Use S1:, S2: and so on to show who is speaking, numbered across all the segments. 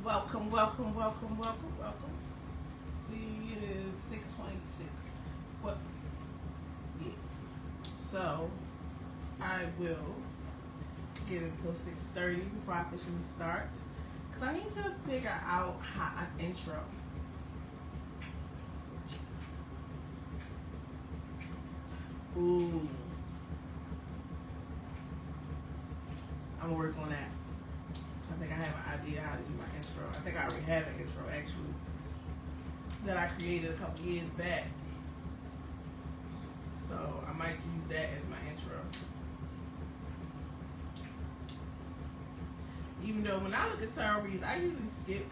S1: Welcome, welcome, welcome, welcome, welcome. See, it is 6:26. What? Yeah. So, I will get until 6:30 before I officially start. Because I need to figure out how I intro. Ooh. I'm going to work on that. I think I have an idea how to do my intro. I think I already have an intro, actually, that I created a couple years back. So I might use that as my intro. Even though when I look at tarot reads, I usually skip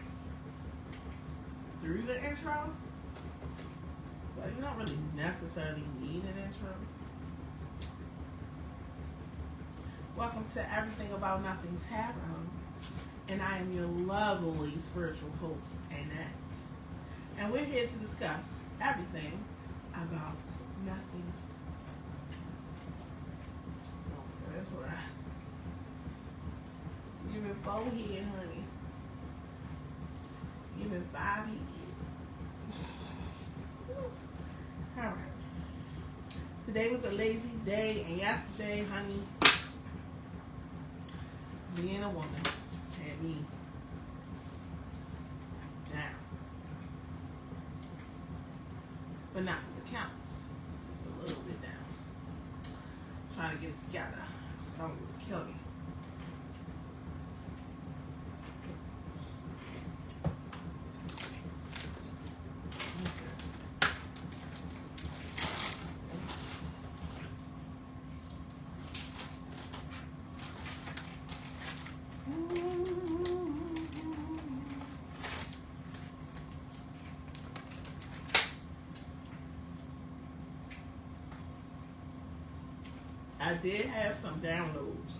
S1: through the intro. So you don't really necessarily need an intro. Welcome to Everything About Nothing Tarot. And I am your lovely spiritual host, Annette. And we're here to discuss everything about nothing. So that's what I give it 4 head, honey. Give it 5 head. Alright. Today was a lazy day, and yesterday, honey, being a woman had me down. But not for the count. Just a little bit down. Trying to get it together. Stomach was killing me. I did have some downloads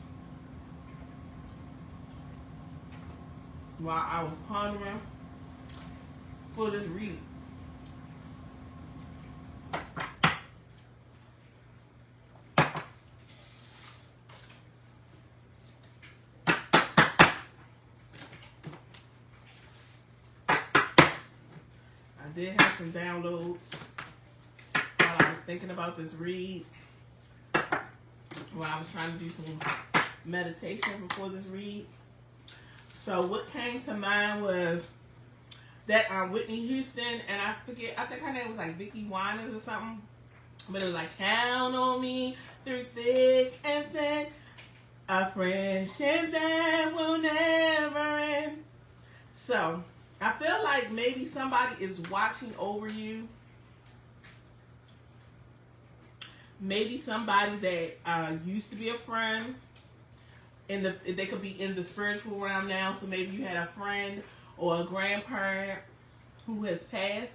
S1: while I was pondering for this read. I did have some downloads while I was thinking about this read. While I was trying to do some meditation before this read. So what came to mind was that Whitney Houston, and I think her name was like Vicki Winans or something, but it was like, count on me through thick and thin, a friendship that will never end. So I feel like maybe somebody is watching over you. Maybe somebody that used to be a friend, they could be in the spiritual realm now. So maybe you had a friend or a grandparent who has passed,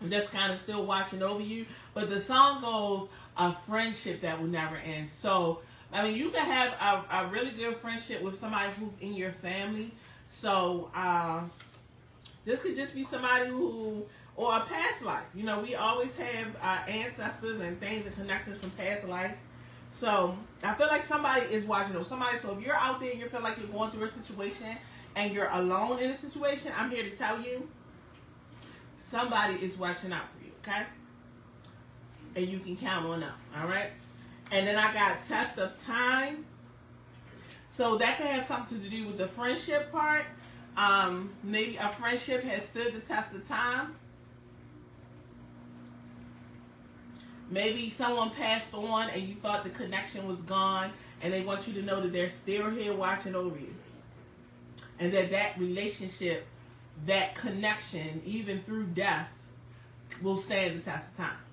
S1: and that's kind of still watching over you. But the song goes, a friendship that will never end. So, I mean, you can have a really good friendship with somebody who's in your family. So, this could just be somebody who, or a past life. You know, we always have ancestors and things and connections from past life. So I feel like somebody is watching over somebody. So if you're out there and you feel like you're going through a situation and you're alone in a situation, I'm here to tell you, somebody is watching out for you, okay? And you can count on them, all right? And then I got test of time. So that can have something to do with the friendship part. Maybe a friendship has stood the test of time. Maybe someone passed on and you thought the connection was gone, and they want you to know that they're still here watching over you. And that relationship, that connection, even through death, will stand the test of time.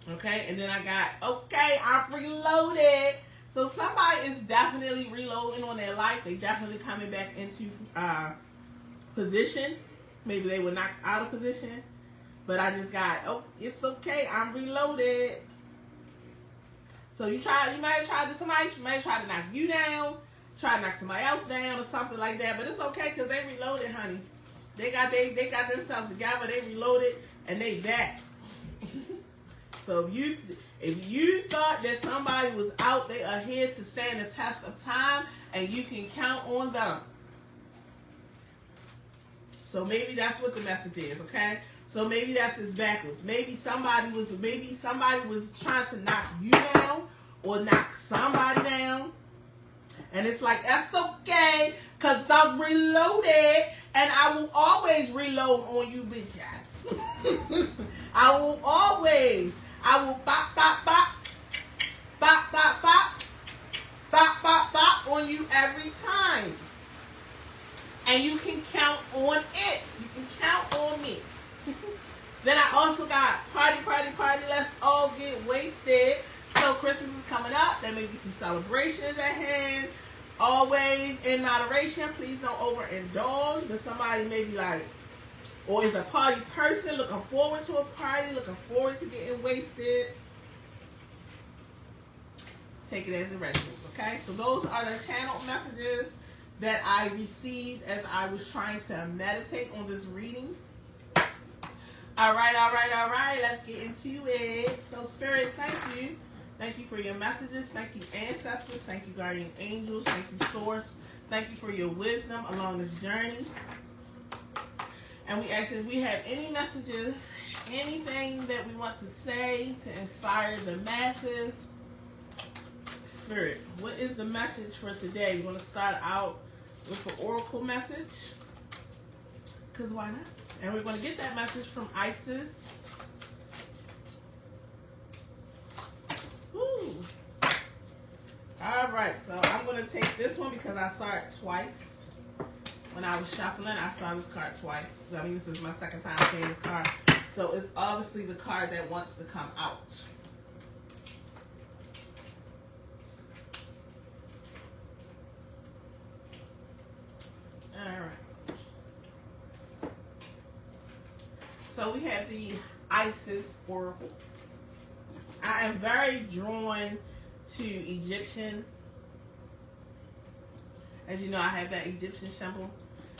S1: Okay? And then I got, I'm reloaded. So somebody is definitely reloading on their life. They definitely coming back into position. Maybe they were knocked out of position. But I just got, it's okay, I'm reloaded. So somebody may try to knock you down, try to knock somebody else down or something like that. But it's okay because they reloaded, honey. They got themselves together, they reloaded, and they back. So if you thought that somebody was out, they are here to stand the test of time, and you can count on them. So maybe that's what the message is, okay? So maybe that's just backwards. Maybe somebody was trying to knock you down or knock somebody down. And it's like, that's okay, because I'm reloaded, and I will always reload on you bitch ass. I will bop, bop, bop, bop, bop, bop, bop, bop, bop on you every time. And you can count on it. You can count on me. Then I also got party, let's all get wasted. So Christmas is coming up. There may be some celebrations at hand. Always in moderation. Please don't overindulge. But somebody may be like, or is a party person looking forward to a party, looking forward to getting wasted. Take it as a residence, okay? So those are the channel messages that I received as I was trying to meditate on this reading. All right. Let's get into it. So, Spirit, thank you. Thank you for your messages. Thank you, ancestors. Thank you, guardian angels. Thank you, source. Thank you for your wisdom along this journey. And we ask if we have any messages, anything that we want to say to inspire the masses. Spirit, what is the message for today? We want to start out with an oracle message. Because why not? And we're going to get that message from Isis. Woo. All right, so I'm going to take this one because I saw it twice. When I was shuffling, I saw this card twice. So, I mean, this is my second time seeing this card. So it's obviously the card that wants to come out. All right. So we have the Isis Oracle. I am very drawn to Egyptian. As you know, I have that Egyptian symbol.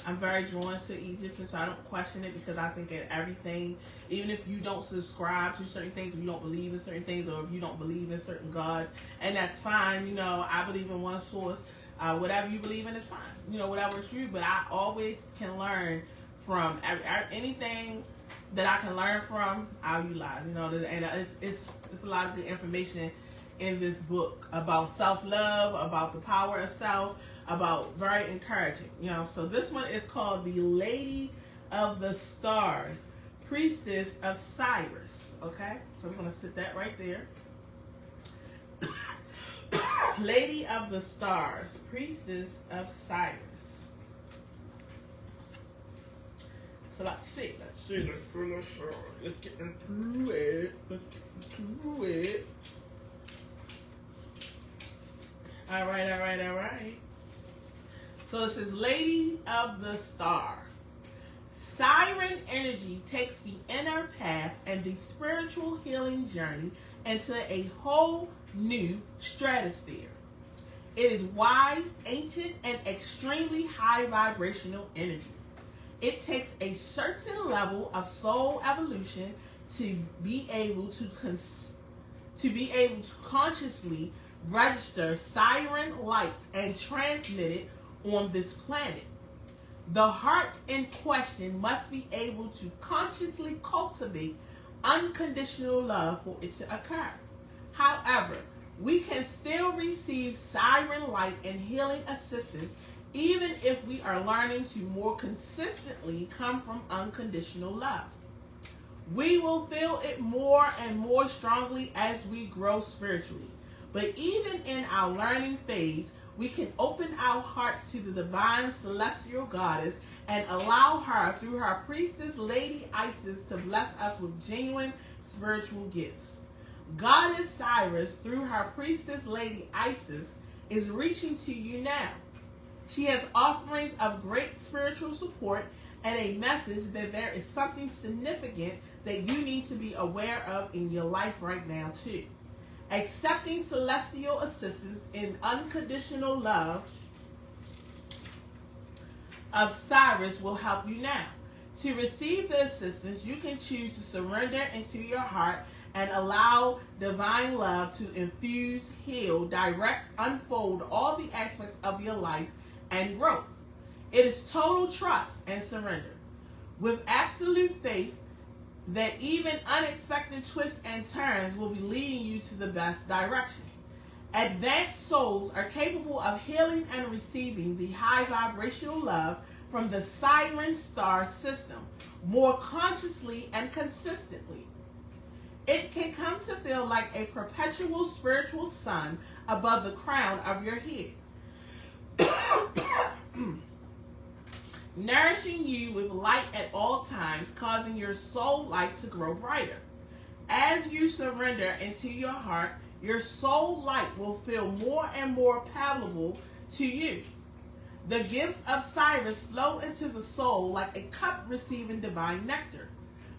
S1: I'm very drawn to Egyptian, so I don't question it because I think that everything, even if you don't subscribe to certain things, if you don't believe in certain things, or if you don't believe in certain gods, and that's fine. You know, I believe in one source. Whatever you believe in is fine. You know, whatever is true. But I always can learn from anything that I can learn from. I'll utilize. You know, and it's a lot of good information in this book about self-love, about the power of self, about very encouraging. You know, so this one is called the Lady of the Stars, Priestess of Cyrus. Okay, so we're gonna sit that right there. Lady of the Stars, Priestess of Cyrus. So let's see. Let's get into it. All right. So it says, Lady of the Star. Siren energy takes the inner path and the spiritual healing journey into a whole new stratosphere. It is wise, ancient, and extremely high vibrational energy. It takes a certain level of soul evolution to be able to consciously register siren lights and transmit it on this planet. The heart in question must be able to consciously cultivate unconditional love for it to occur. However, we can still receive siren light and healing assistance even if we are learning to more consistently come from unconditional love. We will feel it more and more strongly as we grow spiritually. But even in our learning phase, we can open our hearts to the divine celestial goddess and allow her, through her priestess, Lady Isis, to bless us with genuine spiritual gifts. Goddess Cyrus, through her priestess, Lady Isis, is reaching to you now. She has offerings of great spiritual support and a message that there is something significant that you need to be aware of in your life right now too. Accepting celestial assistance in unconditional love of Cyrus will help you now. To receive the assistance, you can choose to surrender into your heart and allow divine love to infuse, heal, direct, unfold all the aspects of your life and growth. It is total trust and surrender. with absolute faith that even unexpected twists and turns will be leading you to the best direction. Advanced souls are capable of healing and receiving the high vibrational love from the Siren star system more consciously and consistently. It can come to feel like a perpetual spiritual sun above the crown of your head, nourishing you with light at all times, causing your soul light to grow brighter. As you surrender into your heart, your soul light will feel more and more palatable to you. The gifts of Sirius flow into the soul like a cup receiving divine nectar.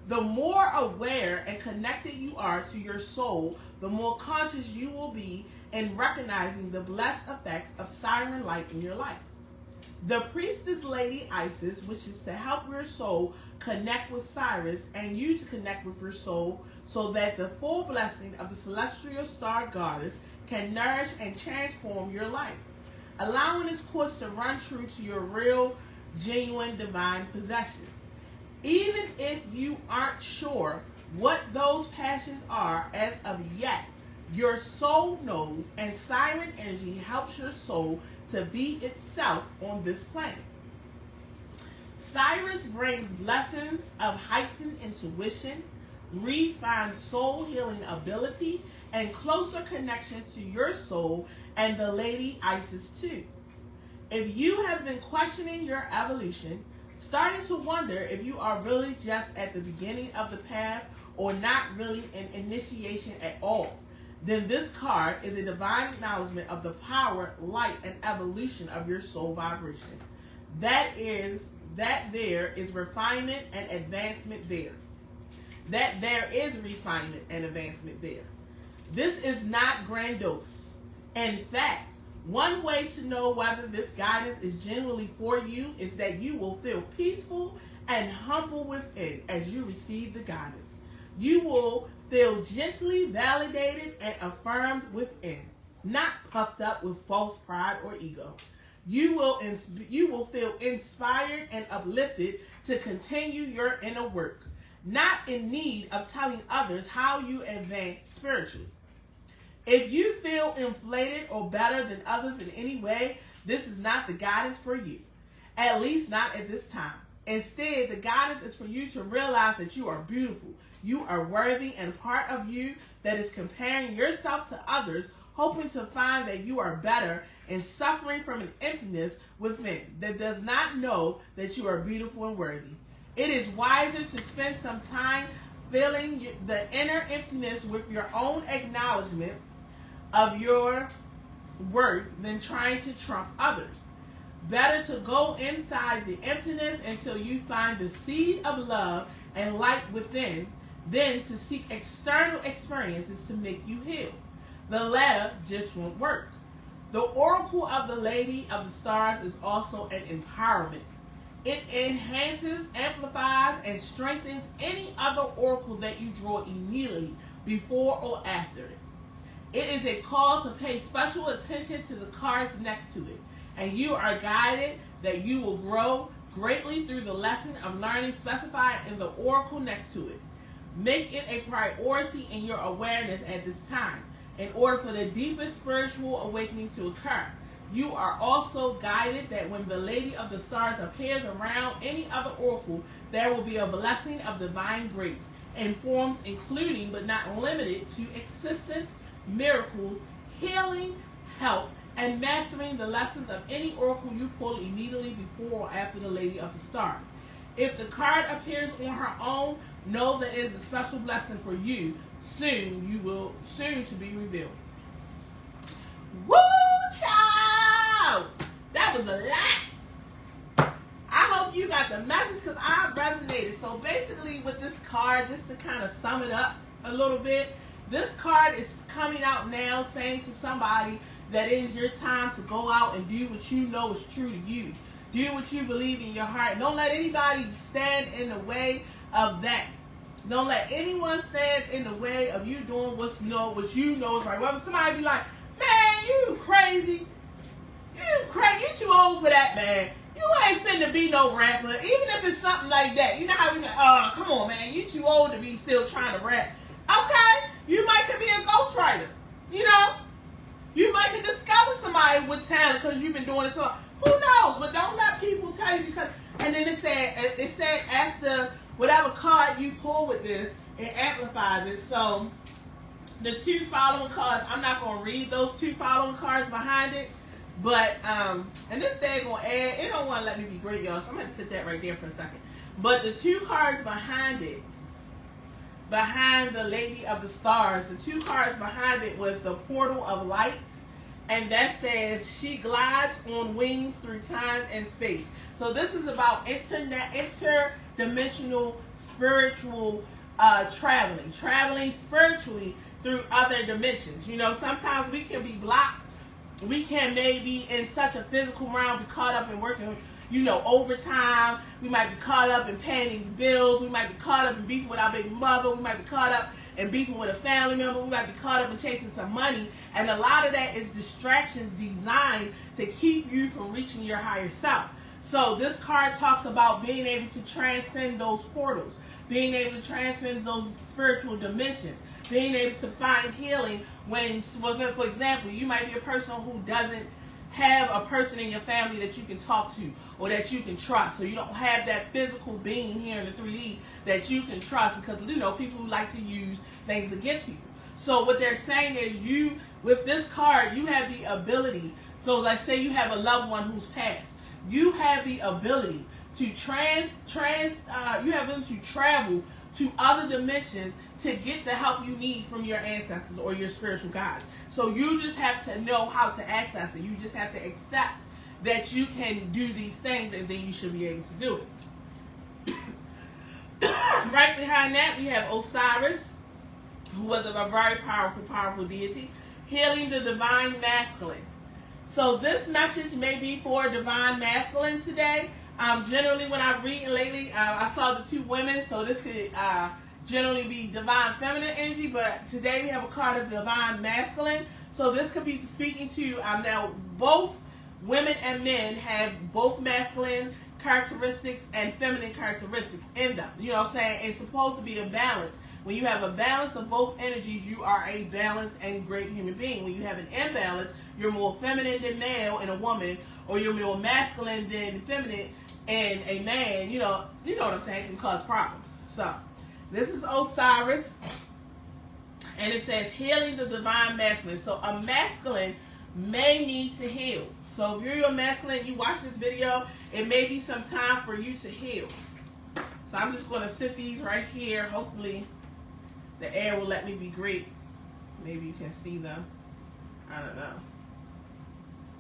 S1: The more aware and connected you are to your soul, the more conscious you will be in recognizing the blessed effects of Siren light in your life. The priestess Lady Isis wishes to help your soul connect with Sirius and you to connect with your soul so that the full blessing of the celestial star goddess can nourish and transform your life, allowing its course to run true to your real, genuine, divine possessions. Even if you aren't sure what those passions are as of yet, your soul knows, and Siren energy helps your soul to be itself on this planet. Sirius brings lessons of heightened intuition, refined soul healing ability, and closer connection to your soul and the Lady Isis too. If you have been questioning your evolution, starting to wonder if you are really just at the beginning of the path or not really in initiation at all, then this card is a divine acknowledgement of the power, light, and evolution of your soul vibration. That there is refinement and advancement there. That there is refinement and advancement there. This is not grandiose. In fact, one way to know whether this guidance is genuinely for you is that you will feel peaceful and humble within as you receive the guidance. You will feel gently validated and affirmed within, not puffed up with false pride or ego. You will feel inspired and uplifted to continue your inner work, not in need of telling others how you advance spiritually. If you feel inflated or better than others in any way, this is not the guidance for you, at least not at this time. Instead, the guidance is for you to realize that you are beautiful, you are worthy, and part of you that is comparing yourself to others, hoping to find that you are better and suffering from an emptiness within that does not know that you are beautiful and worthy. It is wiser to spend some time filling the inner emptiness with your own acknowledgement of your worth than trying to trump others. Better to go inside the emptiness until you find the seed of love and light within than to seek external experiences to make you heal. The latter just won't work. The oracle of the Lady of the Stars is also an empowerment. It enhances, amplifies, and strengthens any other oracle that you draw immediately before or after it. It is a call to pay special attention to the cards next to it, and you are guided that you will grow greatly through the lesson of learning specified in the oracle next to it. Make it a priority in your awareness at this time in order for the deepest spiritual awakening to occur. You are also guided that when the Lady of the Stars appears around any other oracle, there will be a blessing of divine grace in forms including but not limited to existence, miracles, healing, help, and mastering the lessons of any oracle you pull immediately before or after the Lady of the Stars. If the card appears on her own, know that it is a special blessing for you, soon to be revealed. Woo, child! That was a lot. I hope you got the message because I resonated. So basically with this card, just to kind of sum it up a little bit, this card is coming out now saying to somebody that it is your time to go out and do what you know is true to you. Do what you believe in your heart. Don't let anybody stand in the way of that. Don't let anyone stand in the way of you doing what you know is right. Whether somebody be like, man, you crazy. You crazy. You too old for that, man. You ain't finna to be no rapper, even if it's something like that. You know how we oh, come on, man, you too old to be still trying to rap. Okay, you might could be a ghostwriter. You know, you might could discover somebody with talent because you've been doing it so long. Who knows? But don't let people tell you because. And then it said after whatever card you pull with this, it amplifies it. So the two following cards, I'm not gonna read those two following cards behind it. But, and this thing gonna add, it don't want to let me be great, y'all, so I'm going to sit that right there for a second. But the two cards behind it, behind the Lady of the Stars, the two cards behind it was the Portal of Light, and that says, she glides on wings through time and space. So this is about interdimensional spiritual traveling spiritually through other dimensions. You know, sometimes we can be blocked. We can maybe in such a physical realm be caught up in working, you know, overtime. We might be caught up in paying these bills. We might be caught up in beefing with our baby mother. We might be caught up in beefing with a family member. We might be caught up in chasing some money. And a lot of that is distractions designed to keep you from reaching your higher self. So this card talks about being able to transcend those portals, being able to transcend those spiritual dimensions, being able to find healing when, for example, you might be a person who doesn't have a person in your family that you can talk to or that you can trust. So you don't have that physical being here in the 3D that you can trust because, you know, people who like to use things against people. So what they're saying is you, with this card, you have the ability. So let's say you have a loved one who's passed. You have the ability to you have the ability to travel to other dimensions to get the help you need from your ancestors or your spiritual guides. So you just have to know how to access it. You just have to accept that you can do these things and then you should be able to do it. Right behind that, we have Osiris, who was a very powerful deity, healing the divine masculine. So this message may be for divine masculine today. Generally, when I read lately, I saw the two women, so this could generally be divine feminine energy, but today we have a card of divine masculine. So this could be speaking to, now both women and men have both masculine characteristics and feminine characteristics in them. You know what I'm saying? It's supposed to be a balance. When you have a balance of both energies, you are a balanced and great human being. When you have an imbalance, you're more feminine than male in a woman, or you're more masculine than feminine in a man. You know what I'm saying? It can cause problems. So this is Osiris, and it says healing the divine masculine. So a masculine may need to heal. So if you're a masculine, you watch this video, it may be some time for you to heal. So I'm just going to sit these right here. Hopefully the air will let me be great. Maybe you can see them. I don't know.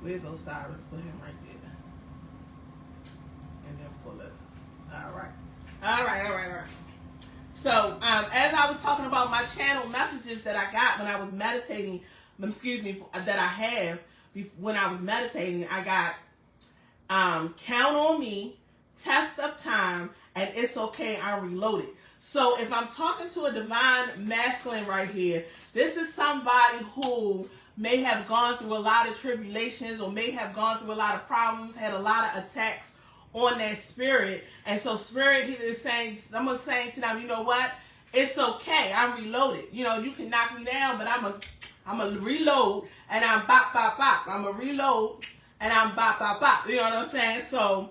S1: Where's Osiris? Put him right there. And then pull it. All right. So, as I was talking about my channel messages that I got when I was meditating, that I have when I was meditating, I got Count on Me, Test of Time, and It's Okay, I'm Reloaded. So if I'm talking to a divine masculine right here, this is somebody who may have gone through a lot of tribulations or may have gone through a lot of problems, had a lot of attacks on their spirit. And so spirit is saying, someone's saying to them, you know what? It's okay. I'm reloaded. You know, you can knock me down, but I'm a reload and I'm bop, bop, bop. I'm a reload and I'm bop, bop, bop. You know what I'm saying? So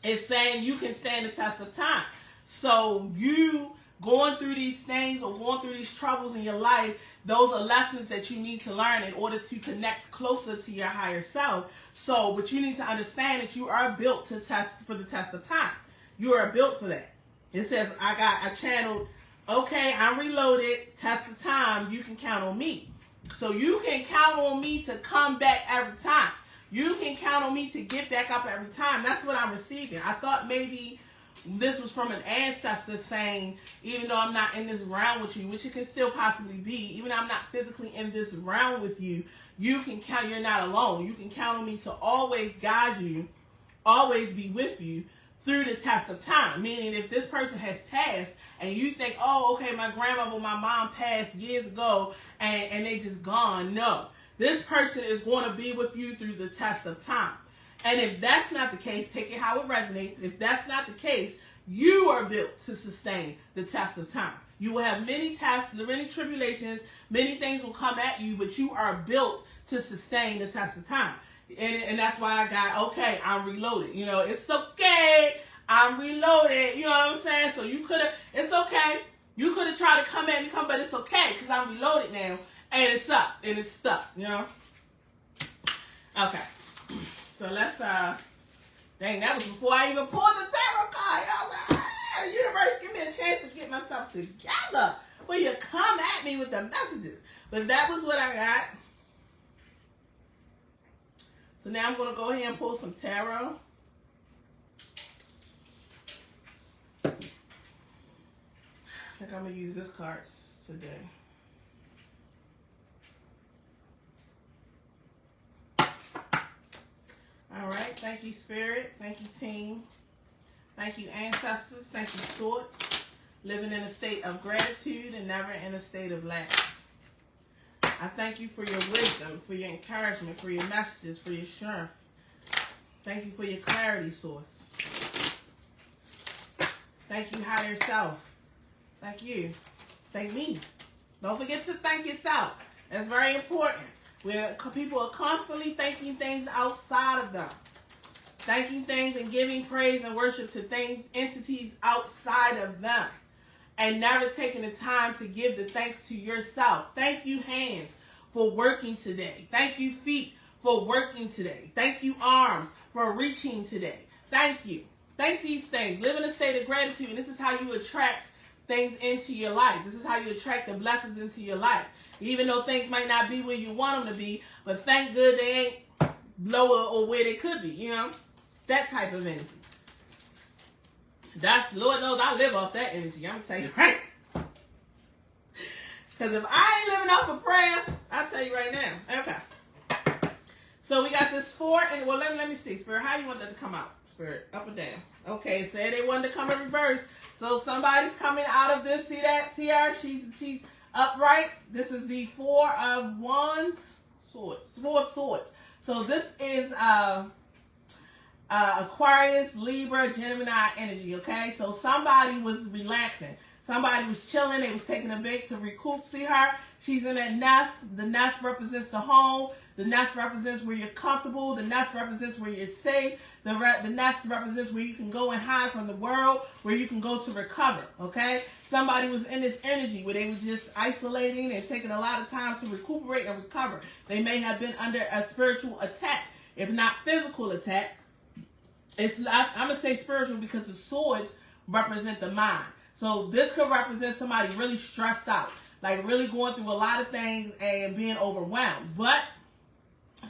S1: it's saying you can stand the test of time. So you going through these things or going through these troubles in your life, those are lessons that you need to learn in order to connect closer to your higher self. So, but you need to understand that you are built to test for the test of time. You are built for that. It says, I channeled, okay, I'm reloaded, test of time, you can count on me. So you can count on me to come back every time. You can count on me to get back up every time. That's what I'm receiving. I thought maybe this was from an ancestor saying, even though I'm not in this realm with you, which it can still possibly be, even though I'm not physically in this realm with you, you can count, you're not alone. You can count on me to always guide you, always be with you through the test of time. Meaning if this person has passed and you think, oh, okay, my grandmother or my mom passed years ago and they just gone. No. This person is going to be with you through the test of time. And if that's not the case, take it how it resonates. If that's not the case, you are built to sustain the test of time. You will have many tests, many tribulations, many things will come at you, but you are built to sustain the test of time. And that's why I got, okay, I'm reloaded. You know, it's okay, I'm reloaded. You know what I'm saying? So you could have, it's okay. You could have tried to come at me, but it's okay because I'm reloaded now. And it's up, and it's stuck, you know? Okay. So let's, dang, that was before I even pulled the tarot card. I was like, universe, give me a chance to get myself together when you come at me with the messages. But that was what I got. So now I'm going to go ahead and pull some tarot. I think I'm going to use this card today. All right. Thank you, Spirit. Thank you, team. Thank you, ancestors. Thank you, Swords. Living in a state of gratitude and never in a state of lack. I thank you for your wisdom, for your encouragement, for your messages, for your strength. Thank you for your clarity, Source. Thank you, higher self. Thank you. Thank me. Don't forget to thank yourself. That's very important. Where people are constantly thanking things outside of them. Thanking things and giving praise and worship to things, entities outside of them. And never taking the time to give the thanks to yourself. Thank you, hands, for working today. Thank you, feet, for working today. Thank you, arms, for reaching today. Thank you. Thank these things. Live in a state of gratitude. And this is how you attract things into your life. This is how you attract the blessings into your life. Even though things might not be where you want them to be, but thank good they ain't lower or where they could be, you know? That type of energy. That's, Lord knows I live off that energy. I'm going to tell you right. Because if I ain't living off of prayer, I'll tell you right now. Okay. So we got this 4, and well, let me see. Spirit, how you want that to come out? Spirit, up or down? Okay, say they wanted to come in reverse. So somebody's coming out of this. See that? See her? She's upright. This is the 4 of Wands. Swords. 4 of Swords. So this is Aquarius, Libra, Gemini energy, okay? So somebody was relaxing. Somebody was chilling. They was taking a break to recoup. See her? She's in that nest. The nest represents the home. The nest represents where you're comfortable. The nest represents where you're safe. The nest represents where you can go and hide from the world, where you can go to recover, okay? Somebody was in this energy where they were just isolating and taking a lot of time to recuperate and recover. They may have been under a spiritual attack, if not physical attack. I'm going to say spiritual because the swords represent the mind. So this could represent somebody really stressed out, like really going through a lot of things and being overwhelmed. But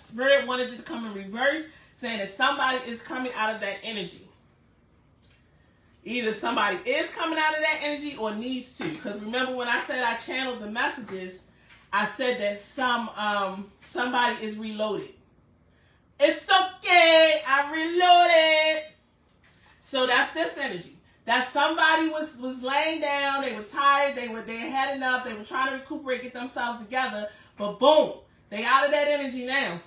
S1: Spirit wanted it to come in reverse, saying that somebody is coming out of that energy. Either somebody is coming out of that energy or needs to. Because remember when I said I channeled the messages, I said that somebody is reloaded. It's okay, I reloaded. So that's this energy. That somebody was laying down, they were tired, they had enough, they were trying to recuperate, get themselves together, but boom, they out of that energy now.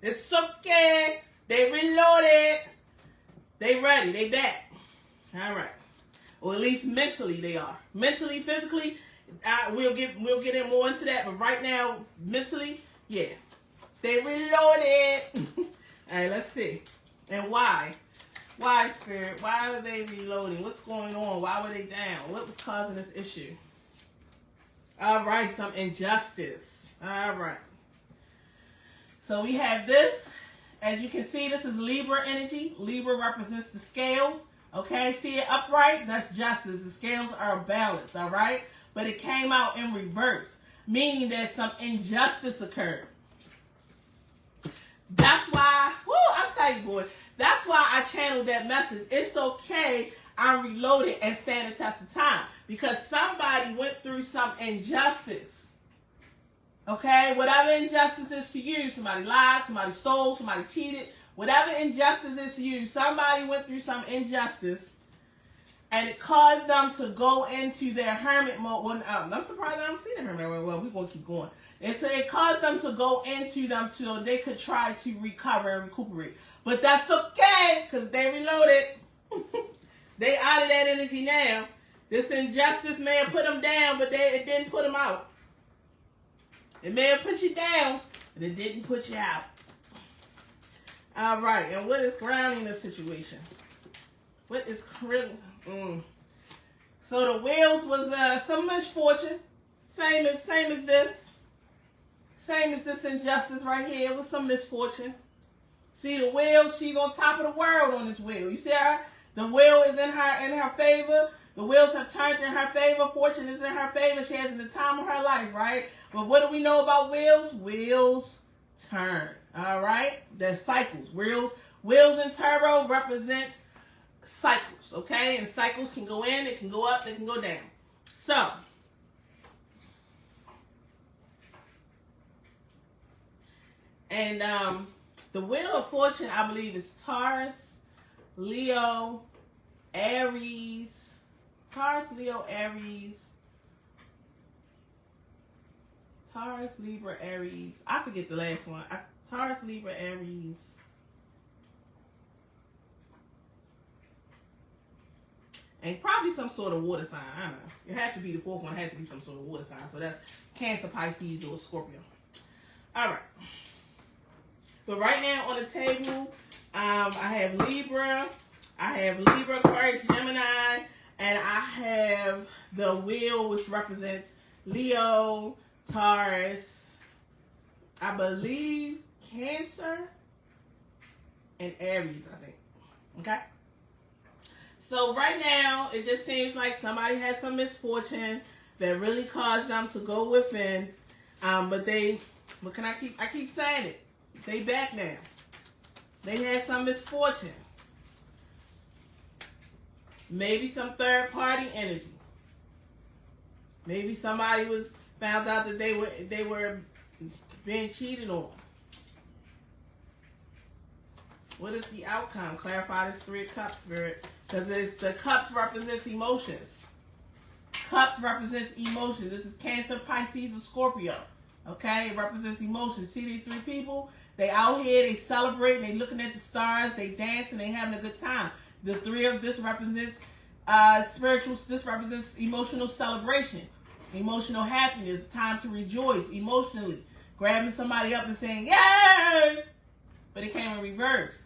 S1: It's okay, they reloaded, they ready, they back. All right. Or at least mentally they are. Mentally, physically, we'll get in more into that, but right now, mentally, yeah. They reloaded. All right, let's see. And why? Why, Spirit? Why are they reloading? What's going on? Why were they down? What was causing this issue? All right, some injustice. All right. So we have this. As you can see, this is Libra energy. Libra represents the scales. Okay, see it upright? That's justice. The scales are balanced, all right? But it came out in reverse, meaning that some injustice occurred. That's why, I'll tell you, boy, that's why I channeled that message. It's okay, I'm reloaded and stand the test of time. Because somebody went through some injustice. Okay? Whatever injustice is to you, somebody lied, somebody stole, somebody cheated, whatever injustice is to you, somebody went through some injustice and it caused them to go into their hermit mode. Well, I'm surprised I don't see the hermit mode. Well, we're going to keep going. It caused them to go into them so they could try to recover and recuperate. But that's okay, because they reloaded. They out of that energy now. This injustice may have put them down, but it didn't put them out. It may have put you down, but it didn't put you out. All right, and what is grounding the situation? What is really... So the wheels was some misfortune. Same as this. Same as this injustice right here. It was some misfortune. See the wheel? She's on top of the world on this wheel. You see her? The wheel is in her favor. The wheels have turned in her favor. Fortune is in her favor. She has the time of her life, right? But what do we know about wheels? Wheels turn. All right? They're cycles. Wheels in turbo represents cycles, okay? And cycles can go in, they can go up, they can go down. So, and the Wheel of Fortune, I believe, is Taurus, Leo, Aries. Taurus, Leo, Aries. Taurus, Libra, Aries. I forget the last one. Taurus, Libra, Aries. And probably some sort of water sign. I don't know. It has to be the fourth one. It has to be some sort of water sign. So that's Cancer, Pisces, or Scorpio. All right. But right now on the table, I have Libra. I have Libra, Aquarius, Gemini. And I have the wheel, which represents Leo, Taurus, I believe Cancer, and Aries, I think. Okay? So right now, it just seems like somebody had some misfortune that really caused them to go within. But I keep saying it. They back now. They had some misfortune. Maybe some third party energy. Maybe somebody found out that they were being cheated on. What is the outcome? Clarify this 3 of Cups, Spirit. Because the Cups represents emotions. Cups represents emotions. This is Cancer, Pisces, and Scorpio. Okay? It represents emotions. See these 3 people? They out here, they celebrating, they looking at the stars, they dancing, they having a good time. The 3 of this represents spiritual. This represents emotional celebration, emotional happiness, time to rejoice emotionally, grabbing somebody up and saying yay. But it came in reverse.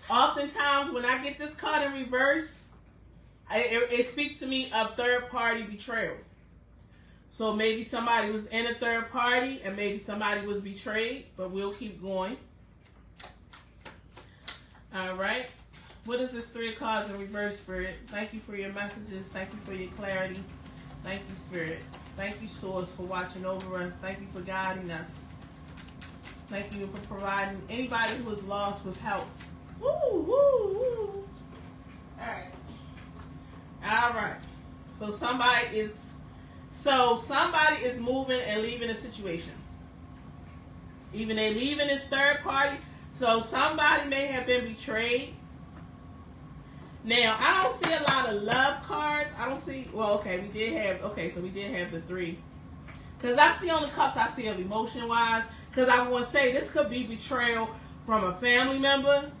S1: Oftentimes, when I get this card in reverse, it speaks to me of third party betrayal. So maybe somebody was in a third party, and maybe somebody was betrayed. But we'll keep going. All right. What is this 3 of cards in reverse, Spirit? Thank you for your messages. Thank you for your clarity. Thank you, Spirit. Thank you, Source, for watching over us. Thank you for guiding us. Thank you for providing anybody who is lost with help. Woo, woo, woo. All right. All right. So somebody is moving and leaving a situation. Even they leaving this third party. So somebody may have been betrayed. Now, I don't see a lot of love cards. I don't see, we did have the 3. Because that's the only cups I see of emotion-wise. Because I want to say this could be betrayal from a family member.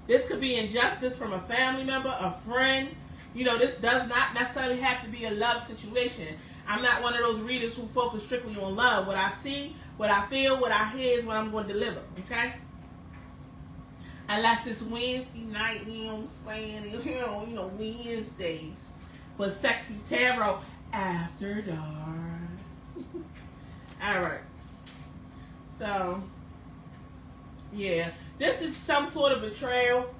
S1: This could be injustice from a family member, a friend. This does not necessarily have to be a love situation. I'm not one of those readers who focus strictly on love. What I see, what I feel, what I hear is what I'm going to deliver. Okay? Unless it's Wednesday night, Wednesdays for Sexy Tarot After Dark. All right. So, yeah. This is some sort of betrayal.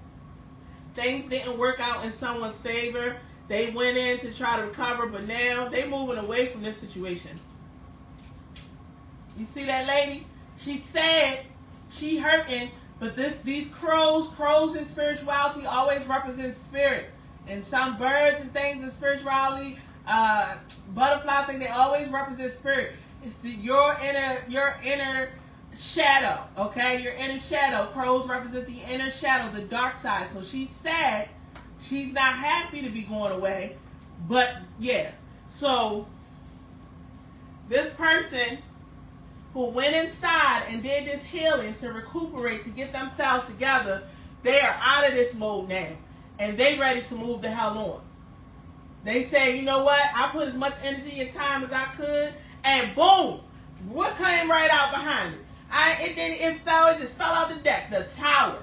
S1: Things didn't work out in someone's favor. They went in to try to recover, but now they're moving away from this situation. You see that lady? She said she hurting. But these crows in spirituality always represent spirit. And some birds and things in spirituality, butterfly thing, they always represent spirit. It's your inner shadow, okay? Your inner shadow. Crows represent the inner shadow, the dark side. So she's sad. She's not happy to be going away. But, yeah. So, this person who went inside and did this healing to recuperate, to get themselves together, they are out of this mode now. And they ready to move the hell on. They say, you know what? I put as much energy and time as I could, and boom, what came right out behind it? It just fell out the deck. The tower.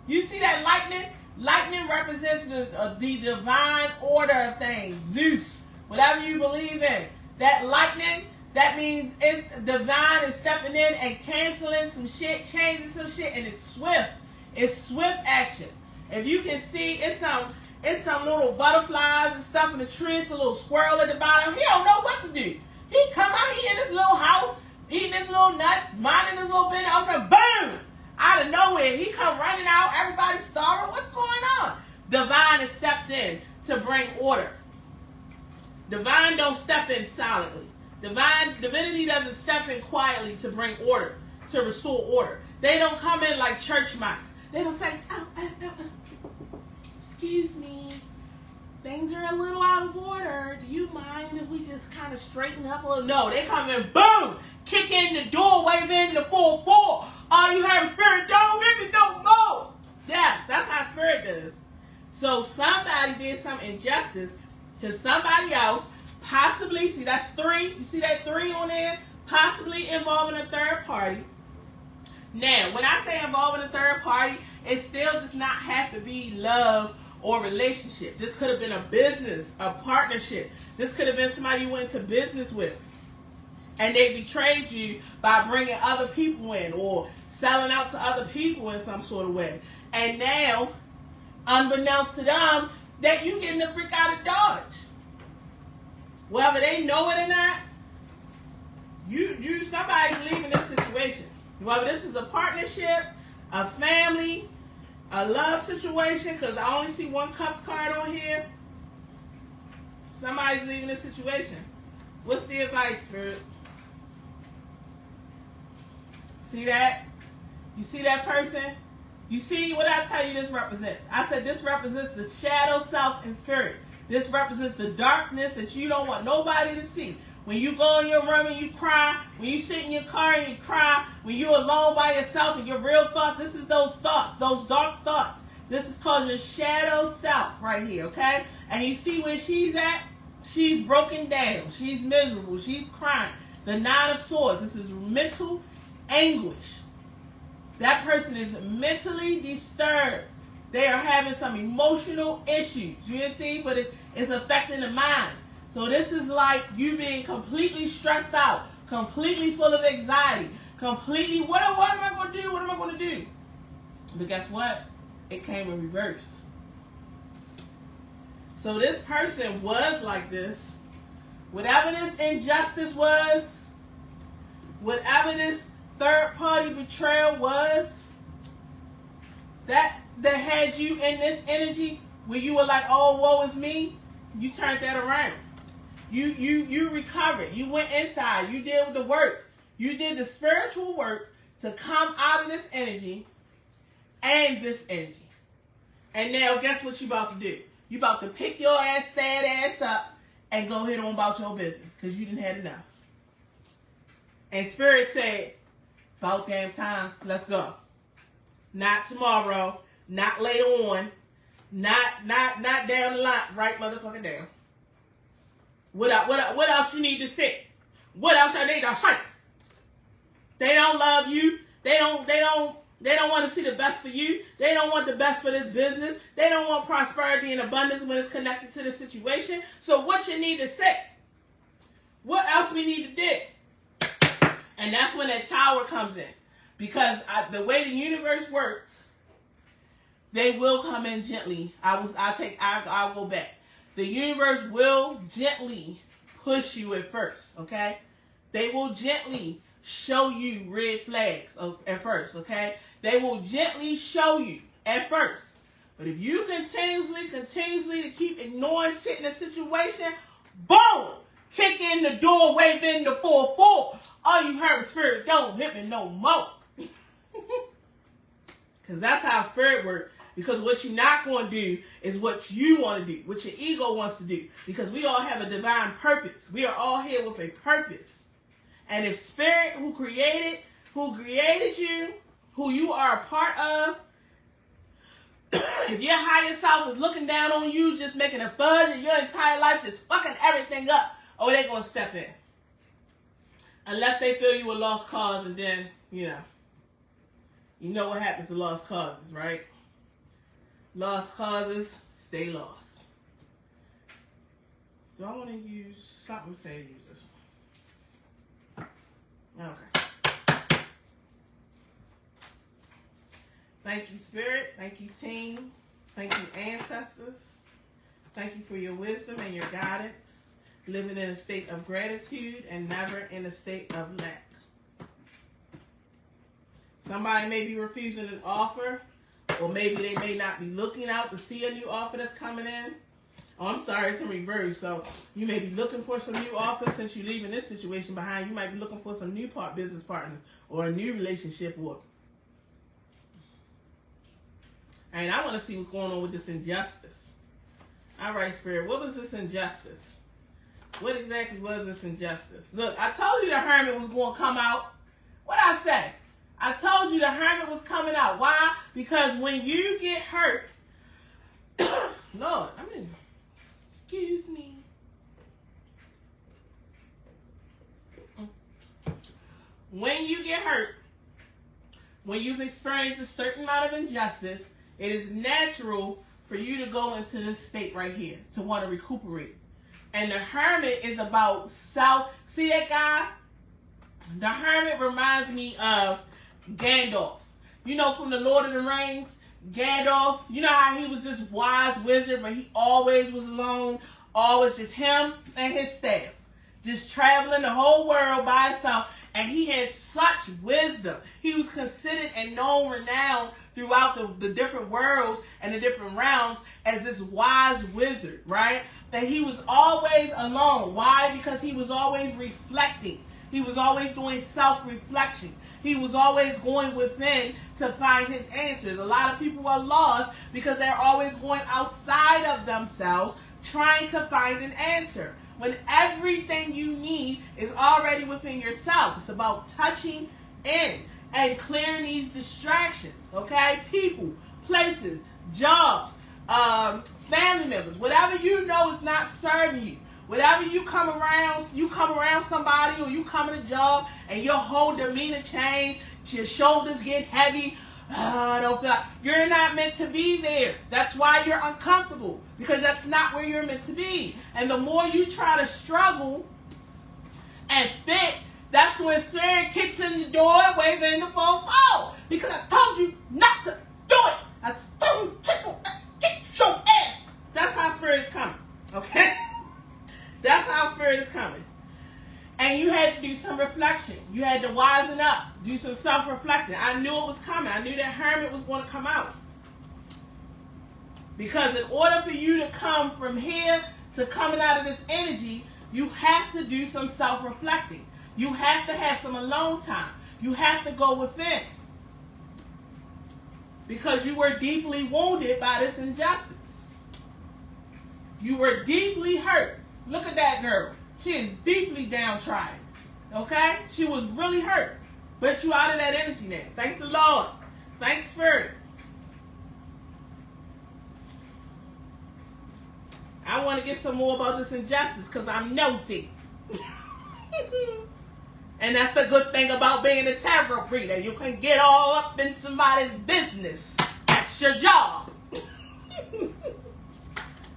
S1: You see that lightning? Lightning represents the divine order of things. Zeus, whatever you believe in. That lightning, that means it's divine and stepping in and canceling some shit, changing some shit, and it's swift. It's swift action. If you can see, it's some little butterflies and stuff in the tree. It's a little squirrel at the bottom. He don't know what to do. He come out here in this little house, eating this little nut, minding this little bit, all of a sudden, boom! Out of nowhere, he come running out. Everybody's startled. What's going on? Divine has stepped in to bring order. Divine don't step in silently. Divinity doesn't step in quietly to bring order, to restore order. They don't come in like church mice. They don't say, excuse me, things are a little out of order. Do you mind if we just kind of straighten up a little? No, they come in, boom, kick in the door, wave in the 4-4. All you have is spirit, don't rip it, don't move. Yes, that's how spirit does. So somebody did some injustice to somebody else, possibly, see that's 3, you see that 3 on there? Possibly involving a third party. Now, when I say involving a third party, it still does not have to be love or relationship. This could have been a business, a partnership. This could have been somebody you went into business with. And they betrayed you by bringing other people in or selling out to other people in some sort of way. And now, unbeknownst to them, that you getting the freak out of Dodge. Whether they know it or not, somebody leaving this situation. Whether this is a partnership, a family, a love situation, because I only see one Cups card on here. Somebody's leaving this situation. What's the advice, Spirit? See that? You see that person? You see what I tell you this represents? I said this represents the shadow, self, and spirit. This represents the darkness that you don't want nobody to see. When you go in your room and you cry, when you sit in your car and you cry, when you're alone by yourself and your real thoughts, this is those thoughts, those dark thoughts. This is called your shadow self right here, okay? And you see where she's at? She's broken down. She's miserable. She's crying. The 9 of Swords. This is mental anguish. That person is mentally disturbed. They are having some emotional issues. You see? But it's affecting the mind. So this is like you being completely stressed out, completely full of anxiety, completely, what am I going to do? What am I going to do? But guess what? It came in reverse. So this person was like this. Whatever this injustice was, whatever this third party betrayal was, that had you in this energy where you were like, oh, woe is me, you turned that around. You recovered. You went inside. You did the work. You did the spiritual work to come out of this energy and this energy. And now guess what you about to do? You about to pick your sad ass up and go ahead on about your business because you didn't have enough. And Spirit said, about damn time, let's go. Not tomorrow, not later on, not down the line, right motherfucking down. What else you need to say? What else I need to say? They don't love you. They don't want to see the best for you. They don't want the best for this business. They don't want prosperity and abundance when it's connected to the situation. So what you need to say? What else we need to do? And that's when that tower comes in. Because the way the universe works, they will come in gently. I'll go back. The universe will gently push you at first, okay? They will gently show you red flags at first, okay? They will gently show you at first. But if you continuously to keep ignoring shit in a situation, boom! Kick in the door, wave in the 4-4. All you heard, Spirit, don't hit me no more. Because that's how Spirit works. Because what you're not going to do is what you want to do, what your ego wants to do. Because we all have a divine purpose. We are all here with a purpose. And if spirit who created you, who you are a part of, if your higher self is looking down on you, just making a fudge and your entire life just fucking everything up, oh, they're going to step in. Unless they feel you a lost cause, and then, you know what happens to lost causes, right? Lost causes, stay lost. Do I want to use something? Say use this one. Okay. Thank you, Spirit. Thank you, team. Thank you, ancestors. Thank you for your wisdom and your guidance. Living in a state of gratitude and never in a state of lack. Somebody may be refusing an offer, or maybe they may not be looking out to see a new offer that's coming in. Oh, I'm sorry, it's in reverse. So you may be looking for some new offers since you're leaving this situation behind. You might be looking for some new business partners or a new relationship. And I want to see what's going on with this injustice. All right, Spirit, what was this injustice? What exactly was this injustice? Look, I told you the hermit was going to come out. What'd I say? I told you the hermit was coming out. Why? Because when you get hurt, Lord, excuse me. When you get hurt, when you've experienced a certain amount of injustice, it is natural for you to go into this state right here, to want to recuperate. And the hermit is about self. See that guy? The hermit reminds me of Gandalf. You know, from the Lord of the Rings, Gandalf, you know how he was this wise wizard, but he always was alone, always just him and his staff, just traveling the whole world by himself, and he had such wisdom. He was considered and known, renowned throughout the different worlds and the different realms as this wise wizard, right? That he was always alone. Why? Because he was always reflecting. He was always doing self-reflection. He was always going within to find his answers. A lot of people are lost because they're always going outside of themselves trying to find an answer. When everything you need is already within yourself. It's about touching in and clearing these distractions. Okay? People, places, jobs, family members, whatever you know is not serving you. Whatever you come around somebody, or you come in a job and your whole demeanor change, your shoulders get heavy. I don't feel like you're not meant to be there. That's why you're uncomfortable, because that's not where you're meant to be. And the more you try to struggle and fit, that's when Spirit kicks in the door, waving the phone. Oh, because I told you not to do it. I told you kick your ass. That's how Spirit is coming. Okay? That's how Spirit is coming. And you had to do some reflection. You had to wisen up, do some self-reflecting. I knew it was coming. I knew that hermit was going to come out. Because in order for you to come from here to coming out of this energy, you have to do some self-reflecting. You have to have some alone time. You have to go within. Because you were deeply wounded by this injustice. You were deeply hurt. Look at that girl. She is deeply downtrodden. Okay? She was really hurt. But you out of that energy now. Thank the Lord. Thank Spirit. I want to get some more about this injustice because I'm nosy. And that's the good thing about being a tarot reader. You can get all up in somebody's business. That's your job.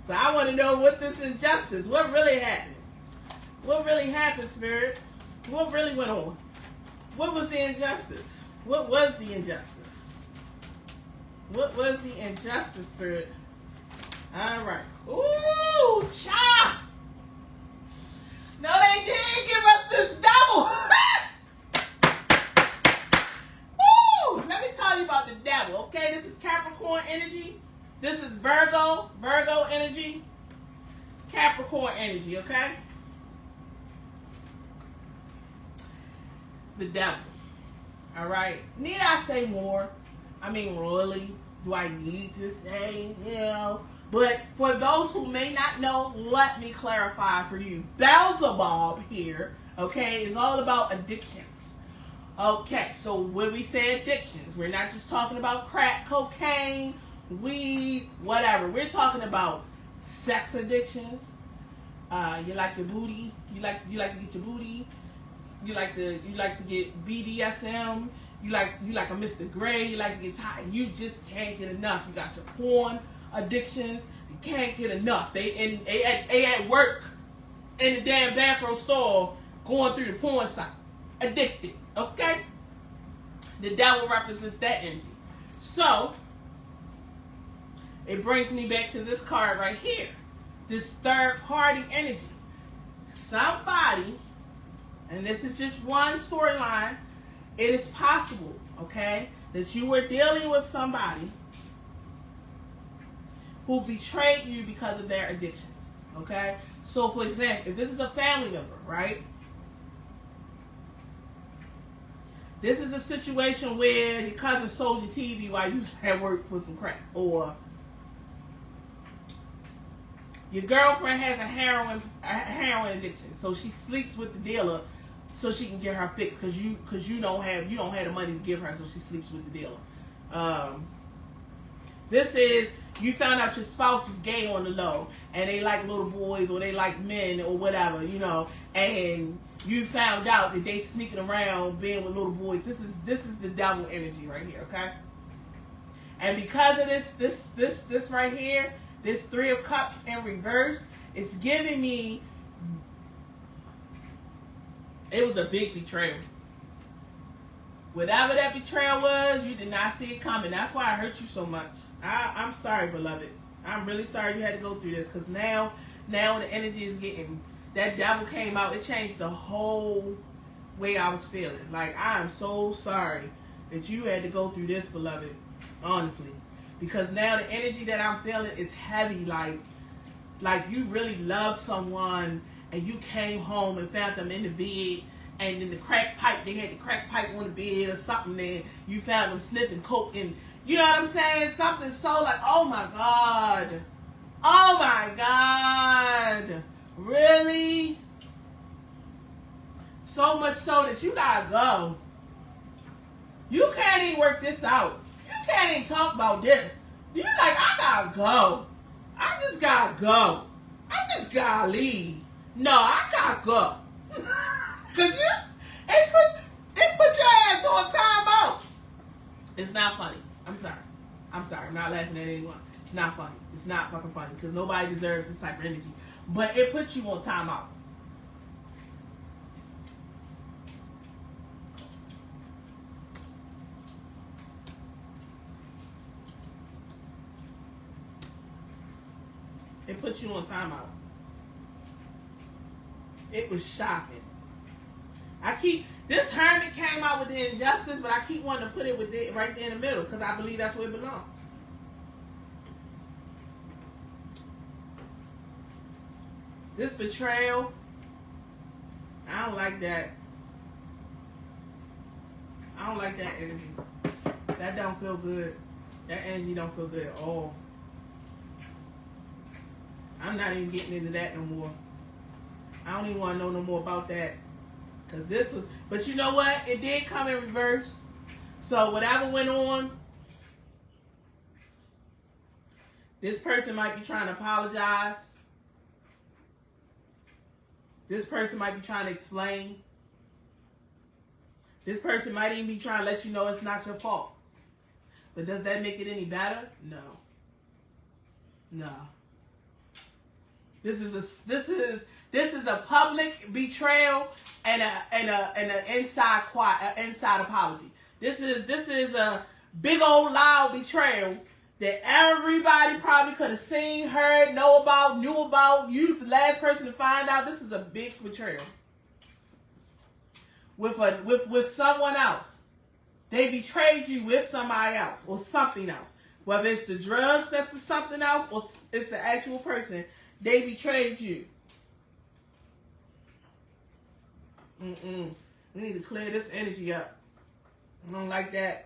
S1: So I want to know what this injustice, what really happened? What really happened, Spirit? What really went on? What was the injustice? What was the injustice? What was the injustice, Spirit? All right. Ooh, cha! No, they didn't give us this devil. Woo! Let me tell you about the devil, okay? This is Capricorn energy. This is Virgo energy, Capricorn energy, okay? The devil, all right? Need I say more? I mean, really? Do I need to say, But for those who may not know, let me clarify for you. Beelzebub here, Okay, it's all about addictions. Okay, so when we say addictions, we're not just talking about crack, cocaine, weed, whatever. We're talking about sex addictions. You like your booty. You like to get your booty. You like to get BDSM. You like a Mr. Gray. You like to get tired. You just can't get enough. You got your porn addictions. You can't get enough. They at work in the damn bathroom store going through the porn site. Addicted. Okay? The devil represents that energy. So, it brings me back to this card right here. This third party energy. Somebody, and this is just one storyline, it is possible, okay, that you were dealing with somebody who betrayed you because of their addictions, okay? So, for example, if this is a family member, right? This is a situation where your cousin sold you TV while you was at work for some crack. Or your girlfriend has a heroin addiction, so she sleeps with the dealer so she can get her fix because you don't have the money to give her, so she sleeps with the dealer. This is you found out your spouse is gay on the low and they like little boys or they like men or whatever, and you found out that they sneaking around being with little boys. This is the devil energy right here, okay? And because of this right here, this Three of Cups in reverse, it's giving me, it was a big betrayal. Whatever that betrayal was, you did not see it coming. That's why I hurt you so much. I'm sorry, beloved. I'm really sorry you had to go through this, because now the energy is getting, that devil came out. It changed the whole way I was feeling. Like, I am so sorry that you had to go through this, beloved. Honestly. Because now the energy that I'm feeling is heavy. Like you really love someone and you came home and found them in the bed, and in the crack pipe, they had the crack pipe on the bed or something, and you found them sniffing coke, and you know what I'm saying? Something so like, oh my God. Oh my God. Really? So much so that you gotta go. You can't even work this out. You can't even talk about this. You like, I gotta go. I just gotta go. I just gotta leave. No, I gotta go. Cause it put your ass on timeout. It's not funny. I'm sorry. I'm not laughing at anyone. It's not funny. It's not fucking funny. Because nobody deserves this type of energy. But it puts you on timeout. It puts you on timeout. It was shocking. This Hermit came out with the injustice, but I keep wanting to put it right there in the middle because I believe that's where it belongs. This betrayal, I don't like that. I don't like that energy. That don't feel good. That energy don't feel good at all. I'm not even getting into that no more. I don't even want to know no more about that. Because this was, but you know what? It did come in reverse. So whatever went on, this person might be trying to apologize. This person might be trying to explain. This person might even be trying to let you know it's not your fault. But does that make it any better? No. No. This is a public betrayal and an inside apology. This is a big old loud betrayal that everybody probably could have seen, heard, knew about. You was the last person to find out. This is a big betrayal with someone else. They betrayed you with somebody else or something else. Whether it's the drugs that's the something else or it's the actual person, they betrayed you. We need to clear this energy up. I don't like that.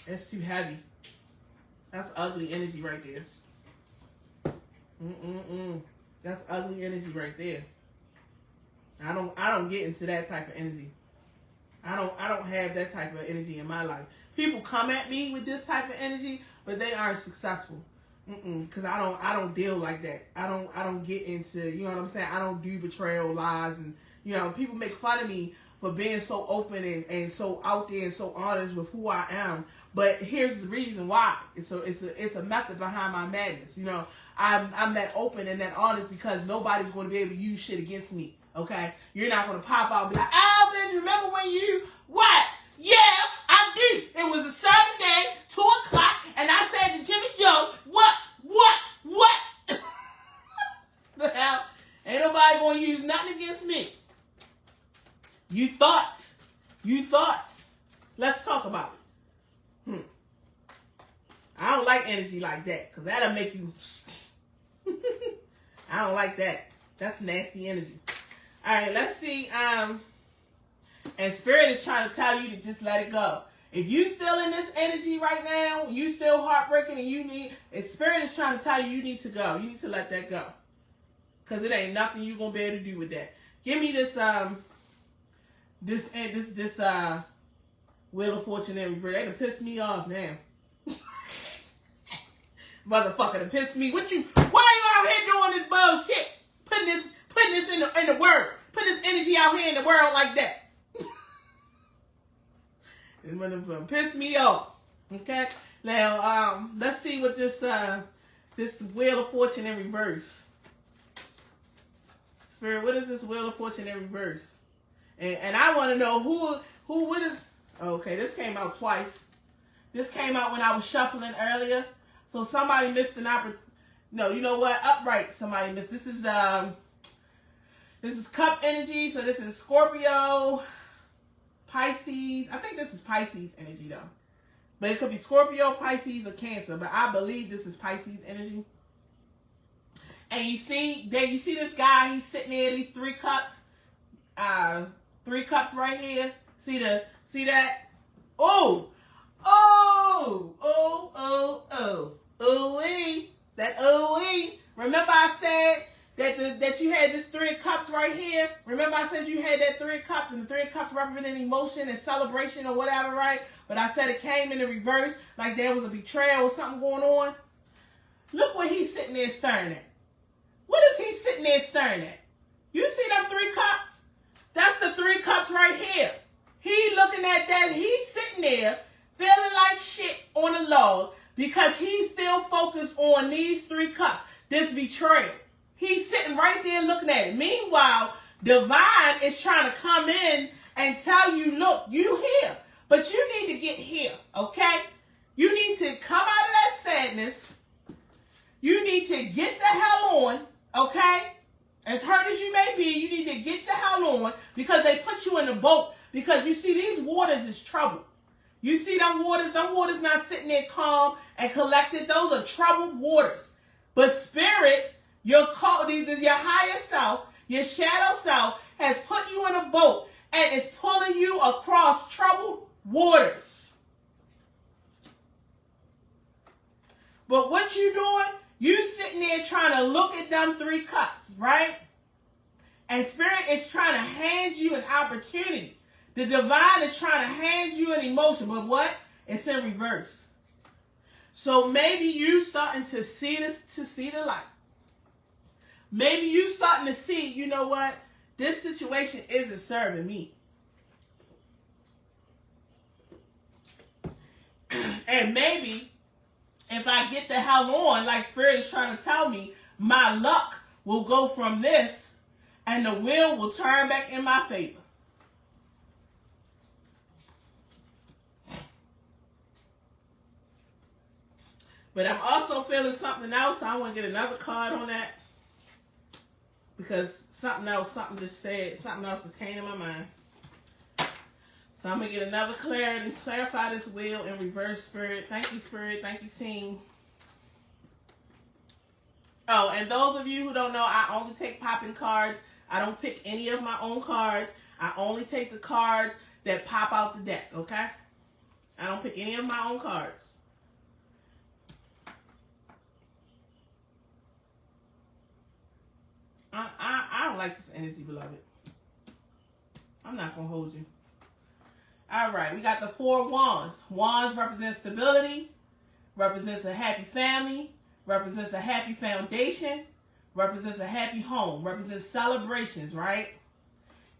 S1: That's too heavy. That's ugly energy right there. That's ugly energy right there. I don't get into that type of energy. I don't have that type of energy in my life. People come at me with this type of energy, but they aren't successful. Because I don't deal like that. I don't get into, you know what I'm saying? I don't do betrayal, lies, and people make fun of me for being so open and so out there and so honest with who I am. But here's the reason why. It's a method behind my madness. I'm that open and that honest because nobody's going to be able to use shit against me. Okay? You're not going to pop out and be like, Alvin, remember when you, what? Yeah, I do. It was a Saturday, 2 o'clock, and I said to Jimmy Joe, what? The hell? Ain't nobody going to use nothing against me. You thought. Let's talk about it. I don't like energy like that, because that'll make you... I don't like that. That's nasty energy. All right, let's see. And Spirit is trying to tell you to just let it go. If you still in this energy right now, you still heartbreaking, and Spirit is trying to tell you need to go. You need to let that go. Because it ain't nothing you going to be able to do with that. Give me this, this Wheel of Fortune and reverse. They done pissed me off now. Motherfucker done pissed me. Why you out here doing this bullshit? Putting this in the world. Putting this energy out here in the world like that. This motherfucker pissed me off. Okay? Now, let's see what this Wheel of Fortune in reverse. Spirit, what is this Wheel of Fortune in reverse? And I want to know who would have... Okay, this came out twice. This came out when I was shuffling earlier. So somebody missed an opportunity. No, you know what? Upright, somebody missed. This is Cup energy. So this is Scorpio, Pisces. I think this is Pisces energy though. But it could be Scorpio, Pisces, or Cancer. But I believe this is Pisces energy. And you see this guy, he's sitting there, these 3 cups. 3 cups right here. See that? Ooh-wee. That ooh-wee. Remember I said that you had this 3 cups right here? Remember I said you had that 3 cups, and the 3 cups representing emotion and celebration or whatever, right? But I said it came in the reverse, like there was a betrayal or something going on. Look what he's sitting there staring at. What is he sitting there staring at? You see them 3 cups? That's the 3 cups right here. He looking at that. He's sitting there feeling like shit on the log because he's still focused on these 3 cups. This betrayal. He's sitting right there looking at it. Meanwhile, Divine is trying to come in and tell you, look, you here. But you need to get here, okay? You need to come out of that sadness. You need to get the hell on, okay? As hurt as you may be, you need to get the hell on because they put you in the boat. Because you see, these waters is trouble. You see them waters not sitting there calm and collected. Those are troubled waters. But Spirit, your higher self, your shadow self, has put you in a boat and is pulling you across troubled waters. But what you doing? You sitting there trying to look at them 3 cups, right? And Spirit is trying to hand you an opportunity. The Divine is trying to hand you an emotion, but what? It's in reverse. So maybe you starting to see the light. Maybe you starting to see, you know what? This situation isn't serving me. And maybe if I get the hell on, like Spirit is trying to tell me, my luck will go from this and the wheel will turn back in my favor. But I'm also feeling something else. I want to get another card on that. Because something else just came in my mind. So I'm going to get another clarity, clarify this wheel in reverse, Spirit. Thank you, Spirit. Thank you, team. Oh, and those of you who don't know, I only take popping cards. I don't pick any of my own cards. I only take the cards that pop out the deck, okay? I don't pick any of my own cards. I don't like this energy, beloved. I'm not going to hold you. All right, we got the 4 wands. Wands represents stability, represents a happy family, represents a happy foundation, represents a happy home, represents celebrations, right?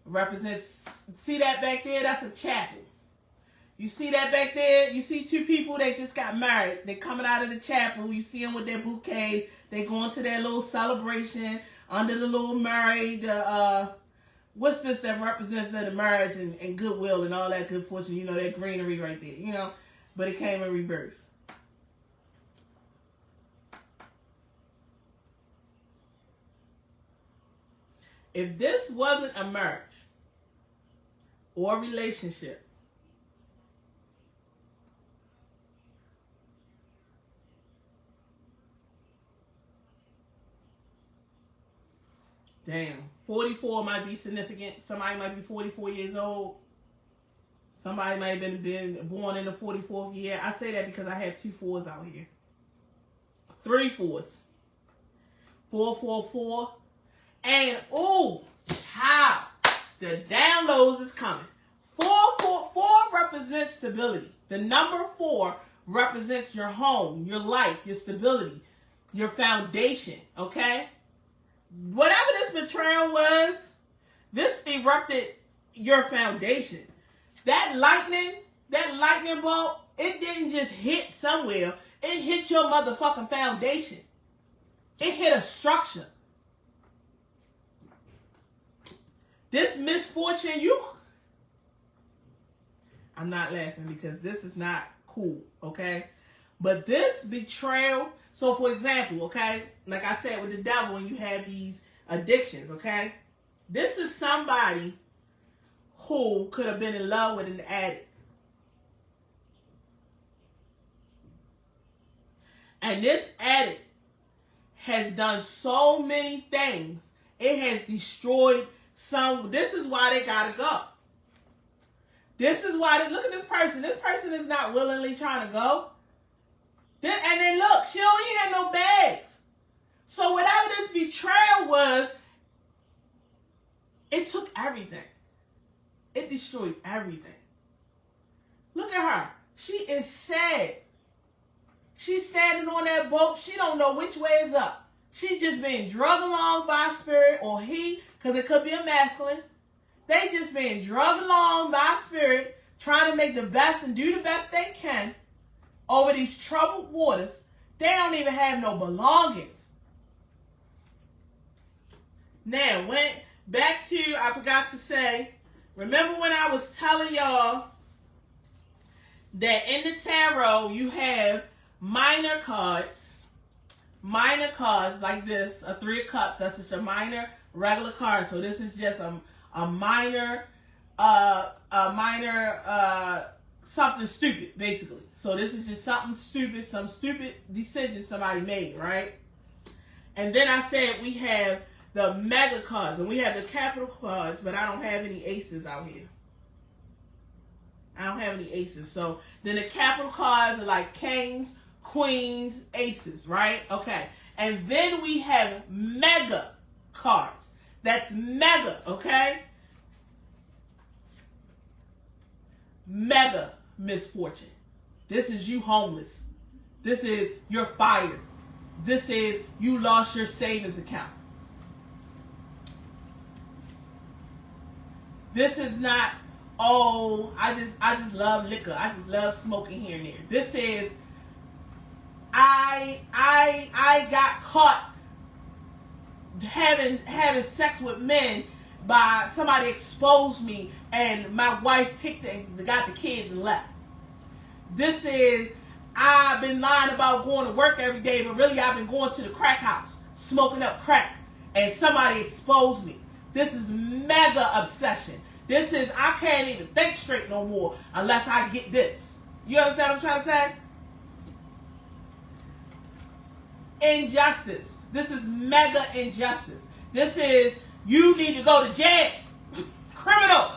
S1: Represents, see that back there? That's a chapel. You see that back there? You see 2 people, they just got married. They coming out of the chapel. You see them with their bouquet. They going to their little celebration under the little married, what's this that represents the marriage and goodwill and all that good fortune, you know, that greenery right there, you know, but it came in reverse. If this wasn't a marriage or a relationship, damn, 44 might be significant. Somebody might be 44 years old. Somebody might have been born in the 44th year. I say that because I have 2 4s out here. 3 4s. 444. And, ooh, child, the downloads is coming. 444 represents stability. The number 4 represents your home, your life, your stability, your foundation, okay? Whatever this betrayal was, this erupted your foundation. That lightning bolt, it didn't just hit somewhere. It hit your motherfucking foundation. It hit a structure. This misfortune, I'm not laughing because this is not cool, okay? But this betrayal, so for example, okay, like I said with the devil, when you have these addictions, okay? This is somebody who could have been in love with an addict. And this addict has done so many things. It has destroyed some. This is why they gotta go. This is why look at this person. This person is not willingly trying to go. And then look, she don't even have no bags. So whatever this betrayal was, it took everything. It destroyed everything. Look at her. She is sad. She's standing on that boat. She don't know which way is up. She's just being drugged along by spirit, or he, because it could be a masculine. They just being drugged along by spirit, trying to make the best and do the best they can over these troubled waters. They don't even have no belongings. Now, went back to, I forgot to say, remember when I was telling y'all that in the tarot you have minor cards like this, a 3 of cups, that's just a minor regular card. So this is just a minor something stupid, basically. So this is just something stupid, some stupid decision somebody made, right? And then I said we have the mega cards, and we have the capital cards, but I don't have any aces out here. I don't have any aces. So then the capital cards are like kings, queens, aces, right? Okay. And then we have mega cards. That's mega, okay? Mega misfortune. This is you homeless. This is you're fired. This is you lost your savings account. This is not, oh, I just love liquor. I just love smoking here and there. This is I got caught having sex with men by somebody exposed me and my wife picked it, got the kids and left. This is I've been lying about going to work every day, but really I've been going to the crack house, smoking up crack, and somebody exposed me. This is mega obsession. This is I can't even think straight no more unless I get this. You understand what I'm trying to say? Injustice. This is mega injustice. This is you need to go to jail. Criminal.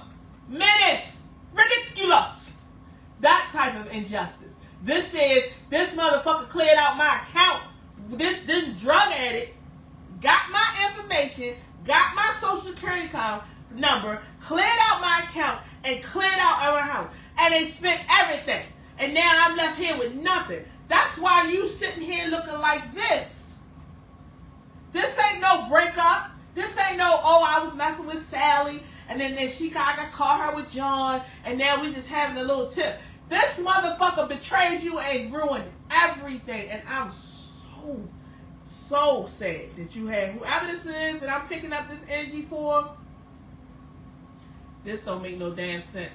S1: Menace. Ridiculous. That type of injustice. This is this motherfucker cleared out my account. This drug addict got my information, got my social security card, number, cleared out my account, and cleared out our house. And they spent everything. And now I'm left here with nothing. That's why you sitting here looking like this. This ain't no breakup. This ain't no, oh, I was messing with Sally, and then she got caught her with John, and now we just having a little tip. This motherfucker betrayed you and ruined everything. And I'm so sad that you had whoever this is that I'm picking up this energy for. This don't make no damn sense.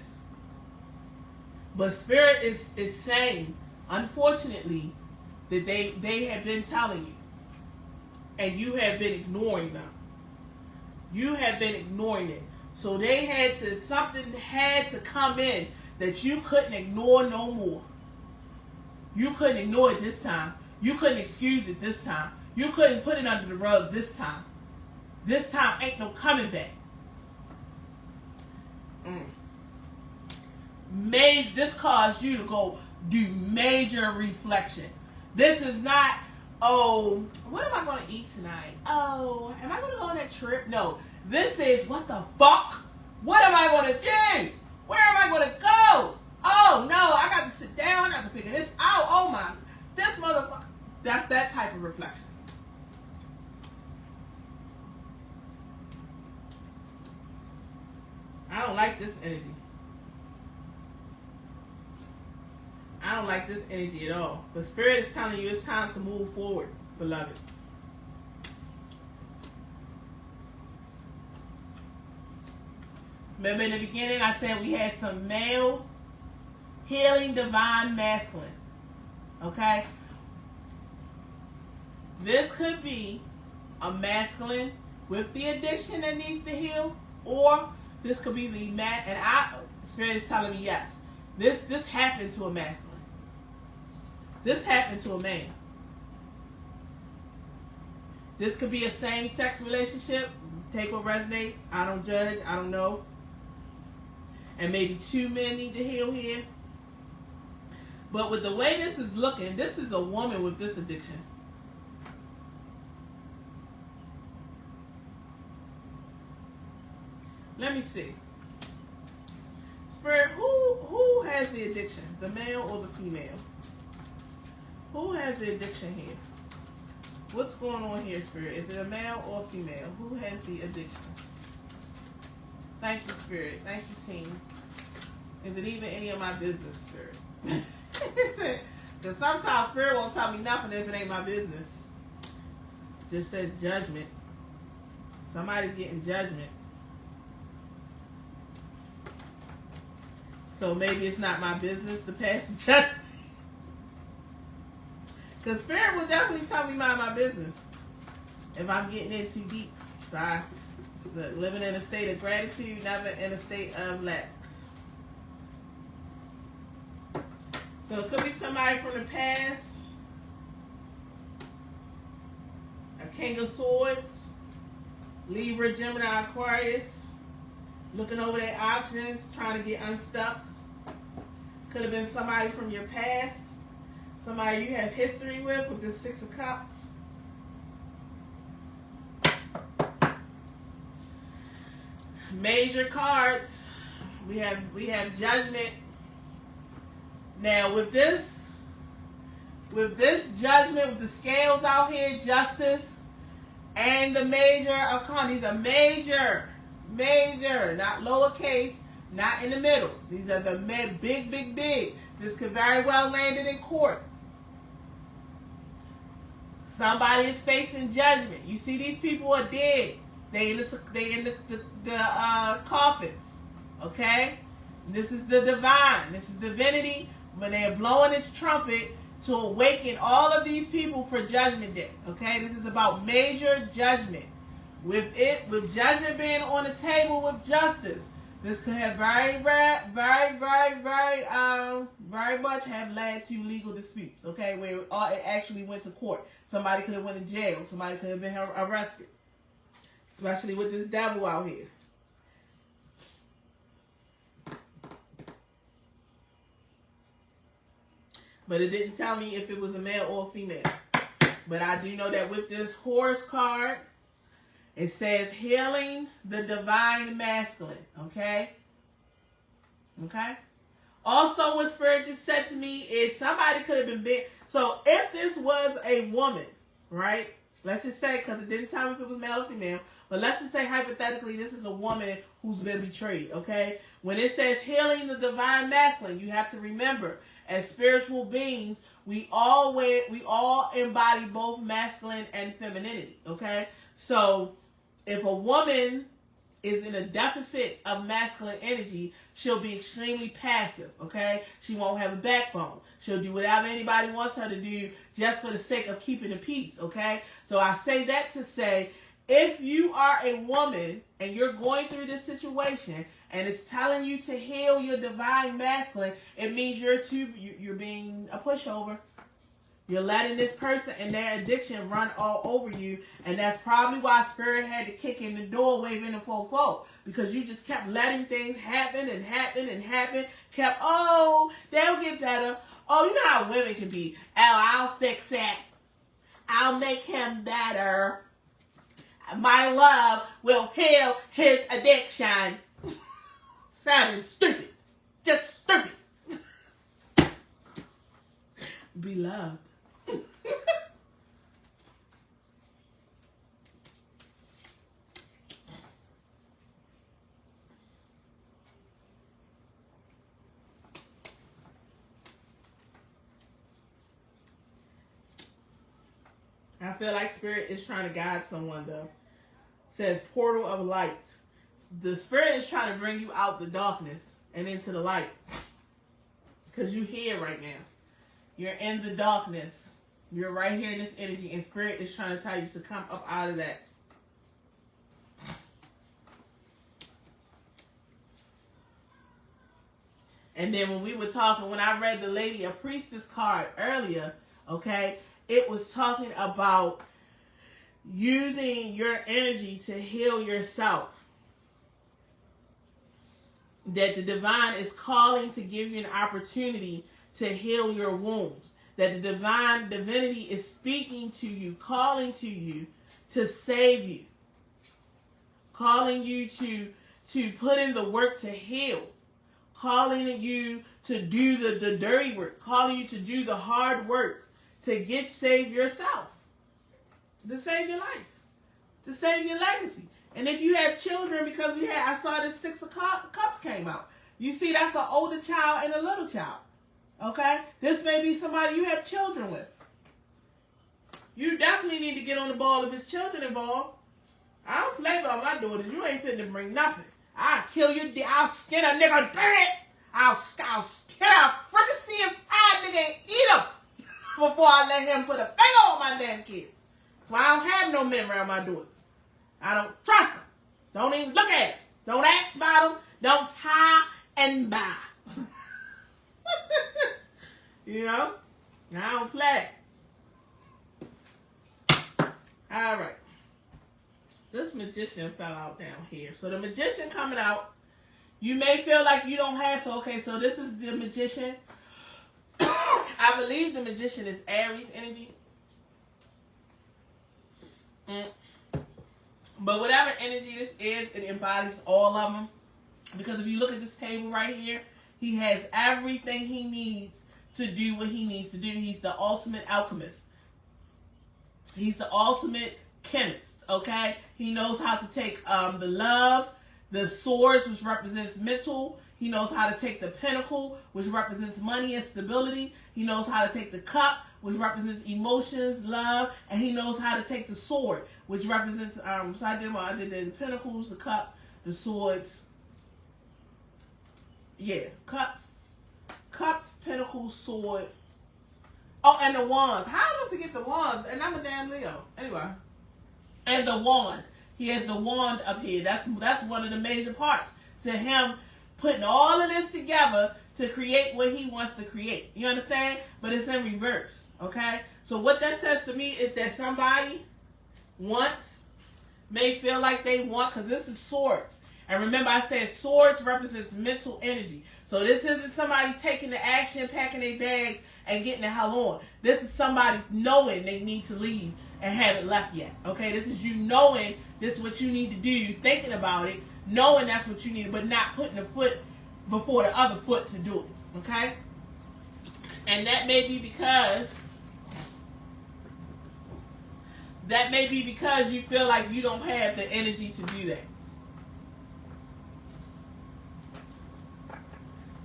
S1: But Spirit is saying, unfortunately, that they have been telling you. And you have been ignoring them. You have been ignoring it. So something had to come in that you couldn't ignore no more. You couldn't ignore it this time. You couldn't excuse it this time. You couldn't put it under the rug this time. This time ain't no coming back. This caused you to go do major reflection. This is not, oh, what am I going to eat tonight? Oh, am I going to go on that trip? No. This is, what the fuck? What am I going to do? Where am I going to go? Oh, no, I got to sit down. I got to figure this out. Oh, my, this motherfucker. That's that type of reflection. I don't like this energy. I don't like this energy at all. But Spirit is telling you it's time to move forward, beloved. Remember in the beginning I said we had some male healing divine masculine. Okay? This could be a masculine with the addiction that needs to heal, or this could be the Spirit is telling me yes. This happened to a masculine. This happened to a man. This could be a same-sex relationship. Take what resonates. I don't judge. I don't know. And maybe two men need to heal here. But with the way this is looking, this is a woman with this addiction. Let me see. Spirit, who has the addiction? The male or the female? Who has the addiction here? What's going on here, Spirit? Is it a male or a female? Who has the addiction? Thank you, Spirit. Thank you, team. Is it even any of my business, Spirit? Because sometimes Spirit won't tell me nothing if it ain't my business. Just says judgment. Somebody's getting judgment. So maybe it's not my business to pass the judgment. Because Spirit will definitely tell me mind my business if I'm getting in too deep. So look, living in a state of gratitude, never in a state of lack. So it could be somebody from the past. A King of Swords. Libra, Gemini, Aquarius. Looking over their options, trying to get unstuck. Could have been somebody from your past. Somebody you have history with the Six of Cups. Major cards. We have Judgment. Now with this Judgment, with the scales out here, Justice, and the Major Arcana. These are major, not lowercase, not in the middle. These are the big. This could very well land it in court. Somebody is facing judgment. You see, these people are dead. They in the coffins. Okay? This is the divine. This is divinity. When they are blowing its trumpet to awaken all of these people for Judgment Day. Okay? This is about major judgment. With judgment being on the table with justice. This could have very much have led to legal disputes, okay, where it actually went to court. Somebody could have went to jail. Somebody could have been arrested, especially with this devil out here. But it didn't tell me if it was a male or a female. But I do know that with this Horse card It says healing the divine masculine. Okay? Okay? Also, what Spirit just said to me is somebody could have been big. So if this was a woman, right? Let's just say, because it didn't tell me if it was male or female, but let's just say hypothetically this is a woman who's been betrayed, okay? When it says healing the divine masculine, you have to remember, as spiritual beings, we all embody both masculine and femininity, okay? So if a woman is in a deficit of masculine energy, she'll be extremely passive, okay? She won't have a backbone. She'll do whatever anybody wants her to do just for the sake of keeping the peace, okay? So I say that to say, if you are a woman and you're going through this situation and it's telling you to heal your divine masculine, it means you're being a pushover. You're letting this person and their addiction run all over you, and that's probably why Spirit had to kick in the door, waving the fofo, because you just kept letting things happen and happen and happen. Kept, oh, they'll get better. Oh, you know how women can be. Oh, I'll fix it. I'll make him better. My love will heal his addiction. Sounding stupid. Just stupid. Be loved. I feel like Spirit is trying to guide someone, though. It says portal of light. The Spirit is trying to bring you out the darkness and into the light. Because you're here right now. You're in the darkness. You're right here in this energy. And Spirit is trying to tell you to come up out of that. And then when we were talking, when I read the Lady of Priestess card earlier, okay, it was talking about using your energy to heal yourself. That the divine is calling to give you an opportunity to heal your wounds. That the divinity is speaking to you, calling to you to save you. Calling you to put in the work to heal. Calling you to do the dirty work. Calling you to do the hard work. To save yourself. To save your life. To save your legacy. And if you have children, because I saw this 6 of Cups came out. You see, that's an older child and a little child. Okay? This may be somebody you have children with. You definitely need to get on the ball if there's children involved. I don't play about my daughters. You ain't fit to bring nothing. I'll kill you. I'll skin a nigga dead. I'll skin a freaking CFI nigga and eat him before I let him put a finger on my damn kids. So I don't have no men around my daughters. I don't trust them. Don't even look at them. Don't ask about them. Don't tie and buy. You know? I don't play. All right. This magician fell out down here. So the magician coming out. You may feel like you don't have. So okay. So this is the magician. I believe the magician is Aries energy. But whatever energy this is, it embodies all of them. Because if you look at this table right here, he has everything he needs to do what he needs to do. He's the ultimate alchemist. He's the ultimate chemist, okay? He knows how to take the love, the swords, which represents mental. He knows how to take the pentacle, which represents money and stability. He knows how to take the cup, which represents emotions, love, and he knows how to take the sword, which represents, so I did the pentacles, the cups, the swords. Yeah, cups, pentacles, sword. Oh, and the wands. How do I forget the wands? And I'm a damn Leo. Anyway. And the wand. He has the wand up here. That's one of the major parts to him putting all of this together to create what he wants to create. You understand? But it's in reverse. Okay? So what that says to me is that somebody may feel like they want, because this is swords. And remember I said swords represents mental energy. So this isn't somebody taking the action, packing their bags, and getting the hell on. This is somebody knowing they need to leave and haven't left yet. Okay, this is you knowing this is what you need to do. You thinking about it, knowing that's what you need, but not putting the foot before the other foot to do it. Okay, and that may be because you feel like you don't have the energy to do that.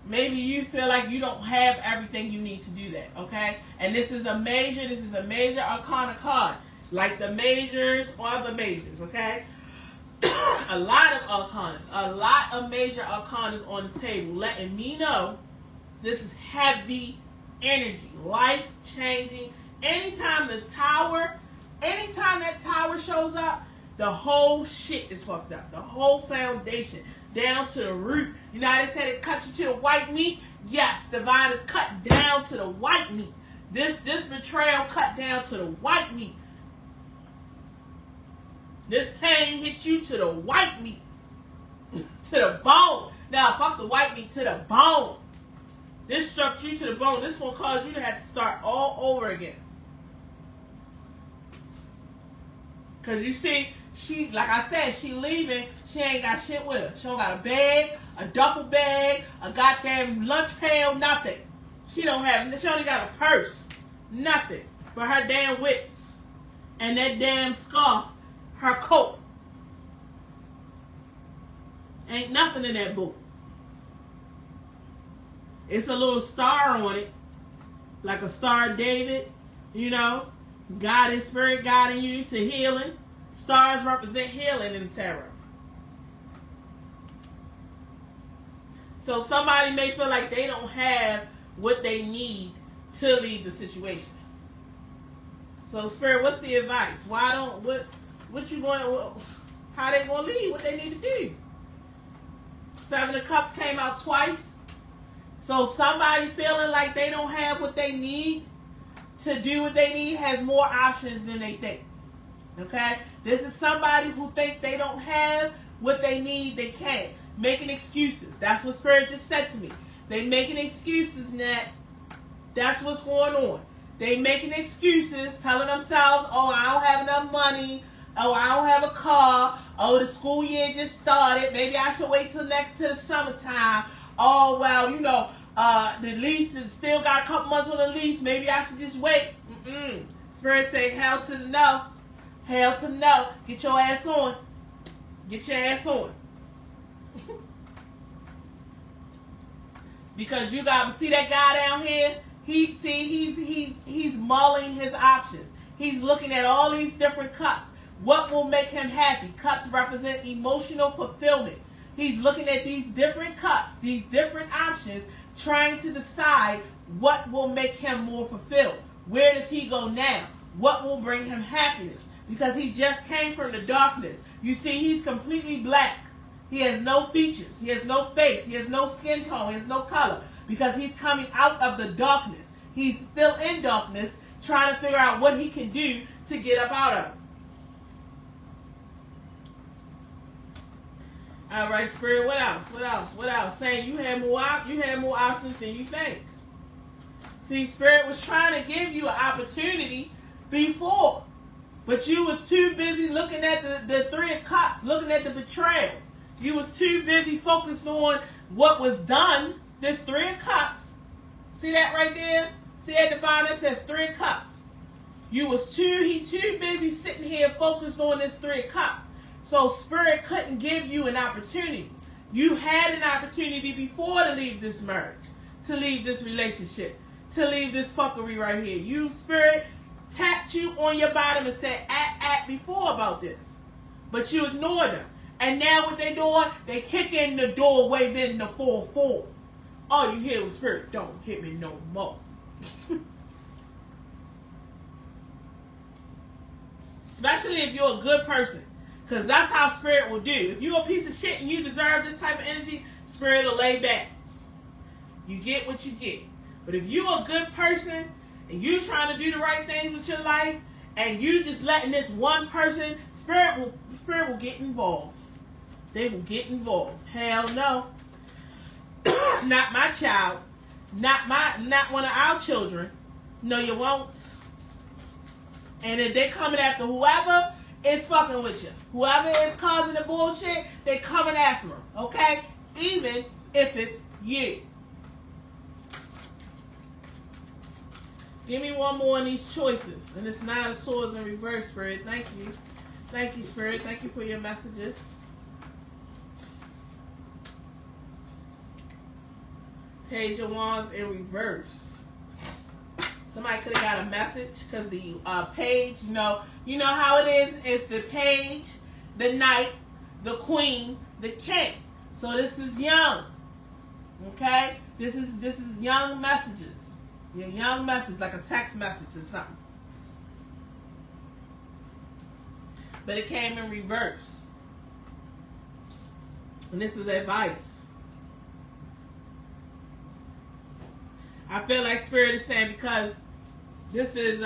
S1: Maybe you feel like you don't have everything you need to do that, okay? And this is a major arcana card. Like the majors or the majors, okay? A lot of major arcanas on the table, letting me know this is heavy energy, life-changing. Anytime that tower shows up, the whole shit is fucked up. The whole foundation, down to the root. You know how they said it cuts you to the white meat? Yes, divine is cut down to the white meat. This betrayal cut down to the white meat. This pain hits you to the white meat. To the bone. Now, fuck the white meat, to the bone. This struck you to the bone. This will cause you to have to start all over again. Because you see, she, like I said, she leaving. She ain't got shit with her. She don't got a bag, a duffel bag, a goddamn lunch pail, nothing. She only got a purse. Nothing. But her damn wits. And that damn scarf. Her coat. Ain't nothing in that book. It's a little star on it. Like a Star of David. You know. God and spirit guiding you to healing. Stars represent healing in tarot. So somebody may feel like they don't have what they need to leave the situation. So spirit, what's the advice? What you going? How they gonna leave? What they need to do? Seven of Cups came out twice. So somebody feeling like they don't have what they need to do what they need has more options than they think. Okay? This is somebody who thinks they don't have what they need, they can't. Making excuses. That's what Spirit just said to me. They making excuses, Nat. That's what's going on. They making excuses, telling themselves, oh, I don't have enough money. Oh, I don't have a car. Oh, the school year just started. Maybe I should wait till the summertime. Oh, well, you know, the lease is still got a couple months on the lease. Maybe I should just wait. Spirit say, hell to the no. Hell to the no. Get your ass on. Get your ass on. Because you got to see that guy down here. He's mulling his options. He's looking at all these different cups. What will make him happy? Cups represent emotional fulfillment. He's looking at these different cups, these different options, trying to decide what will make him more fulfilled. Where does he go now? What will bring him happiness? Because he just came from the darkness. You see, he's completely black. He has no features. He has no face. He has no skin tone. He has no color. Because he's coming out of the darkness. He's still in darkness, trying to figure out what he can do to get up out of it. All right, Spirit, what else? What else? What else? Saying you had more options than you think. See, Spirit was trying to give you an opportunity before. But you was too busy looking at the Three of Cups, looking at the betrayal. You was too busy focused on what was done. This Three of Cups. See that right there? See at the bottom it says Three of Cups. He too busy sitting here focused on this Three of Cups. So Spirit couldn't give you an opportunity. You had an opportunity before to leave this marriage, to leave this relationship, to leave this fuckery right here. You, Spirit, tapped you on your bottom and said, before about this. But you ignored them. And now what they doing? They kick in the door, waving the 4-4. All you hear was Spirit, don't hit me no more. Especially if you're a good person. Because that's how Spirit will do. If you're a piece of shit and you deserve this type of energy, Spirit will lay back. You get what you get. But if you're a good person and you trying to do the right things with your life and you just letting this one person, Spirit will get involved. They will get involved. Hell no. Not my child. Not one of our children. No, you won't. And if they coming after whoever is fucking with you, whoever is causing the bullshit, they coming after them, okay? Even if it's you. Give me one more of these choices. And it's 9 of Swords in reverse, Spirit. Thank you. Thank you, Spirit. Thank you for your messages. Page of Wands in reverse. Somebody could have got a message because the page, you know how it is. It's the page, the knight, the queen, the king. So this is young. Okay? This is young messages. Your young message, like a text message or something. But it came in reverse. And this is advice. I feel like Spirit is saying because this is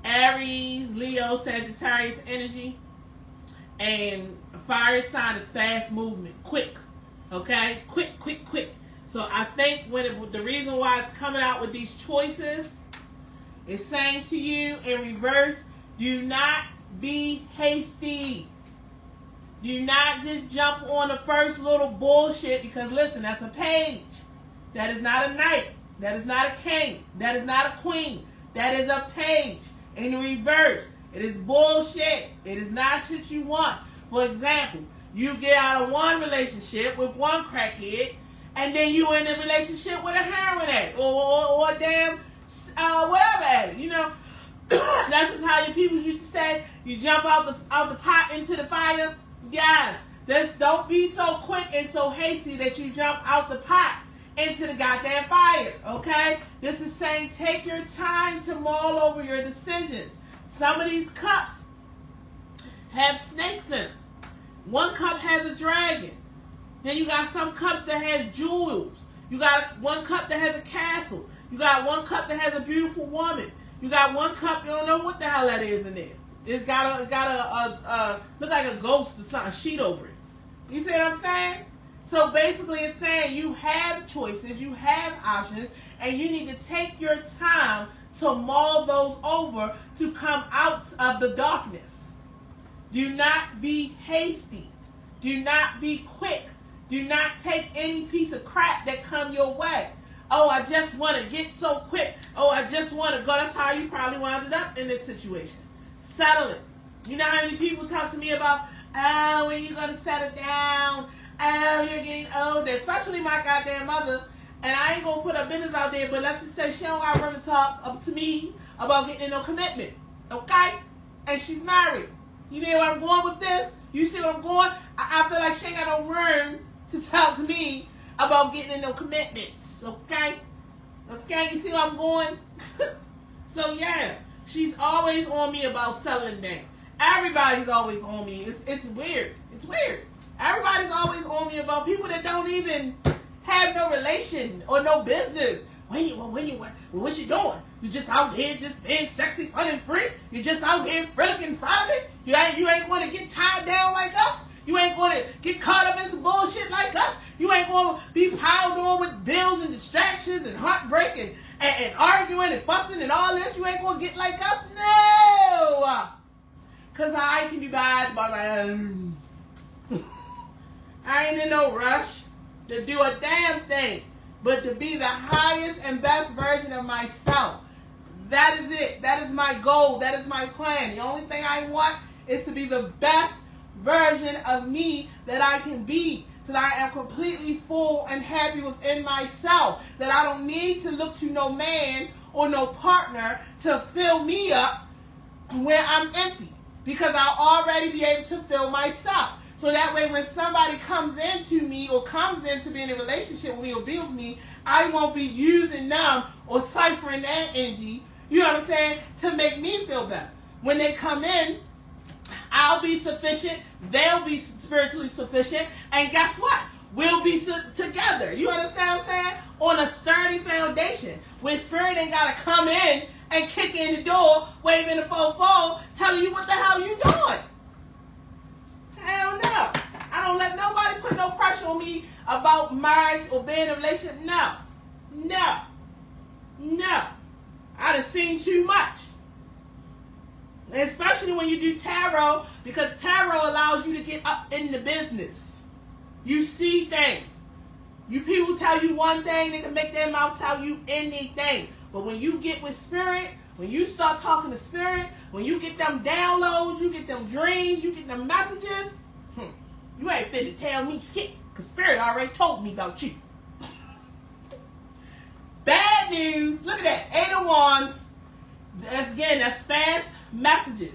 S1: Aries, Leo, Sagittarius energy. And a fire sign is fast movement, quick. Okay? Quick. So I think the reason why it's coming out with these choices is saying to you in reverse, do not be hasty. Do not just jump on the first little bullshit because listen, that's a page. That is not a knight. That is not a king. That is not a queen. That is a page in reverse. It is bullshit. It is not shit you want. For example, you get out of one relationship with one crackhead, and then you in a relationship with a heroin addict or a damn whatever addict. You know, that's just how your people used to say. You jump out the pot into the fire. Yes, don't be so quick and so hasty that you jump out the pot into the goddamn fire. Okay, this is saying take your time to mull over your decisions. Some of these cups have snakes in them. One cup has a dragon. Then you got some cups that has jewels. You got one cup that has a castle. You got one cup that has a beautiful woman. You got one cup you don't know what the hell that is in there. It's got a look like a ghost or something, a sheet over it. You see what I'm saying? So basically it's saying you have choices, you have options, and you need to take your time to mull those over to come out of the darkness. Do not be hasty. Do not be quick. Do not take any piece of crap that come your way. Oh, I just want to get so quick. Oh, I just want to go. That's how you probably wound up in this situation. Settle it. You know how many people talk to me about, oh, when you going to settle down? Oh, you're getting older. Especially my goddamn mother. And I ain't going to put her business out there, but let's just say she don't got room to talk up to me about getting in no commitment. Okay? And she's married. You know where I'm going with this? You see where I'm going? I feel like she ain't got no room to talk to me about getting in no commitments. Okay? Okay, you see where I'm going? So yeah, she's always on me about settling down. Everybody's always on me. It's weird. It's weird. Everybody's always on me about people that don't even have no relation or no business. What you doing? You just out here just being sexy, fun, and free? You just out here freaking private? You ain't going to get tied down like us? You ain't going to get caught up in some bullshit like us? You ain't going to be piled on with bills and distractions and heartbreak and arguing and fussing and all this? You ain't going to get like us? No! Because I can be bad by my own. I ain't in no rush to do a damn thing, but to be the highest and best version of myself. That is it. That is my goal. That is my plan. The only thing I want is to be the best version of me that I can be, so that I am completely full and happy within myself, that I don't need to look to no man or no partner to fill me up where I'm empty, because I'll already be able to fill myself. So that way when somebody comes into me or comes in to be in a relationship with me or be with me, I won't be using them or ciphering their energy, you know what I'm saying, to make me feel better. When they come in, I'll be sufficient, they'll be spiritually sufficient, and guess what? We'll be together. You understand what I'm saying? On a sturdy foundation, where spirit ain't got to come in and kick in the door, waving the fofo, telling you what the hell you doing. Hell no. I don't let nobody put no pressure on me about marriage or being in a relationship. No. No. No. I done seen too much. Especially when you do tarot, because tarot allows you to get up in the business. You see things. You people tell you one thing, they can make their mouth tell you anything. But when you get with spirit, when you start talking to spirit, when you get them downloads, you get them dreams, you get them messages, you ain't fit to tell me shit, because spirit already told me about you. Bad news. Look at that. 8 of Wands. That's fast messages.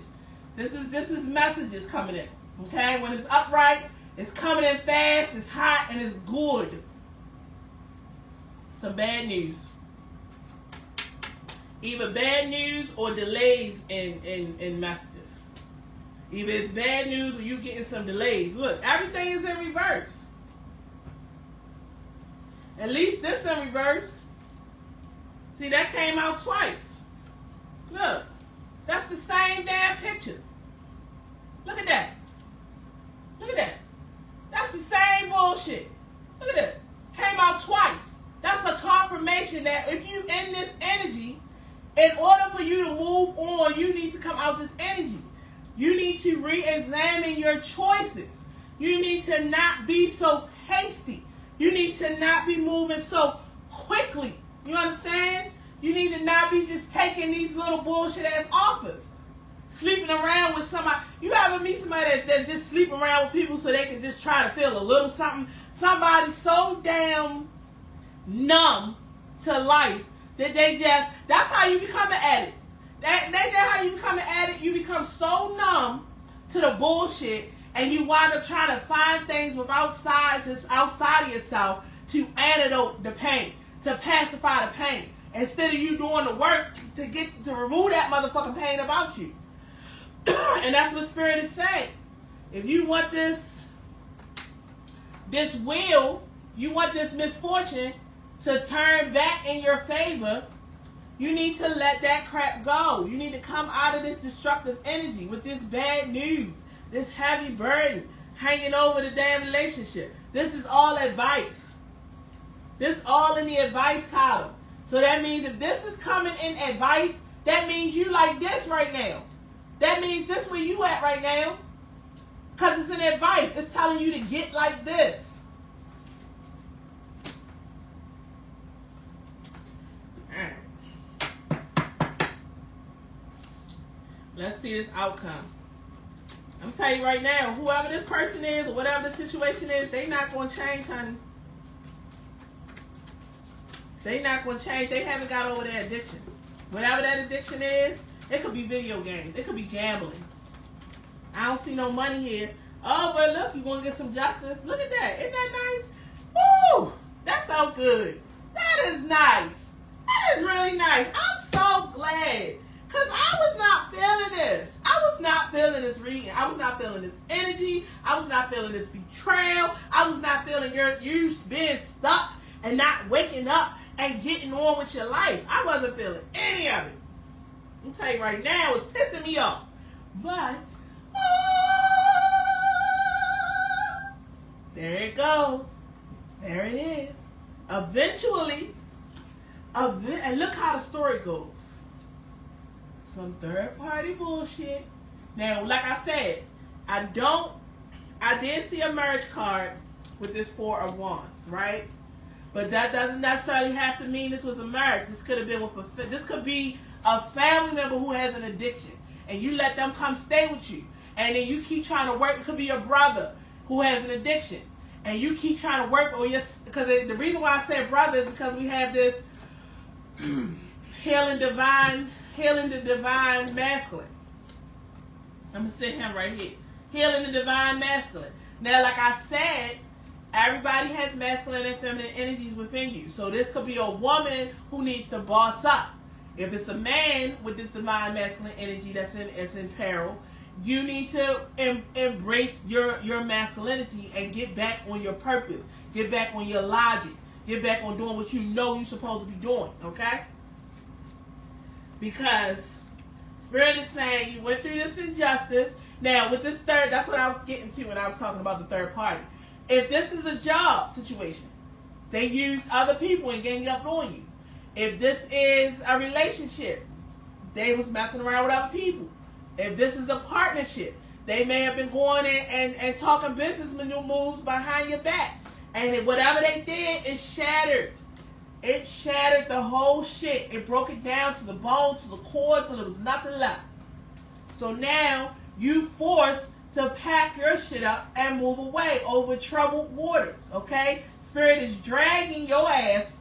S1: This is messages coming in. Okay? When it's upright, it's coming in fast, it's hot, and it's good. Some bad news. Either bad news or delays in messages. Either it's bad news or you getting some delays. Look, everything is in reverse. At least this in reverse. See, that came out twice. Look, that's the same damn picture. Look at that. Look at that. That's the same bullshit. Look at that. Came out twice. That's a confirmation that if you in this energy, in order for you to move on, you need to come out this energy. You need to re-examine your choices. You need to not be so hasty. You need to not be moving so quickly. You understand? You need to not be just taking these little bullshit ass offers. Sleeping around with somebody. You ever meet somebody that just sleep around with people so they can just try to feel a little something? Somebody so damn numb to life that they just, that's how you become an addict. That's how you become an addict. You become so numb to the bullshit and you wind up trying to find things just outside of yourself to antidote the pain, to pacify the pain, instead of you doing the work to remove that motherfucking pain about you. And that's what Spirit is saying. If you want this wheel, you want this misfortune to turn back in your favor, you need to let that crap go. You need to come out of this destructive energy with this bad news, this heavy burden hanging over the damn relationship. This is all advice. This is all in the advice column. So that means if this is coming in advice, that means you like this right now. That means this where you at right now. Because it's an advice. It's telling you to get like this. Let's see this outcome. I'm telling you right now, whoever this person is or whatever the situation is, they not going to change, honey. They not going to change. They haven't got over their addiction. Whatever that addiction is, it could be video games. It could be gambling. I don't see no money here. Oh, but look, you want to get some justice? Look at that. Isn't that nice? Woo! That felt good. That is nice. That is really nice. I'm so glad. Because I was not feeling this. I was not feeling this reading. I was not feeling this energy. I was not feeling this betrayal. I was not feeling you being stuck and not waking up and getting on with your life. I wasn't feeling any of it. I'm telling you right now, it's pissing me off. But, there it goes. There it is. Eventually, and look how the story goes. Some third-party bullshit. Now, like I said, I did see a marriage card with this 4 of Wands, right? But that doesn't necessarily have to mean this was a marriage. This could have been this could be a family member who has an addiction, and you let them come stay with you, and then you keep trying to work. It could be your brother who has an addiction, and you keep trying to work on your. Because the reason why I said brother is because we have this healing the divine masculine. I'm gonna sit him right here. Healing the divine masculine. Now, like I said, everybody has masculine and feminine energies within you. So this could be a woman who needs to boss up. If it's a man with this divine masculine energy that's in peril, you need to embrace your masculinity and get back on your purpose. Get back on your logic. Get back on doing what you know you're supposed to be doing. Okay? Because Spirit is saying you went through this injustice. Now, with this third, that's what I was getting to when I was talking about the third party. If this is a job situation, they used other people and gang up on you. If this is a relationship, they was messing around with other people If this is a partnership, they may have been going in and talking business moves behind your back. And whatever they did, it shattered. It shattered the whole shit. It broke it down to the bone, to the core, till there was nothing left. So now you forced to pack your shit up and move away over troubled waters, okay? Spirit is dragging your ass.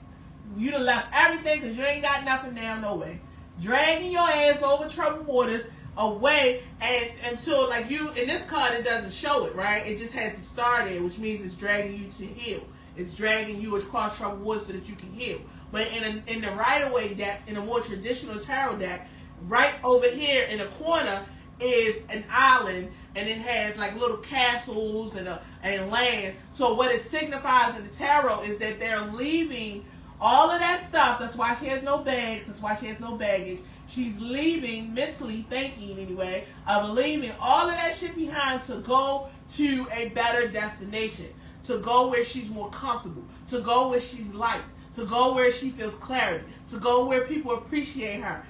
S1: You done left everything because you ain't got nothing now, no way. Dragging your ass over troubled waters away, and until, like, you, in this card, it doesn't show it, right? It just has to start it, which means it's dragging you to heal. It's dragging you across troubled waters so that you can heal. But in the Rider-Waite deck, in a more traditional tarot deck, right over here in the corner is an island, and it has like little castles and land. So what it signifies in the tarot is that they're leaving all of that stuff. That's why she has no bags. That's why she has no baggage. She's leaving, mentally thinking anyway, of leaving all of that shit behind to go to a better destination, to go where she's more comfortable, to go where she's liked, to go where she feels clarity, to go where people appreciate her,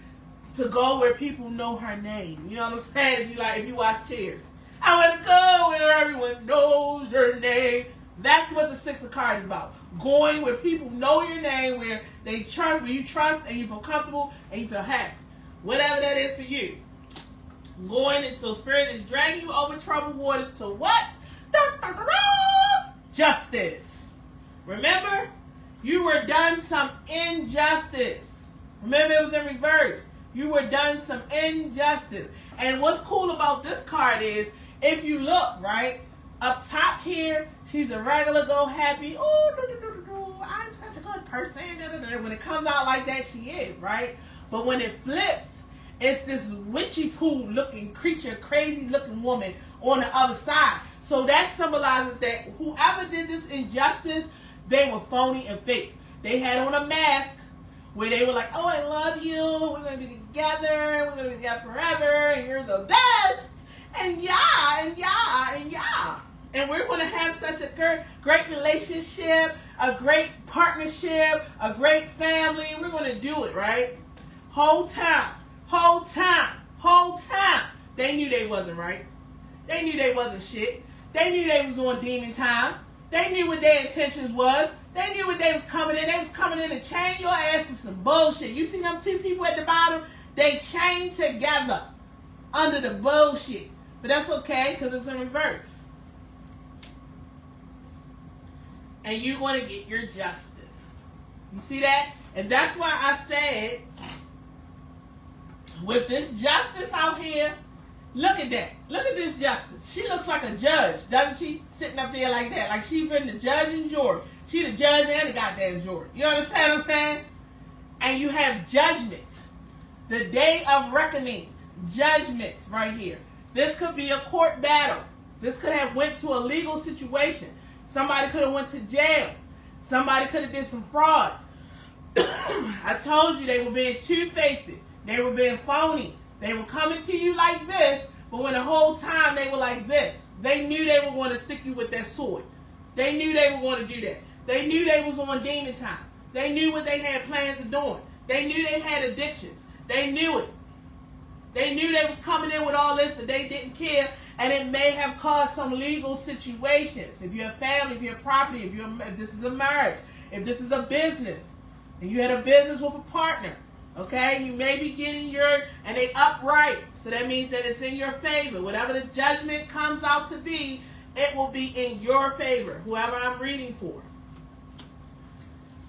S1: to go where people know her name. You know what I'm saying? If you watch Cheers, I want to go where everyone knows your name. That's what the Six of Cards is about. Going where people know your name, where they trust, where you trust and you feel comfortable and you feel happy. Whatever that is for you. Going in, so Spirit is dragging you over troubled waters to what? Justice. Remember? You were done some injustice. Remember, it was in reverse. You were done some injustice. And what's cool about this card is, if you look, right, up top here, she's a regular go happy. Oh, I'm such a good person. When it comes out like that, she is, right? But when it flips, it's this witchy poo looking creature, crazy looking woman on the other side. So that symbolizes that whoever did this injustice, they were phony and fake. They had on a mask where they were like, oh, I love you. We're going to be together. We're going to be together forever. And you're the best. And yeah. And we're going to have such a great relationship, a great partnership, a great family. We're going to do it, right? Whole time. They knew they wasn't right. They knew they wasn't shit. They knew they was on demon time. They knew what their intentions was. They knew what they was coming in. They was coming in to chain your ass to some bullshit. You see them two people at the bottom? They chained together under the bullshit. But that's okay, because it's in reverse. And you're going to get your justice. You see that? And that's why I said, with this justice out here, look at that. Look at this justice. She looks like a judge, doesn't she? Sitting up there like that. Like she's been the judge and jury. She the judge and the goddamn jury. You understand what I'm saying? And you have judgments. The day of reckoning. Judgments right here. This could be a court battle. This could have went to a legal situation. Somebody could have went to jail. Somebody could have did some fraud. I told you they were being two-faced. They were being phony. They were coming to you like this, but when the whole time they were like this. They knew they were going to stick you with that sword. They knew they were going to do that. They knew they was on demon time. They knew what they had plans of doing. They knew they had addictions. They knew it. They knew they was coming in with all this, but they didn't care, and it may have caused some legal situations. If you have family, if you have property, if this is a marriage, if this is a business, and you had a business with a partner, okay, you may be getting and they upright, so that means that it's in your favor. Whatever the judgment comes out to be, it will be in your favor, whoever I'm reading for.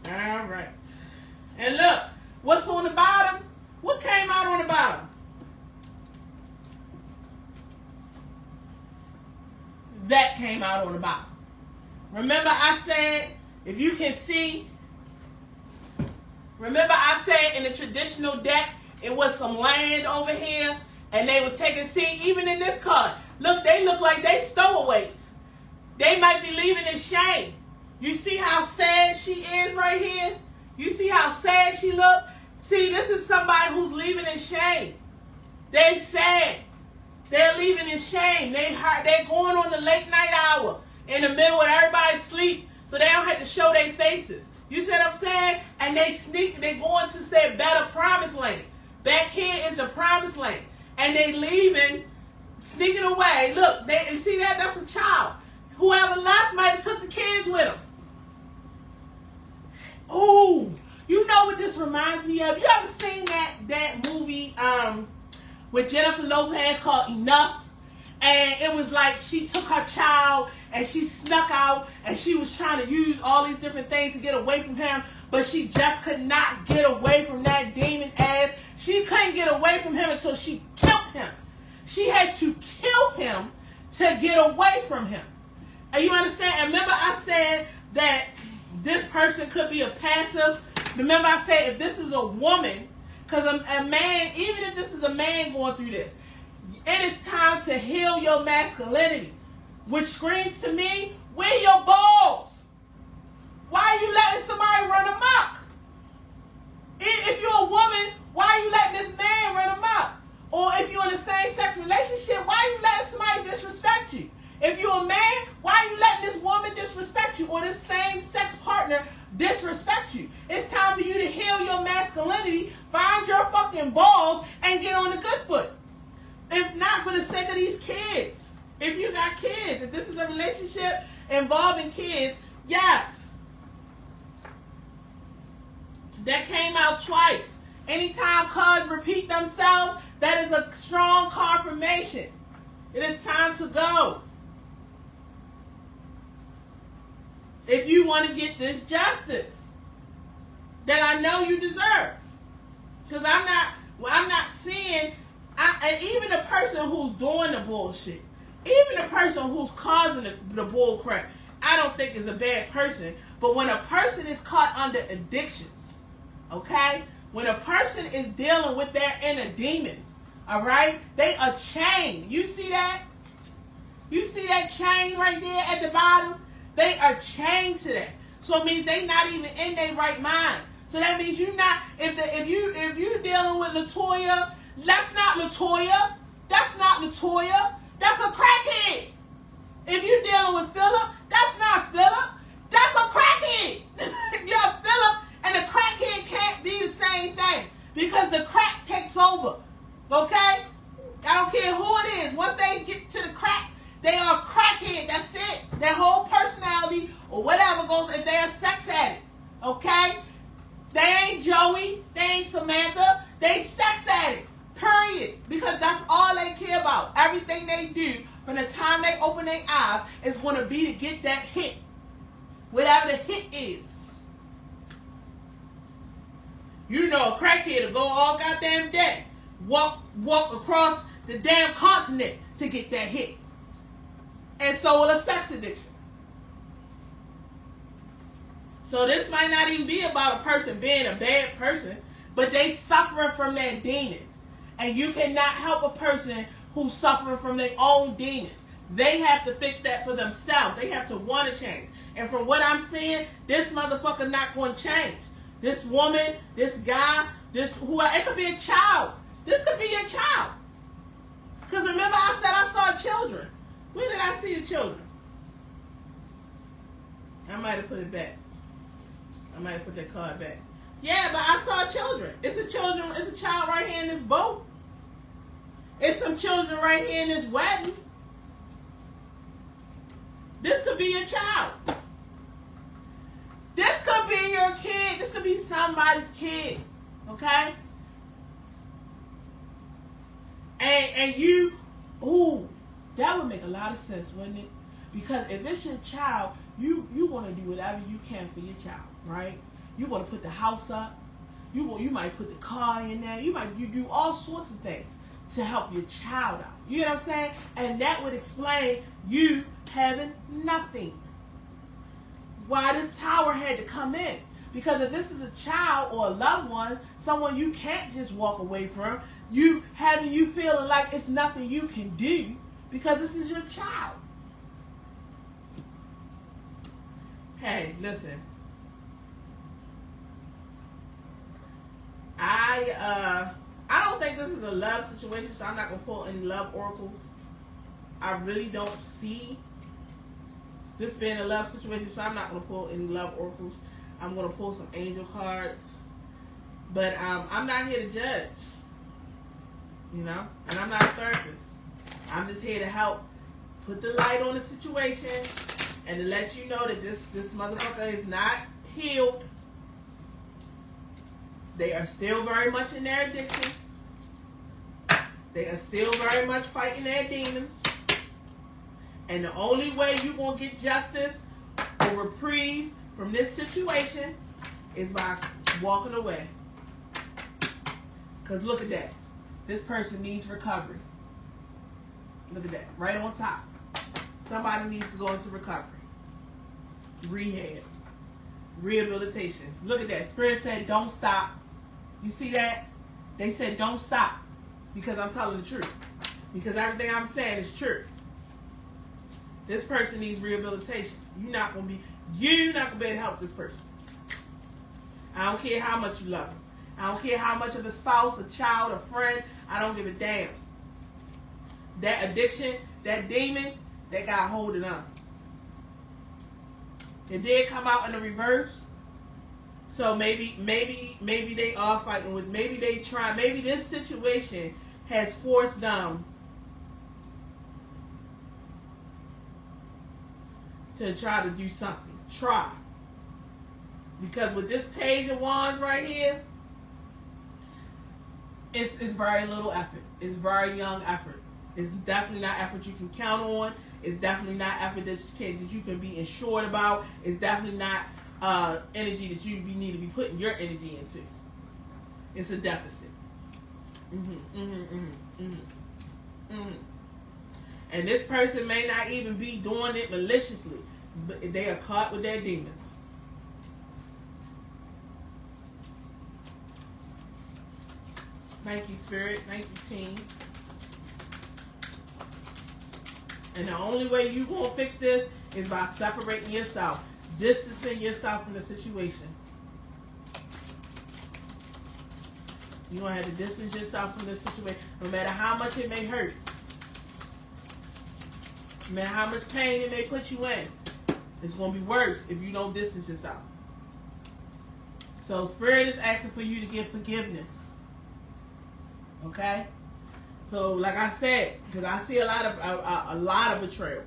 S1: All right. And look, what's on the bottom? What came out on the bottom? That came out on the bottom. Remember I said, if you can see, remember I said in the traditional deck, it was some land over here, and they were taking, see, even in this card, look, they look like they stowaways. They might be leaving in shame. You see how sad she is right here? You see how sad she look? See, this is somebody who's leaving in shame. They sad. They're leaving in shame. They're going on the late night hour in the middle where everybody's asleep, so they don't have to show their faces. You see what I'm saying? And they going to say better promised land. Back here is the promised land. and they leaving, sneaking away. Look, you see that? That's a child. Whoever left might have took the kids with them. Ooh, you know what this reminds me of? You ever seen that movie with Jennifer Lopez called Enough? And it was like she took her child and she snuck out and she was trying to use all these different things to get away from him, but she just could not get away from that demon ass. She couldn't get away from him until she killed him. She had to kill him to get away from him. And you understand? And remember I said that this person could be a passive. Remember I said if this is a woman, because a man, even if this is a man going through this, it is time to heal your masculinity. Which screams to me, where your balls? Why are you letting somebody run amok? If you're a woman, why are you letting this man run amok? Or if you're in a same-sex relationship, why are you letting somebody disrespect you? If you're a man, why are you letting this woman disrespect you or this same-sex partner disrespect you? It's time for you to heal your masculinity, find your fucking balls, and get on the good foot. If not for the sake of these kids. If you got kids, if this is a relationship involving kids, yes. That came out twice. Anytime cards repeat themselves, that is a strong confirmation. It is time to go. If you want to get this justice that I know you deserve. Because I'm not seeing, and even the person who's doing the bullshit, even the person who's causing the bull crap, I don't think is a bad person. But when a person is caught under addictions, okay? When a person is dealing with their inner demons, all right? They are chained. You see that? You see that chain right there at the bottom? They are chained to that. So it means they not even in their right mind. So that means you not, if you dealing with Latoya, that's not Latoya. That's not Latoya. That's a crackhead. If you dealing with Philip, that's not Philip. That's a crackhead. Yeah, Philip and the crackhead can't be the same thing because the crack takes over. Okay? I don't care who it is. Once they get to the crack, they are a crackhead. That's it. Their whole personality or whatever goes if they're a sex addict. Okay? They ain't Joey. They ain't Samantha. They sex addicts. Period. Because that's all they care about. Everything they do from the time they open their eyes is going to be to get that hit. Whatever the hit is. You know a crackhead will go all goddamn day. Walk across the damn continent to get that hit. And so will a sex addiction. So this might not even be about a person being a bad person, but they suffering from their demons. And you cannot help a person who's suffering from their own demons. They have to fix that for themselves. They have to want to change. And from what I'm seeing, this motherfucker not going to change. This woman, this guy, this whoever, it could be a child. This could be a child. Because remember I said I saw children. Where did I see the children? I might have put it back. I might have put that card back. Yeah, but I saw children. It's a child right here in this boat. It's some children right here in this wedding. This could be your child. This could be your kid. This could be somebody's kid. Okay? And you, ooh, that would make a lot of sense, wouldn't it? Because if it's your child, you want to do whatever you can for your child, right? You want to put the house up. You might put the car in there. You do all sorts of things to help your child out. You know what I'm saying? And that would explain you having nothing. Why this tower had to come in. Because if this is a child or a loved one, someone you can't just walk away from, you feeling like it's nothing you can do because this is your child. Hey, listen. I don't think this is a love situation, so I'm not going to pull any love oracles. I really don't see this being a love situation, so I'm not going to pull any love oracles. I'm going to pull some angel cards. But I'm not here to judge. you know? And I'm not a therapist. I'm just here to help put the light on the situation and to let you know that this motherfucker is not healed. They are still very much in their addiction. They are still very much fighting their demons. And the only way you're going to get justice or reprieve from this situation is by walking away. Because look at that. This person needs recovery. Look at that. Right on top. Somebody needs to go into recovery. Rehab. Rehabilitation. Look at that. Spirit said don't stop. You see that? They said don't stop. Because I'm telling the truth. Because everything I'm saying is true. This person needs rehabilitation. You're not gonna be able to help this person. I don't care how much you love them. I don't care how much of a spouse, a child, a friend. I don't give a damn. That addiction, that demon, that guy holding on. It did come out in the reverse. So maybe they are fighting with. Maybe this situation has forced them to try to do something. Try. Because with this Page of Wands right here, it's very little effort. It's very young effort. It's definitely not effort you can count on. It's definitely not effort that you can be insured about. It's definitely not energy that you need to be putting your energy into. It's a deficit. And this person may not even be doing it maliciously, but they are caught with their demons. Thank you, Spirit. Thank you, team. And the only way you gonna fix this is by separating yourself, distancing yourself from the situation. You're gonna have to distance yourself from this situation, no matter how much it may hurt, no matter how much pain it may put you in. It's gonna be worse if you don't distance yourself. So Spirit is asking for you to get forgiveness. Okay? So like I said, because I see a lot of betrayal.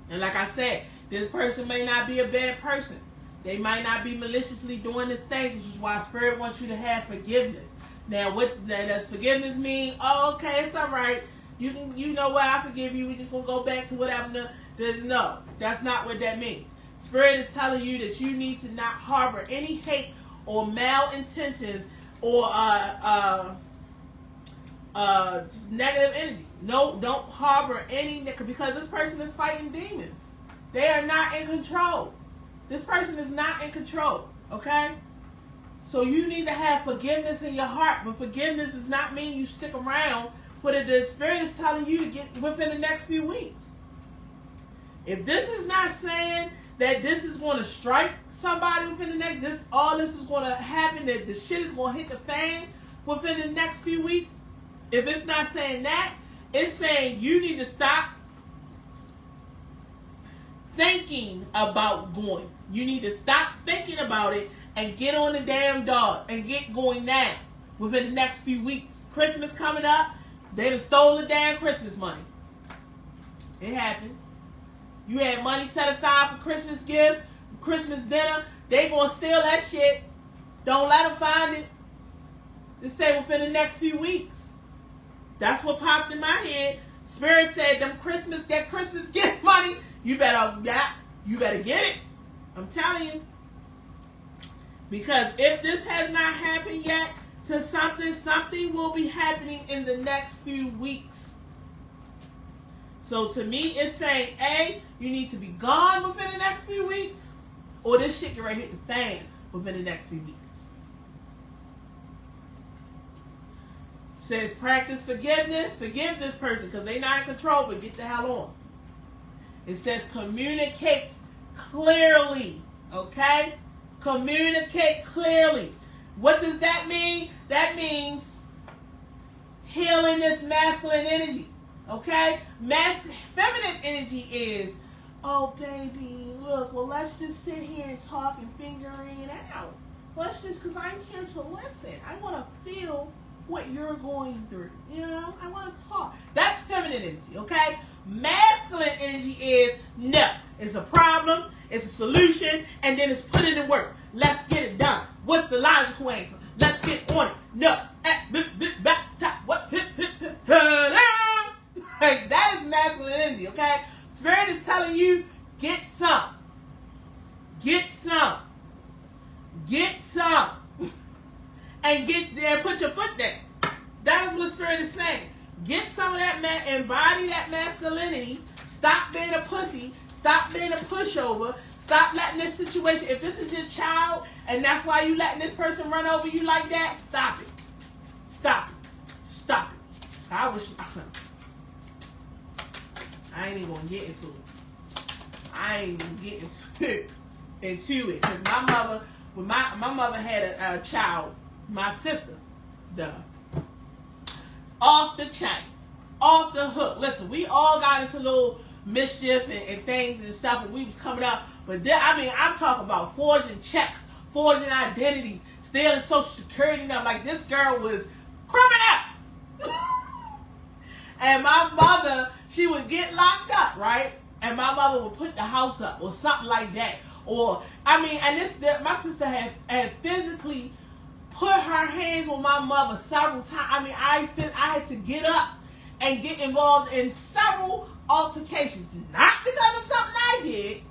S1: And like I said, this person may not be a bad person. They might not be maliciously doing this thing, which is why Spirit wants you to have forgiveness. Now, what does forgiveness mean? Oh, okay, it's all right. You know what? I forgive you. We just gonna go back to whatever. No, that's not what that means. Spirit is telling you that you need to not harbor any hate or malintentions or negative energy. No, don't harbor any, because this person is fighting demons. They are not in control. This person is not in control. Okay? So you need to have forgiveness in your heart, but forgiveness does not mean you stick around for the Spirit is telling you to get within the next few weeks. If this is not saying that this is going to strike somebody within the next, all this is going to happen, that the shit is going to hit the fan within the next few weeks. If it's not saying that, it's saying you need to stop thinking about going. You need to stop thinking about it and get on the damn dog and get going now within the next few weeks. Christmas coming up, they done stole the damn Christmas money. It happens. You had money set aside for Christmas gifts, Christmas dinner. They gonna steal that shit. Don't let them find it. Just say within the next few weeks. That's what popped in my head. Spirit said that Christmas gift money, you better get it. I'm telling you. Because if this has not happened yet to something will be happening in the next few weeks. So to me, it's saying, A, you need to be gone within the next few weeks, or this shit can right hit the fan within the next few weeks. Says practice forgiveness. Forgive this person because they're not in control, but get the hell on. It says communicate clearly. Okay? Communicate clearly. What does that mean? That means healing this masculine energy. Okay? Feminine energy is, oh baby, look, well let's just sit here and talk and figure it out. Let's just, because I'm here to listen. I want to feel what you're going through. You know, I want to talk. That's feminine energy, okay? Masculine energy is no. It's a problem, it's a solution, and then it's put it in work. Let's get it done. What's the logical answer? Let's get on it. No. What? Like, that is masculine energy, okay? Spirit is telling you, get some. Get some. Get some. And get there, put your foot there. That is what Spirit is saying. Get some of that, embody that masculinity. Stop being a pussy. Stop being a pushover. Stop letting this situation, if this is your child and that's why you letting this person run over you like that, stop it. Stop it. Stop it. I wish, I ain't even gonna get into it. I ain't even getting into it. Because my mother, when my mother had a child, my sister, off the chain, off the hook. Listen, we all got into little mischief and things and stuff when we was coming up. But then, I mean, I'm talking about forging checks, forging identities, stealing Social Security number. Like, this girl was criminal. And my mother, she would get locked up, right? And my mother would put the house up or something like that. Or, I mean, and my sister had physically put her hands on my mother several times. I mean, I had to get up and get involved in several altercations. Not because of something I did,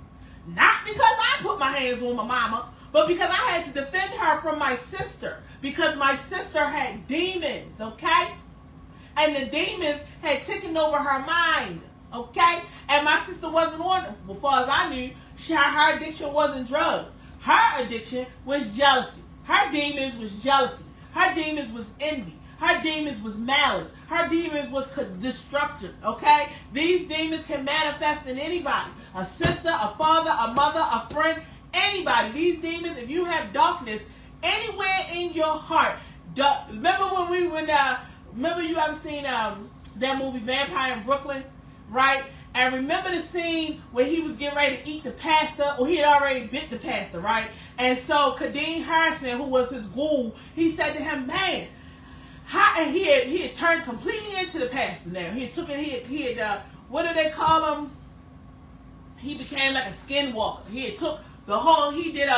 S1: not because I put my hands on my mama, but because I had to defend her from my sister. Because my sister had demons, okay? And the demons had taken over her mind, okay? And my sister wasn't on, as far as I knew, her addiction wasn't drugs. Her addiction was jealousy. Her demons was jealousy. Her demons was envy. Her demons was malice. Her demons was destruction, okay? These demons can manifest in anybody. A sister, a father, a mother, a friend, anybody. These demons, if you have darkness anywhere in your heart. Remember you ever seen that movie Vampire in Brooklyn, right? And remember the scene where he was getting ready to eat the pasta, or he had already bit the pasta, right? And so Kadeem Harrison, who was his ghoul, he said to him, man, and he had turned completely into the pasta now. He took it, he had what do they call him? He became like a skinwalker. He had took the whole, he did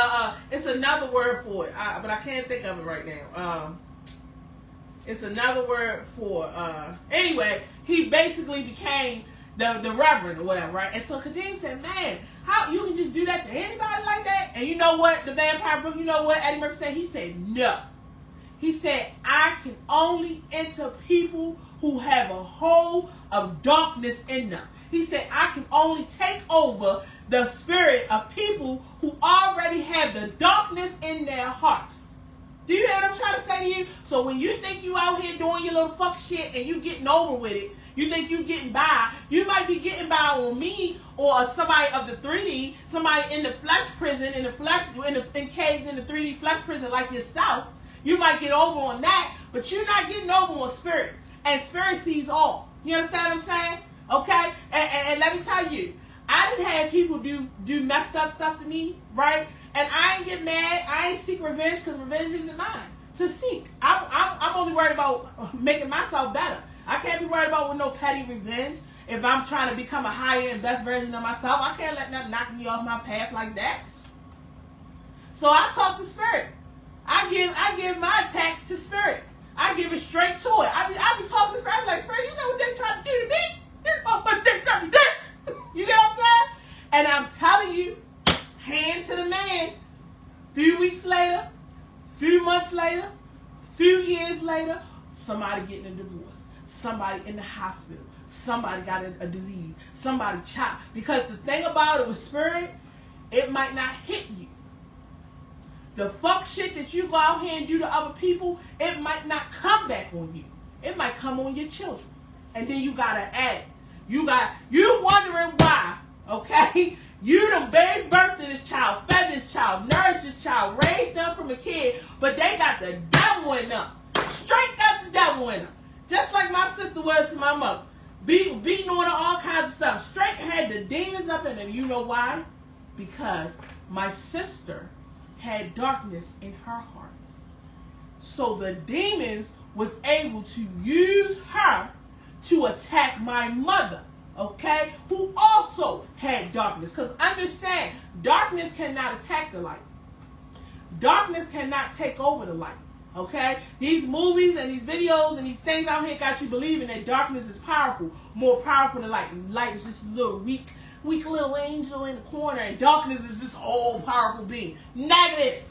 S1: it's another word for it, but I can't think of it right now. It's another word for, anyway, he basically became the reverend or whatever, right? And so Kadeem said, man, how you can just do that to anybody like that? And you know what, the vampire book, you know what Eddie Murphy said? He said, no. He said, I can only enter people who have a hold of darkness in them. He said, I can only take over the spirit of people who already have the darkness in their hearts. Do you hear what I'm trying to say to you? So when you think you out here doing your little fuck shit and you getting over with it, you think you getting by, you might be getting by on me or somebody of the 3D, somebody in the flesh prison, encaged in the 3D flesh prison like yourself. You might get over on that, but you're not getting over on spirit. And spirit sees all. You understand what I'm saying? Okay? And let me tell you, I didn't have people do messed up stuff to me, right? And I ain't get mad. I ain't seek revenge because revenge isn't mine to seek. I'm only worried about making myself better. I can't be worried about with no petty revenge. If I'm trying to become a higher and best version of myself, I can't let that knock me off my path like that. So I talk to spirit. I give my attacks to spirit. I give it straight to it. I be talking to spirit. I'm like, spirit, you know what they trying to do to me? You get what I'm saying? And I'm telling you, hand to the man. Few weeks later, few months later, few years later, somebody getting a divorce. Somebody in the hospital. Somebody got a disease. Somebody chopped. Because the thing about it with spirit, it might not hit you. The fuck shit that you go out here and do to other people, it might not come back on you. It might come on your children. And then you gotta add. You wondering why, okay? You done baby birthed this child, fed this child, nourished this child, raised them from a kid, but they got the devil in them. Straight got the devil in them. Just like my sister was to my mother. Beating on her, all kinds of stuff. Straight had the demons up in them. You know why? Because my sister had darkness in her heart. So the demons was able to use her to attack my mother, okay, who also had darkness. Because understand, darkness cannot attack the light. Darkness cannot take over the light, okay? These movies and these videos and these things out here got you believing that darkness is powerful, more powerful than light. Light is just a little weak little angel in the corner, and darkness is this all-powerful being. Negative.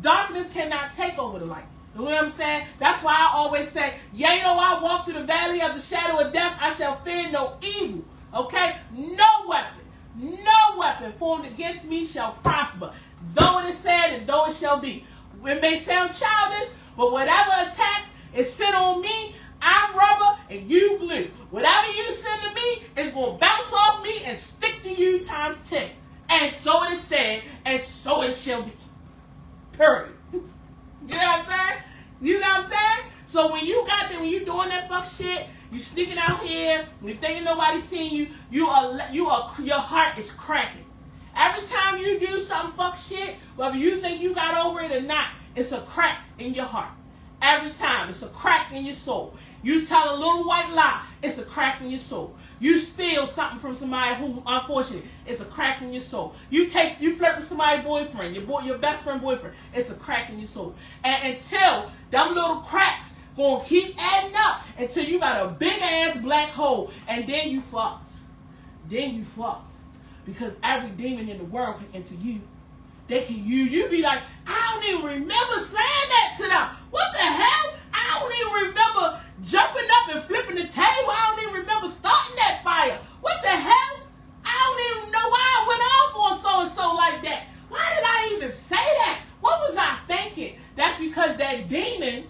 S1: Darkness cannot take over the light. You know what I'm saying? That's why I always say, yea, though I walk through the valley of the shadow of death, I shall fear no evil. Okay? No weapon formed against me shall prosper. Though it is said and though it shall be. It may sound childish, but whatever attacks is sent on me, I'm rubber and you glue. Whatever you send to me is going to bounce off me and stick to you times 10. And so it is said, and so it shall be. Period. You know what I'm saying? You know what I'm saying? So when you doing that fuck shit, you sneaking out here, you thinking nobody's seeing you, your heart is cracking. Every time you do some fuck shit, whether you think you got over it or not, it's a crack in your heart. Every time, it's a crack in your soul. You tell a little white lie, it's a crack in your soul. You steal something from somebody who, unfortunately, it's a crack in your soul. You flirt with somebody's boyfriend, your best friend boyfriend, it's a crack in your soul. And until them little cracks gonna keep adding up until you got a big ass black hole, and then you fucked. Because every demon in the world can enter you. They can you be like, I don't even remember saying that to them. What the hell? I don't even remember jumping up and flipping the table. I don't even remember starting that fire. What the hell? I don't even know why I went off on so-and-so like that. Why did I even say that? What was I thinking? That's because that demon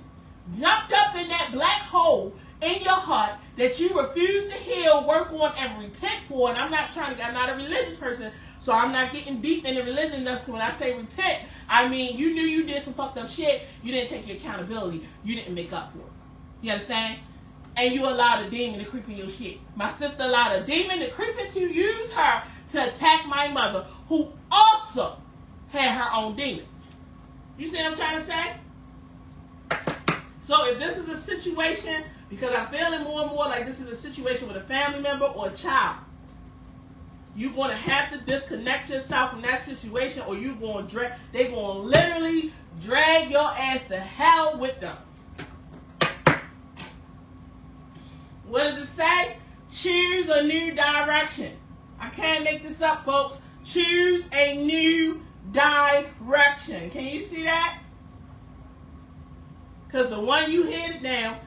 S1: jumped up in that black hole in your heart that you refuse to heal, work on, and repent for. And I'm not a religious person, so I'm not getting deep into religion enough. So when I say repent, I mean you knew you did some fucked up shit. You didn't take your accountability. You didn't make up for it. You understand? And you allowed a demon to creep in your shit. My sister allowed a demon to creep into you, use her to attack my mother, who also had her own demons. You see what I'm trying to say? So if this is a situation, because I'm feeling more and more like this is a situation with a family member or a child, you're going to have to disconnect yourself from that situation, or they're going to literally drag your ass to hell with them. What does it say? Choose a new direction. I can't make this up, folks. Choose a new direction. Can you see that? Because the one you headed down,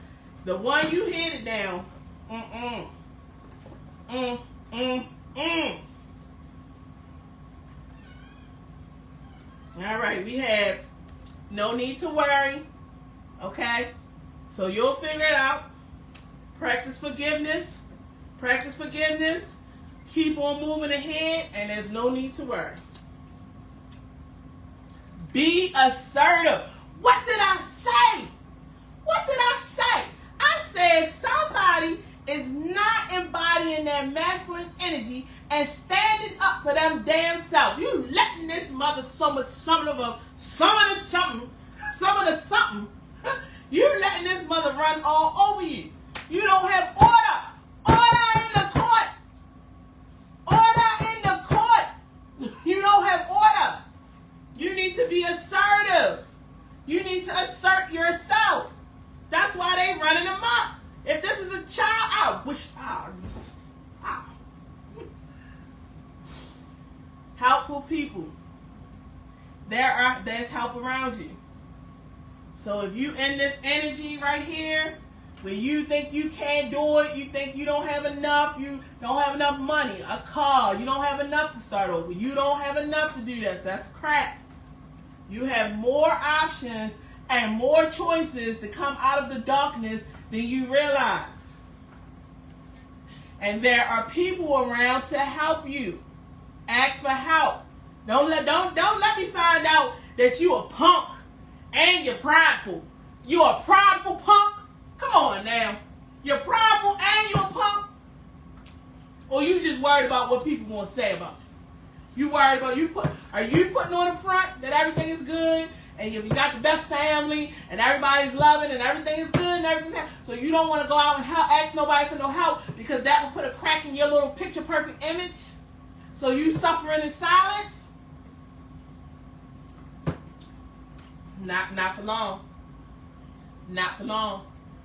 S1: All right, we have no need to worry. Okay? So you'll figure it out. Practice forgiveness. Keep on moving ahead, and there's no need to worry. Be assertive. What did I say? I said somebody is not embodying their masculine energy and standing up for them damn self. You letting this mother some of the something. You letting this mother run all over you. You don't have order. Order in the court. You don't have order. You need to be assertive. You need to assert yourself. That's why they running amok. If this is a child, helpful people. There's help around you. So if you in this energy right here, where you think you can't do it, you think you don't have enough, you don't have enough money, a car, you don't have enough to start over, you don't have enough to do that, that's crap. You have more options and more choices to come out of the darkness than you realize. And there are people around to help you. Ask for help. Don't let me find out that you a punk and you're prideful. You a prideful punk? Come on now. You're prideful and you're a punk? Or you just worried about what people want to say about you? You worried about are you putting on the front that everything is good and you got the best family and everybody's loving and everything is good and everything, so you don't want to go out and ask nobody for no help because that will put a crack in your little picture perfect image? So you suffering in silence? Not for long. Not for long.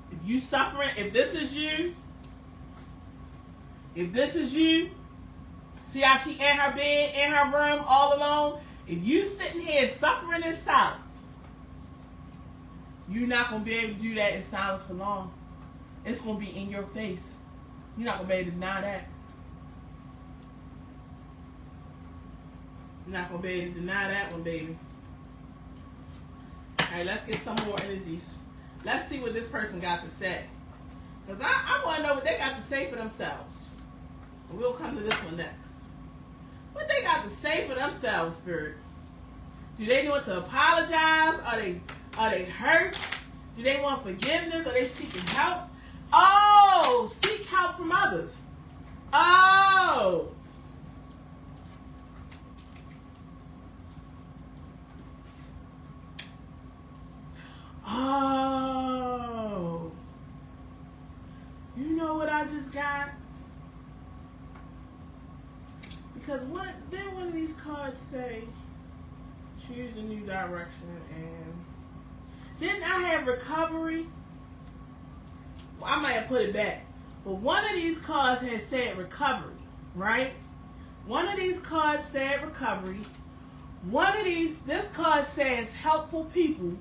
S1: If you suffering, if this is you, see how she in her bed, in her room, all alone? If you sitting here suffering in silence, you're not going to be able to do that in silence for long. It's going to be in your face. You're not going to be able to deny that. You're not going to be able to deny that one, baby. All right, let's get some more energies. Let's see what this person got to say. Because I want to know what they got to say for themselves. And we'll come to this one next. What they got to say for themselves, Spirit? Do they want to apologize? Are they hurt? Do they want forgiveness? Are they seeking help? Oh, seek help from others. Oh. Oh. You know what I just got? Because then one of these cards say, choose a new direction, and didn't I have recovery? Well, I might have put it back. But one of these cards had said recovery, right? One of these cards said recovery. This card says helpful people.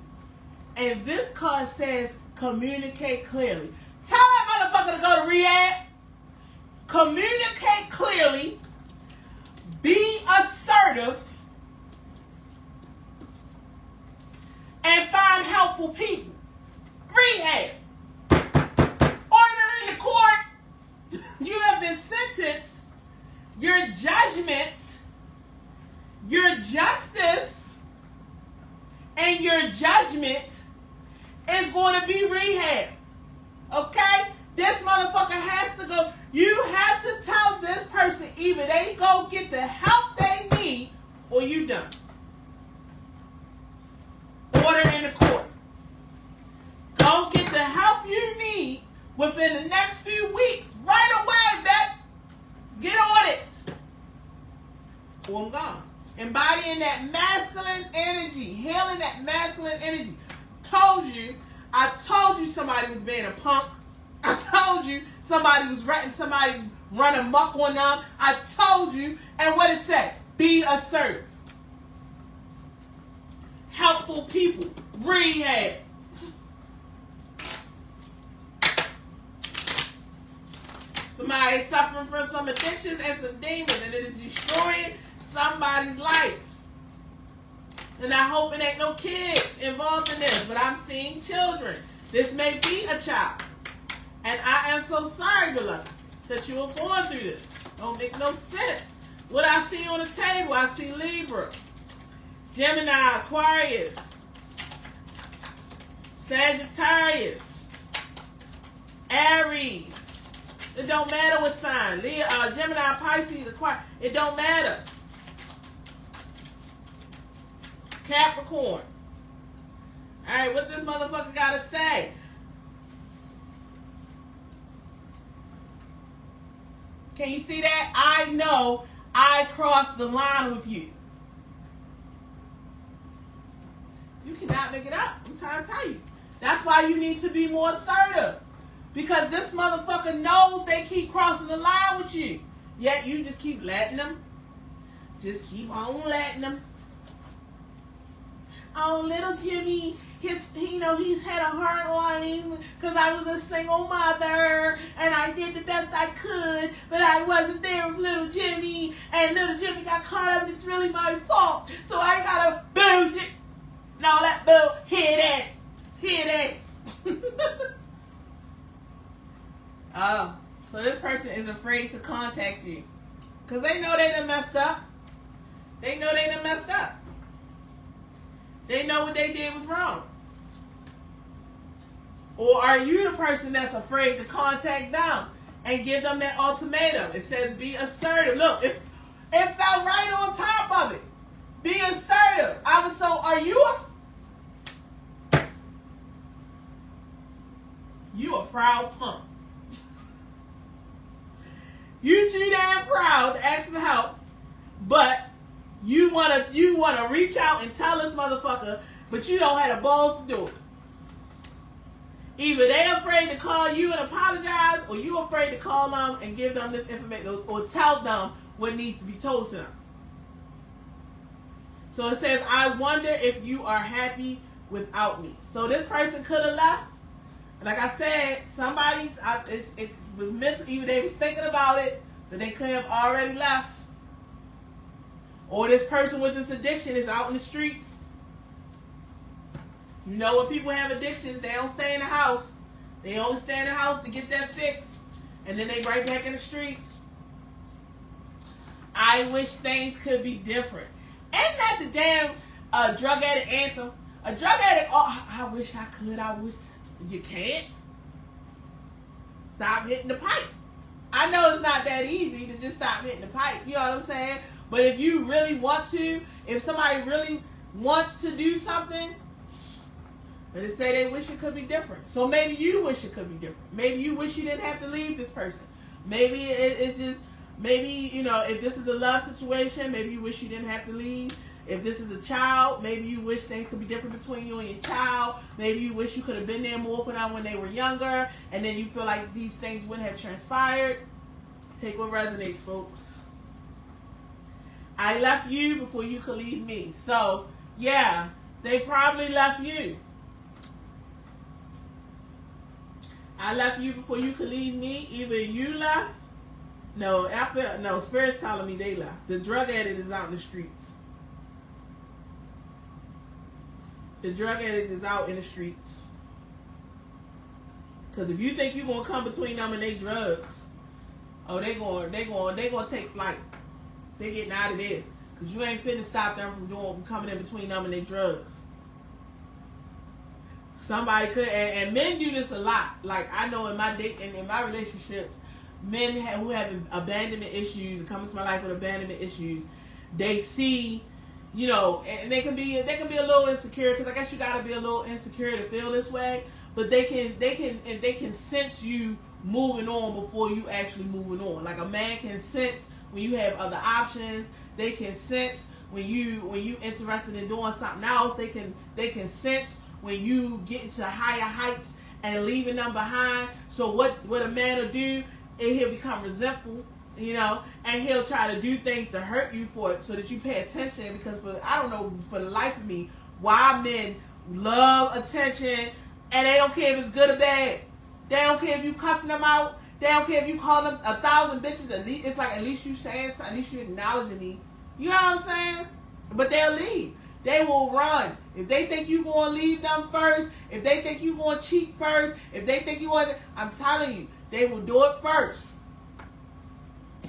S1: And this card says communicate clearly. Tell that motherfucker to go to rehab. Communicate clearly. Be assertive. And find helpful people. Rehab. Order in the court. You have been sentenced. Your judgment, your justice, and your judgment is going to be rehab. Okay? This motherfucker has to go. You have to tell this person either they go get the help they need or you done. Order in the court. Go get the help you need within the next few weeks. Right away, bet. Get on it. Or I'm gone. Embodying that masculine energy. Healing that masculine energy. I told you somebody was being a punk. I told you somebody was running amok on them. I told you. And what it said? Be assertive. Helpful people. Rehab. Somebody suffering from some addictions and some demons, and it is destroying somebody's life. And I hope it ain't no kids involved in this, but I'm seeing children. This may be a child. And I am so sorry, beloved, that you are going through this. Don't make no sense. What I see on the table, I see Libra, Gemini, Aquarius, Sagittarius, Aries. It don't matter what sign. Gemini, Pisces, Aquarius. It don't matter. Capricorn. All right, what this motherfucker got to say? Can you see that? I know I crossed the line with you. You cannot make it up. I'm trying to tell you. That's why you need to be more assertive. Because this motherfucker knows they keep crossing the line with you. Yet you just keep letting them. Just keep on letting them. Oh, little Jimmy, he's had a hard life because I was a single mother and I did the best I could, but I wasn't there with little Jimmy, and little Jimmy got caught up and it's really my fault. So I gotta boo it. No, that boo, hear that. Oh, so this person is afraid to contact you because they know they done messed up. They know what they did was wrong. Or are you the person that's afraid to contact them and give them that ultimatum? It says be assertive. Look, It fell right on top of it. Be assertive. I was so, are you a proud punk. You too damn proud to ask for help, but you wanna reach out and tell this motherfucker, but you don't have the balls to do it. Either they're afraid to call you and apologize, or you're afraid to call them and give them this information, or tell them what needs to be told to them. So it says, I wonder if you are happy without me. So this person could have left. Like I said, it was mental, either they was thinking about it, but they could have already left. Or this person with this addiction is out in the streets. You know, when people have addictions, they don't stay in the house. They only stay in the house to get that fix. And then they right back in the streets. I wish things could be different. Ain't that the damn drug addict anthem? A drug addict, oh, I wish I could, I wish. You can't. Stop hitting the pipe. I know it's not that easy to just stop hitting the pipe. You know what I'm saying? But if you really want to, if somebody really wants to do something, they say they wish it could be different. So maybe you wish it could be different. Maybe you wish you didn't have to leave this person. Maybe it's just, maybe, you know, if this is a love situation, maybe you wish you didn't have to leave. If this is a child, maybe you wish things could be different between you and your child. Maybe you wish you could have been there more for them when they were younger, and then you feel like these things wouldn't have transpired. Take what resonates, folks. I left you before you could leave me. So, yeah, they probably left you. I left you before you could leave me. Either you left. No, Spirit's telling me they left. The drug addict is out in the streets. The drug addict is out in the streets. Because if you think you're going to come between them and they drugs, oh, they going to take flight. They getting out of there. Because you ain't finna stop them from coming in between them and they drugs. Somebody could, and men do this a lot. Like, I know in my in my relationships, men who have abandonment issues and come into my life with abandonment issues, they see, you know, and they can be a little insecure, because I guess you gotta be a little insecure to feel this way. But they can sense you moving on before you actually moving on. Like a man can sense when you have other options. They can sense when you interested in doing something else. They can sense when you get into higher heights and leaving them behind. So what a man will do is he'll become resentful, you know, and he'll try to do things to hurt you for it, so that you pay attention. Because I don't know for the life of me why men love attention, and they don't care if it's good or bad. They don't care if you cussing them out. They don't care if you call them 1,000 bitches. At least it's like, at least you saying something. At least you acknowledging me. You know what I'm saying? But they'll leave. They will run. If they think you going to leave them first, if they think you going to cheat first, if they think you want to, I'm telling you, they will do it first.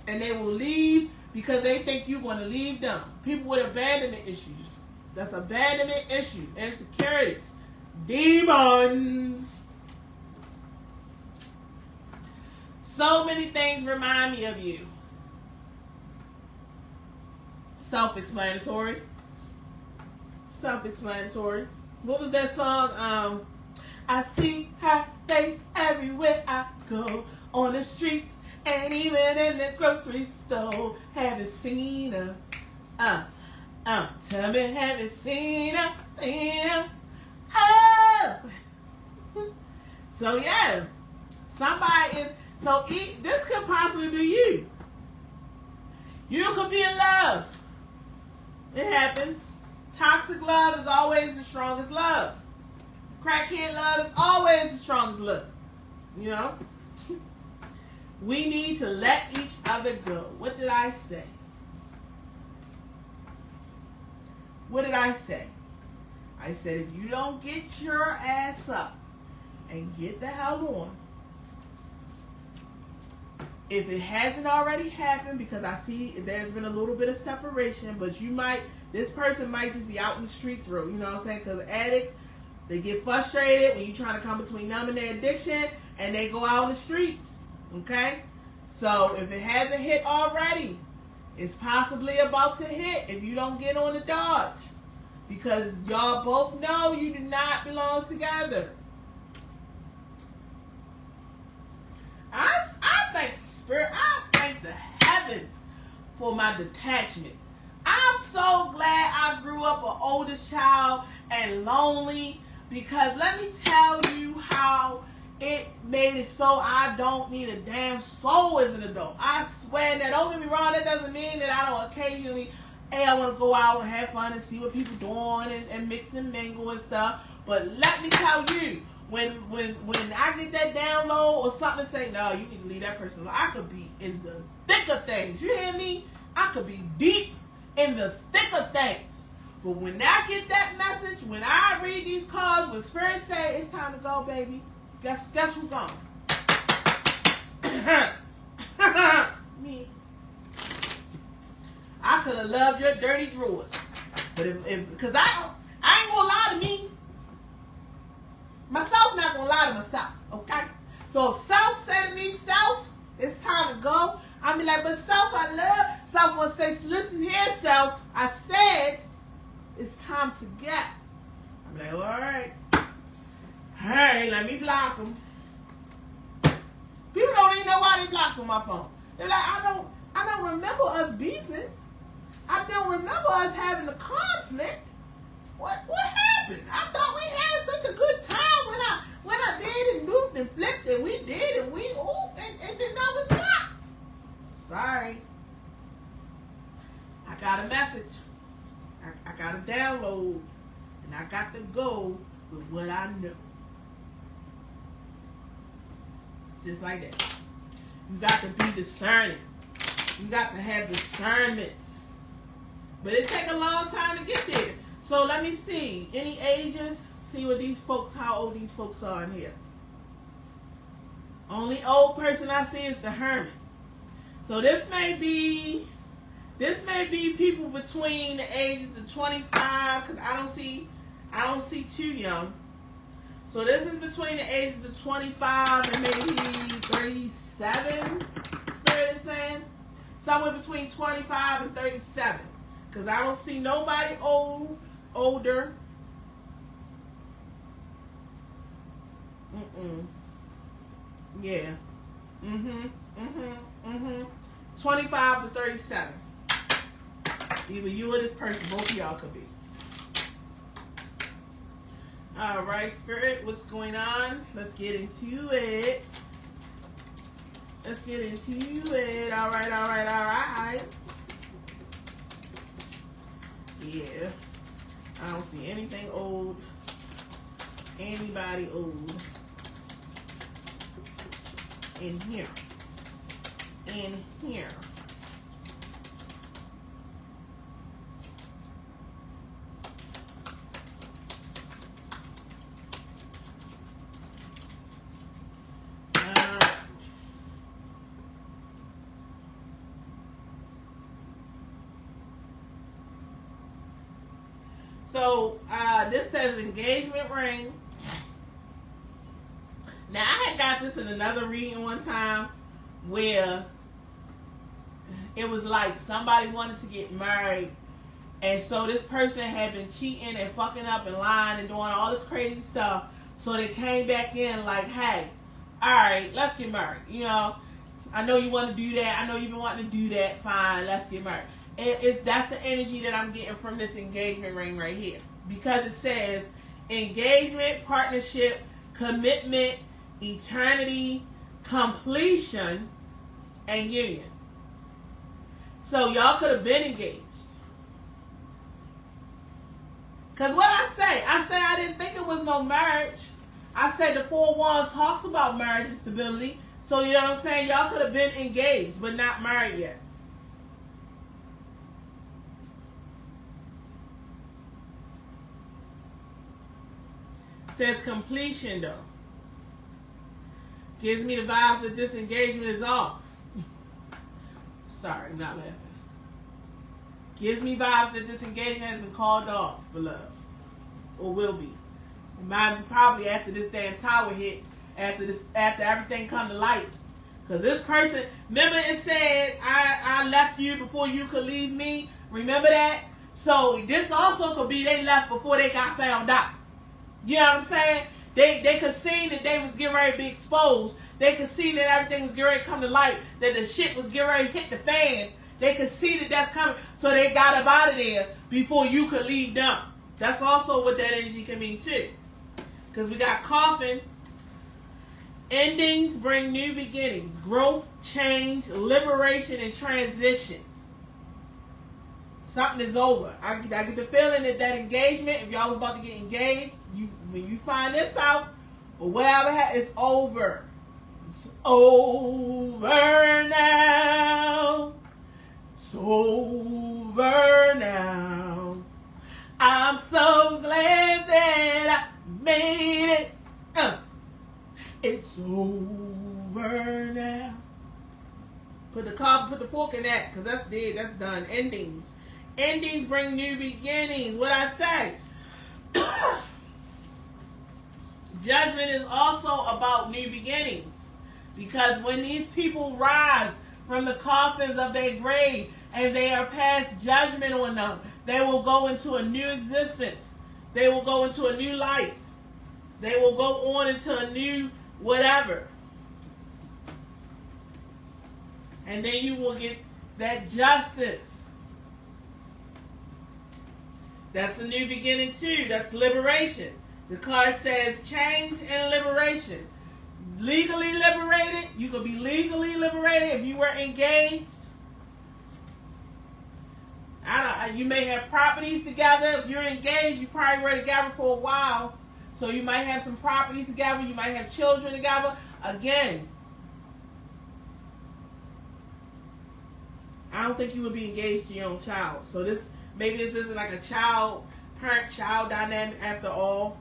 S1: And they will leave because they think you're going to leave them. People with abandonment issues. That's abandonment issues. Insecurities. Demons. So many things remind me of you. Self-explanatory. Self-explanatory. What was that song? I see her face everywhere I go, on the streets and even in the grocery store. Haven't seen her. Tell me, have you seen her? Seen her? Oh. So yeah, somebody is. So this could possibly be you. You could be in love. It happens. Toxic love is always the strongest love. Crackhead love is always the strongest love. You know? We need to let each other go. What did I say? What did I say? I said, if you don't get your ass up and get the hell on, if it hasn't already happened, because I see there's been a little bit of separation, but this person might just be out in the streets, you know what I'm saying? Because addicts, they get frustrated when you're trying to come between them and their addiction, and they go out in the streets, okay? So if it hasn't hit already, It's possibly about to hit if you don't get on the dodge. Because y'all both know you do not belong together. I thank the Spirit, I thank the heavens for my detachment. I'm so glad I grew up an oldest child and lonely, because let me tell you how it made it so I don't need a damn soul as an adult. I swear. Now, don't get me wrong, that doesn't mean that I don't occasionally, hey, I want to go out and have fun and see what people doing and mix and mingle and stuff. But let me tell you, when I get that download or something to say, no, you need to leave that person alone, I could be in the thick of things. You hear me? I could be deep in the thick of things. But when I get that message, when I read these cards, when Spirit say it's time to go, baby, guess who's gone? Me. I could have loved your dirty drawers, but because I ain't gonna lie to me. Myself not gonna lie to myself, okay? So if self said to me, self, it's time to go. I be like, but self, I love. Self will say, listen here, self. I said it's time to get. I'm like, all right. Hey, let me block them. People don't even know why they blocked on my phone. They're like, I don't remember us beefing. I don't remember us having a conflict. What happened? I thought we had such a good time when I did and moved and flipped and we did and we and then I was blocked. Sorry. I got a message. I got a download, and I got to go with what I know. Just like that. You got to be discerning. You got to have discernment. But it take a long time to get there. So let me see. Any ages? See what these folks, how old these folks are in here. Only old person I see is the Hermit. So this may be people between the ages of 25, because I don't see too young. So this is between the ages of 25 and maybe 37, Spirit is saying. Somewhere between 25 and 37. Because I don't see nobody older. Yeah. 25 to 37. Either you or this person, both of y'all could be. All right, Spirit, what's going on? Let's get into it. All right. Yeah. I don't see anything old. Anybody old. In here. So this says engagement ring. Now I had got this in another reading one time where it was like somebody wanted to get married, and so this person had been cheating and fucking up and lying and doing all this crazy stuff. So they came back in like, hey, all right, let's get married. You know, I know you want to do that. I know you've been wanting to do that. Fine, let's get married. That's the energy that I'm getting from this engagement ring right here, because it says engagement, partnership, commitment, eternity, completion, and union. So y'all could have been engaged. Because what I say I didn't think it was no marriage. I said the 4 of Wands talks about marriage and stability. So you know what I'm saying? Y'all could have been engaged, but not married yet. Says completion though. Gives me the vibes that this engagement is off. Sorry, I'm not laughing. Gives me vibes that this engagement has been called off, beloved. Or will be. It might be probably after this damn tower hit, after everything come to light. Because this person, remember it said, I left you before you could leave me? Remember that? So this also could be they left before they got found out. You know what I'm saying? They could see that they was getting ready to be exposed. They could see that everything was getting ready to come to light, that the shit was getting ready to hit the fan. They could see that that's coming, so they got up out of there before you could leave them. That's also what that energy can mean too. Because we got coffin. Endings bring new beginnings, growth, change, liberation, and transition. Something is over. I get the feeling that that engagement, if y'all was about to get engaged, when you find this out, or whatever, it's over. It's over now. It's over now. I'm so glad that I made it. It's over now. Put the fork in that, because that's dead, that's done. Endings. Endings bring new beginnings. What I say? Judgment is also about new beginnings. Because when these people rise from the coffins of their grave and they are past judgment on them, they will go into a new existence. They will go into a new life. They will go on into a new whatever. And then you will get that justice. That's a new beginning too. That's liberation. The card says change and liberation. Legally liberated. You could be legally liberated if you were engaged. You may have properties together. If you're engaged, you probably were together for a while. So you might have some properties together. You might have children together. Again, I don't think you would be engaged to your own child. So maybe this isn't like a parent-child dynamic after all.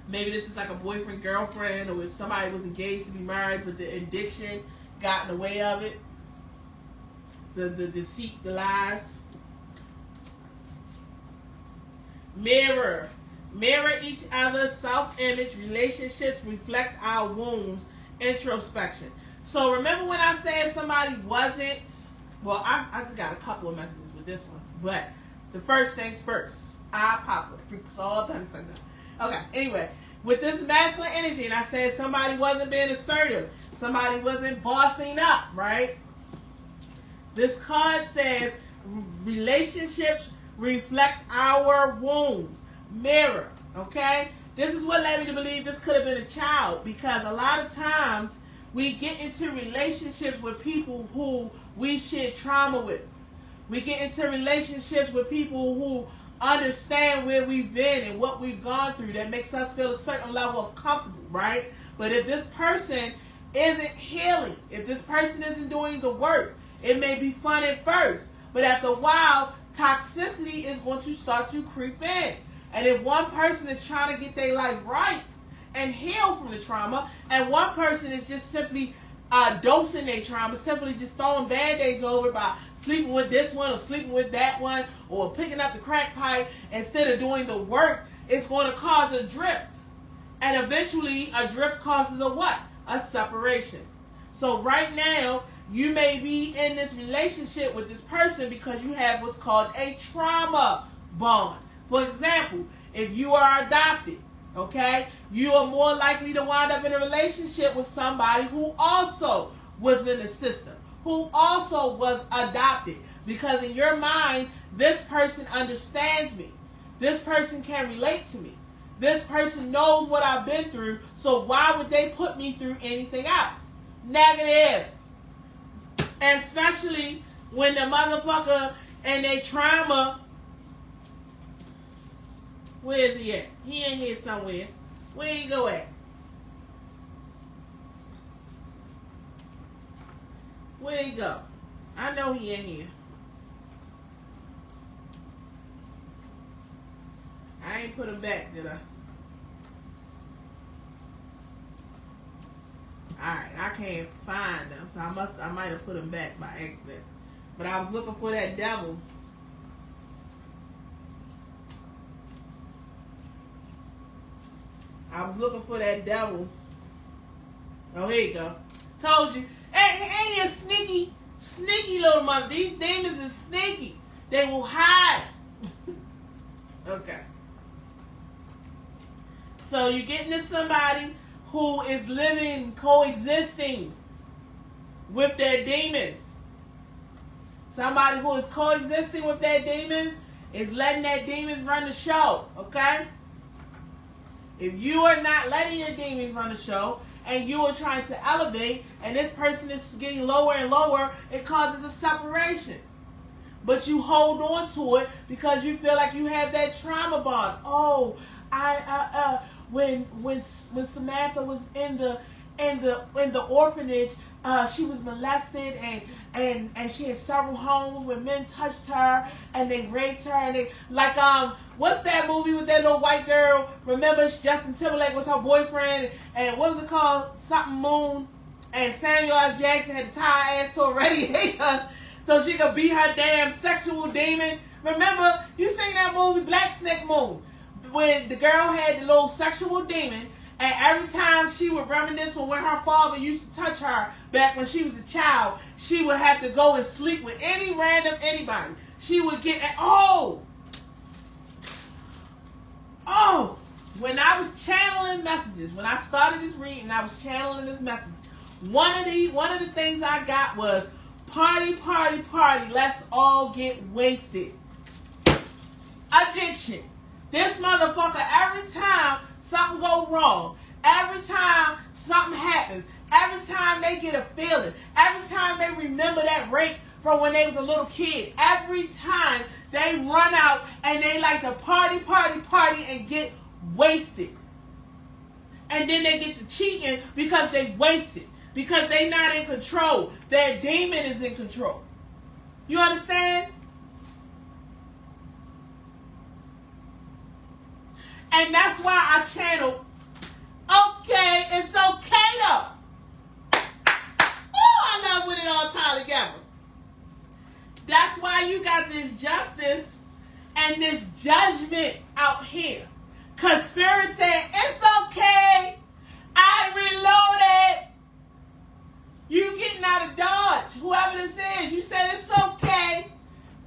S1: Maybe this is like a boyfriend-girlfriend, or if somebody was engaged to be married, but the addiction got in the way of it. The deceit, the lies. Mirror each other's self-image. Relationships reflect our wounds. Introspection. So remember when I said somebody wasn't, well, I just got a couple of messages with this one, but the first things first. I pop it. Freaks all done. Okay, anyway, with this masculine energy, and I said somebody wasn't being assertive, somebody wasn't bossing up, right? This card says relationships reflect our wounds. Mirror, okay? This is what led me to believe this could have been a child, because a lot of times we get into relationships with people who we share trauma with. We get into relationships with people who understand where we've been and what we've gone through, that makes us feel a certain level of comfortable, right? But if this person isn't healing, if this person isn't doing the work, it may be fun at first, but after a while, toxicity is going to start to creep in. And if one person is trying to get their life right and heal from the trauma, and one person is just simply dosing their trauma, simply just throwing band-aids over by sleeping with this one or sleeping with that one, or picking up the crack pipe instead of doing the work, it's going to cause a drift. And eventually, a drift causes a what? A separation. So right now, you may be in this relationship with this person because you have what's called a trauma bond. For example, if you are adopted, okay, you are more likely to wind up in a relationship with somebody who also was in the system, who also was adopted. Because in your mind, this person understands me. This person can relate to me. This person knows what I've been through, so why would they put me through anything else? Negative. And especially when the motherfucker and their trauma, where is he at? He in here somewhere. Where he go at? Where he go? I know he in here. I ain't put him back, did I? Alright, I can't find them, so I might have put him back by accident. But I was looking for that devil. I was looking for that devil. Oh, here you go. Told you. Ain't he a sneaky little mother? These demons are sneaky. They will hide. Okay. So you're getting to somebody who is living, coexisting with their demons. Somebody who is coexisting with their demons is letting their demons run the show, okay? If you are not letting your demons run the show and you are trying to elevate and this person is getting lower and lower, it causes a separation. But you hold on to it because you feel like you have that trauma bond. Oh, when Samantha was in the orphanage, she was molested and she had several homes where men touched her and they raped her and they what's that movie with that little white girl? Remember Justin Timberlake was her boyfriend and what was it called? Something Moon, and Samuel L. Jackson had to tie her ass to a radiator so she could be her damn sexual demon. Remember, you seen that movie Black Snake Moon, when the girl had the little sexual demon, and every time she would reminisce on when her father used to touch her back when she was a child, she would have to go and sleep with any random anybody. She would get, when I was channeling messages, when I started this reading, I was channeling this message. One of the things I got was, party, party, party, let's all get wasted. Addiction. This motherfucker, every time something go wrong, every time something happens, every time they get a feeling, every time they remember that rape from when they was a little kid, every time they run out and they like to party, party, party and get wasted. And then they get to cheating because they wasted. Because they not in control. Their demon is in control. You understand? And that's why I channel, okay, it's okay though. Oh, I love when it all ties together. That's why you got this justice and this judgment out here. Because Spirit said, it's okay. I reloaded. You getting out of Dodge. Whoever this is, you said it's okay.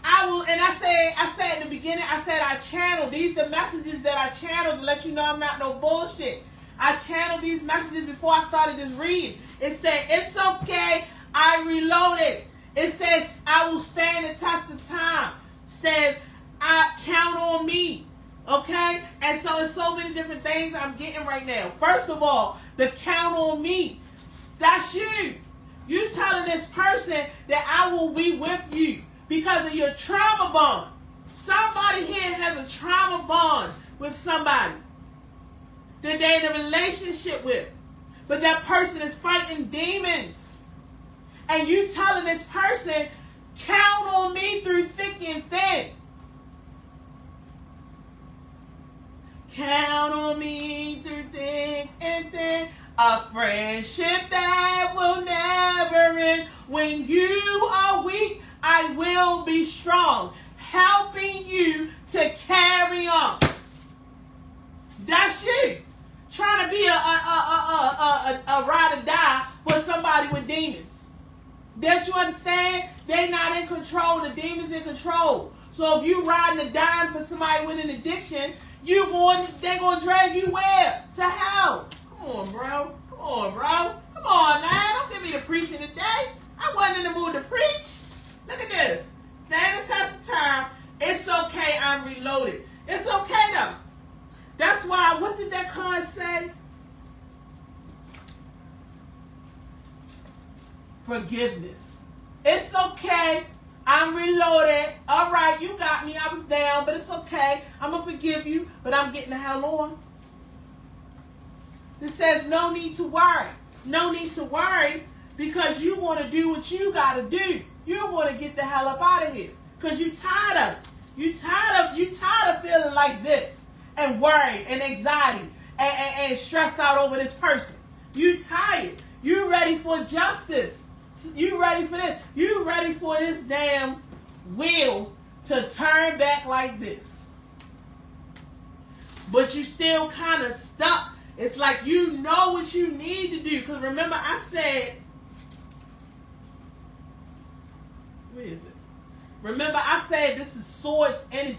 S1: I will, and I said in the beginning, I channel. These are messages that I channeled to let you know I'm not no bullshit. I channeled these messages before I started this reading. It said, it's okay. I reloaded. It says, I will stand the test of time. It says, I count on me. Okay? And so it's so many different things I'm getting right now. First of all, the count on me. That's you. You telling this person that I will be with you because of your trauma bond. Somebody here has a trauma bond with somebody that they're in a relationship with. But that person is fighting demons. And you telling this person, count on me through thick and thin. Count on me through thick and thin. A friendship that will never end. When you are weak, I will be strong. Helping you to carry on. That's you. Trying to be a ride or die for somebody with demons. Don't you understand? They're not in control. The demons in control. So if you riding or dying for somebody with an addiction, they're going to drag you where? To hell. Come on, bro. Come on, bro. Come on, man. Don't give me the preaching today. I wasn't in the mood to preach. Look at this. Stand the test of time. It's okay. I'm reloaded. It's okay, though. That's why, what did that card say? Forgiveness. It's okay. I'm reloaded. All right, you got me. I was down, but it's okay. I'm going to forgive you, but I'm getting the hell on. It says no need to worry. No need to worry because you want to do what you got to do. You want to get the hell up out of here because you tired of it. You tired of feeling like this and worried and anxiety and stressed out over this person. You tired. You ready for justice. You ready for this. You ready for this damn wheel to turn back like this. But you still kind of stuck. It's like you know what you need to do. Because remember I said Remember, I said this is swords energy.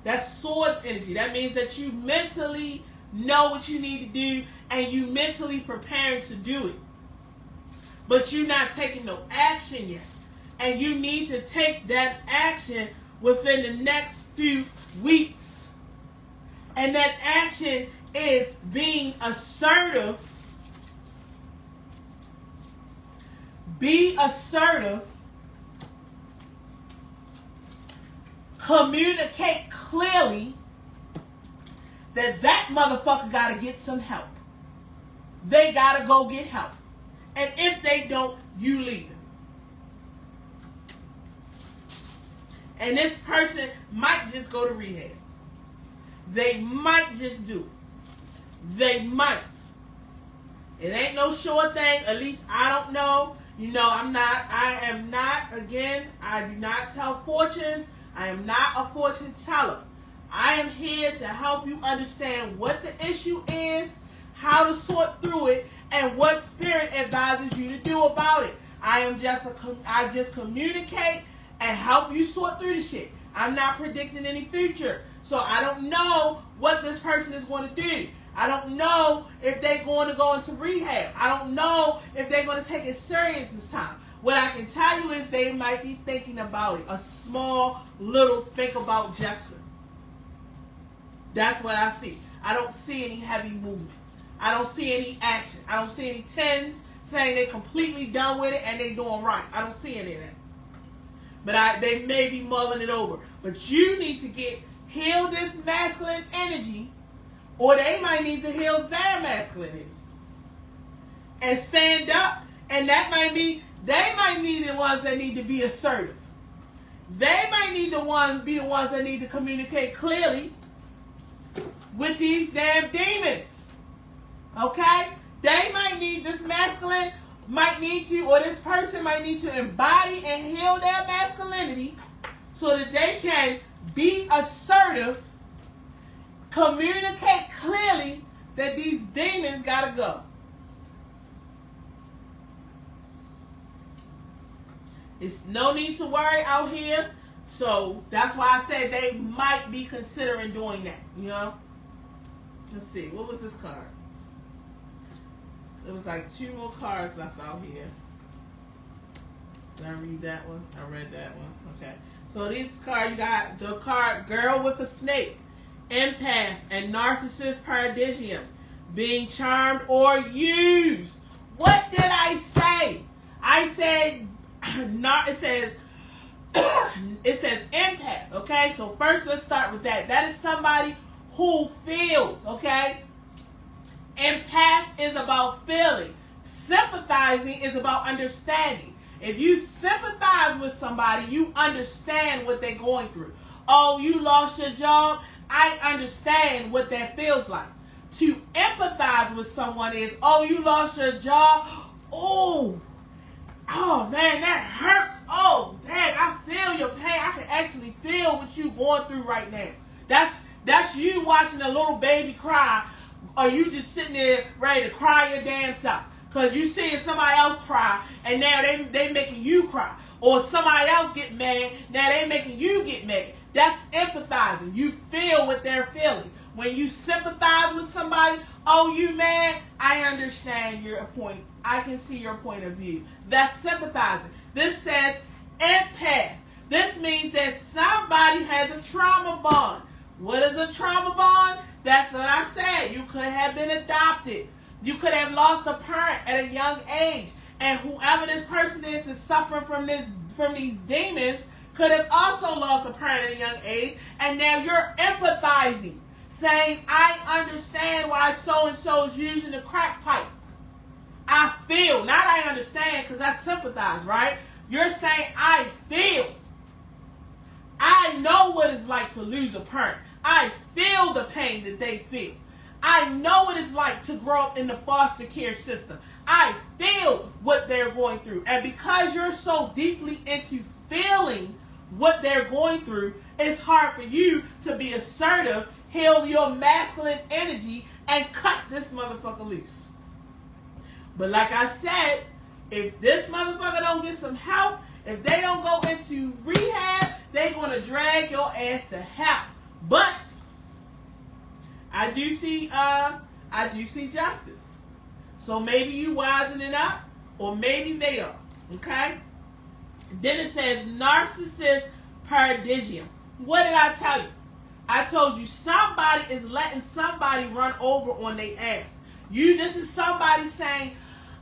S1: That's swords energy. That means that you mentally know what you need to do and you mentally preparing to do it. But you're not taking no action yet. And you need to take that action within the next few weeks. And that action is being assertive. Be assertive. Communicate clearly that motherfucker got to get some help. They got to go get help. And if they don't, you leave them. And this person might just go to rehab. They might just do it. They might. It ain't no sure thing. At least I don't know. You know, I am not, again, I do not tell fortunes. I am not a fortune teller. I am here to help you understand what the issue is, how to sort through it, and what spirit advises you to do about it. I just communicate and help you sort through the shit. I'm not predicting any future. So I don't know what this person is going to do. I don't know if they're going to go into rehab. I don't know if they're going to take it serious this time. What I can tell you is they might be thinking about it. A small, little think about gesture. That's what I see. I don't see any heavy movement. I don't see any action. I don't see any tens saying they're completely done with it and they're doing right. I don't see any of that. But they may be mulling it over. But you need to heal this masculine energy, or they might need to heal their masculine energy. And stand up, and that might be, they might be the ones that need to be assertive. They might be the ones that need to communicate clearly with these damn demons. Okay? They might need, this masculine might need to, or this person might need to embody and heal their masculinity so that they can be assertive, communicate clearly that these demons gotta go. It's no need to worry out here. So that's why I said they might be considering doing that, you know? Let's see, what was this card? There was like 2 more cards left out here. Did I read that one? I read that one. Okay. So these cards, you got the card Girl with a Snake, Empath, and Narcissist Paradisium. Being charmed or used. What did I say? I said, it says empath, okay? So first let's start with that. That is somebody who feels, okay? Empath is about feeling. Sympathizing is about understanding. If you sympathize with somebody, you understand what they're going through. Oh, you lost your job? I understand what that feels like. To empathize with someone is, oh, you lost your job? Oh man, that hurts. Oh, dang, I feel your pain. I can actually feel what you're going through right now. That's you watching a little baby cry, or you just sitting there ready to cry your damn self. Because you seeing somebody else cry, and now they making you cry. Or somebody else get mad, now they making you get mad. That's empathizing. You feel what they're feeling. When you sympathize with somebody, oh, you mad? I understand your point. I can see your point of view. That's sympathizing. This says empath. This means that somebody has a trauma bond. What is a trauma bond? That's what I said. You could have been adopted. You could have lost a parent at a young age. And whoever this person is suffering from these demons could have also lost a parent at a young age. And now you're empathizing, saying, I understand why so-and-so is using the crack pipe. I feel, not I understand, because I sympathize, right? You're saying, I feel. I know what it's like to lose a parent. I feel the pain that they feel. I know what it's like to grow up in the foster care system. I feel what they're going through. And because you're so deeply into feeling what they're going through, it's hard for you to be assertive, heal your masculine energy, and cut this motherfucker loose. But like I said, if this motherfucker don't get some help, If they don't go into rehab, they're going to drag your ass to hell. But I do see justice. So maybe you wising it up, or maybe they are. Okay? Then it says narcissist paradigm. What did I tell you? I told you somebody is letting somebody run over on their ass. This is somebody saying,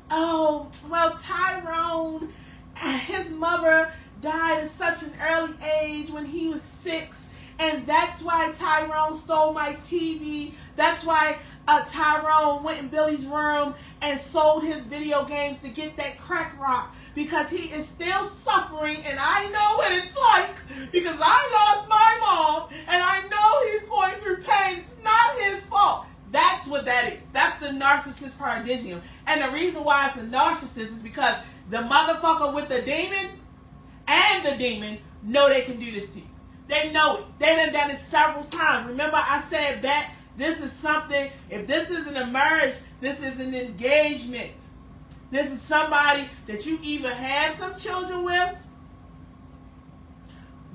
S1: oh, well, Tyrone, his mother died at such an early age when he was 6, and that's why Tyrone stole my TV. That's why Tyrone went in Billy's room and sold his video games to get that crack rock, because he is still suffering, and I know what it's like, because I lost my mom, and I know he's going through pain. It's not his fault. That's what that is. That's the narcissist paradigm. And the reason why it's a narcissist is because the motherfucker with the demon and the demon know they can do this to you. They know it. They done it several times. Remember I said that this is something, if this isn't a marriage, this is an engagement. This is somebody that you either had some children with,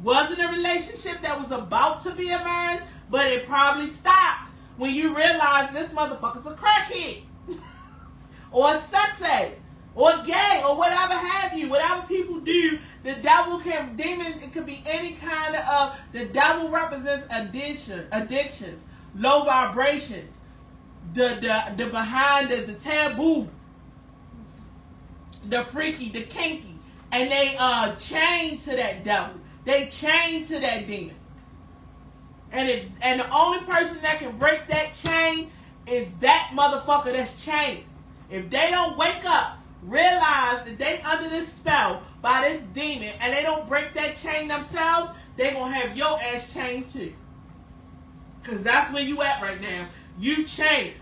S1: was in a relationship that was about to be a marriage, but it probably stopped when you realize this motherfucker's a crackhead, or a sex addict, or gay, or whatever have you. Whatever people do, the devil can, it could be any kind of, the devil represents addictions, low vibrations, the behind, the taboo, the freaky, the kinky, and they chain to that devil. They chain to that demon. And the only person that can break that chain is that motherfucker that's chained. If they don't wake up, realize that they under this spell by this demon, and they don't break that chain themselves, they gonna have your ass chained too. Cause that's where you at right now. You chained.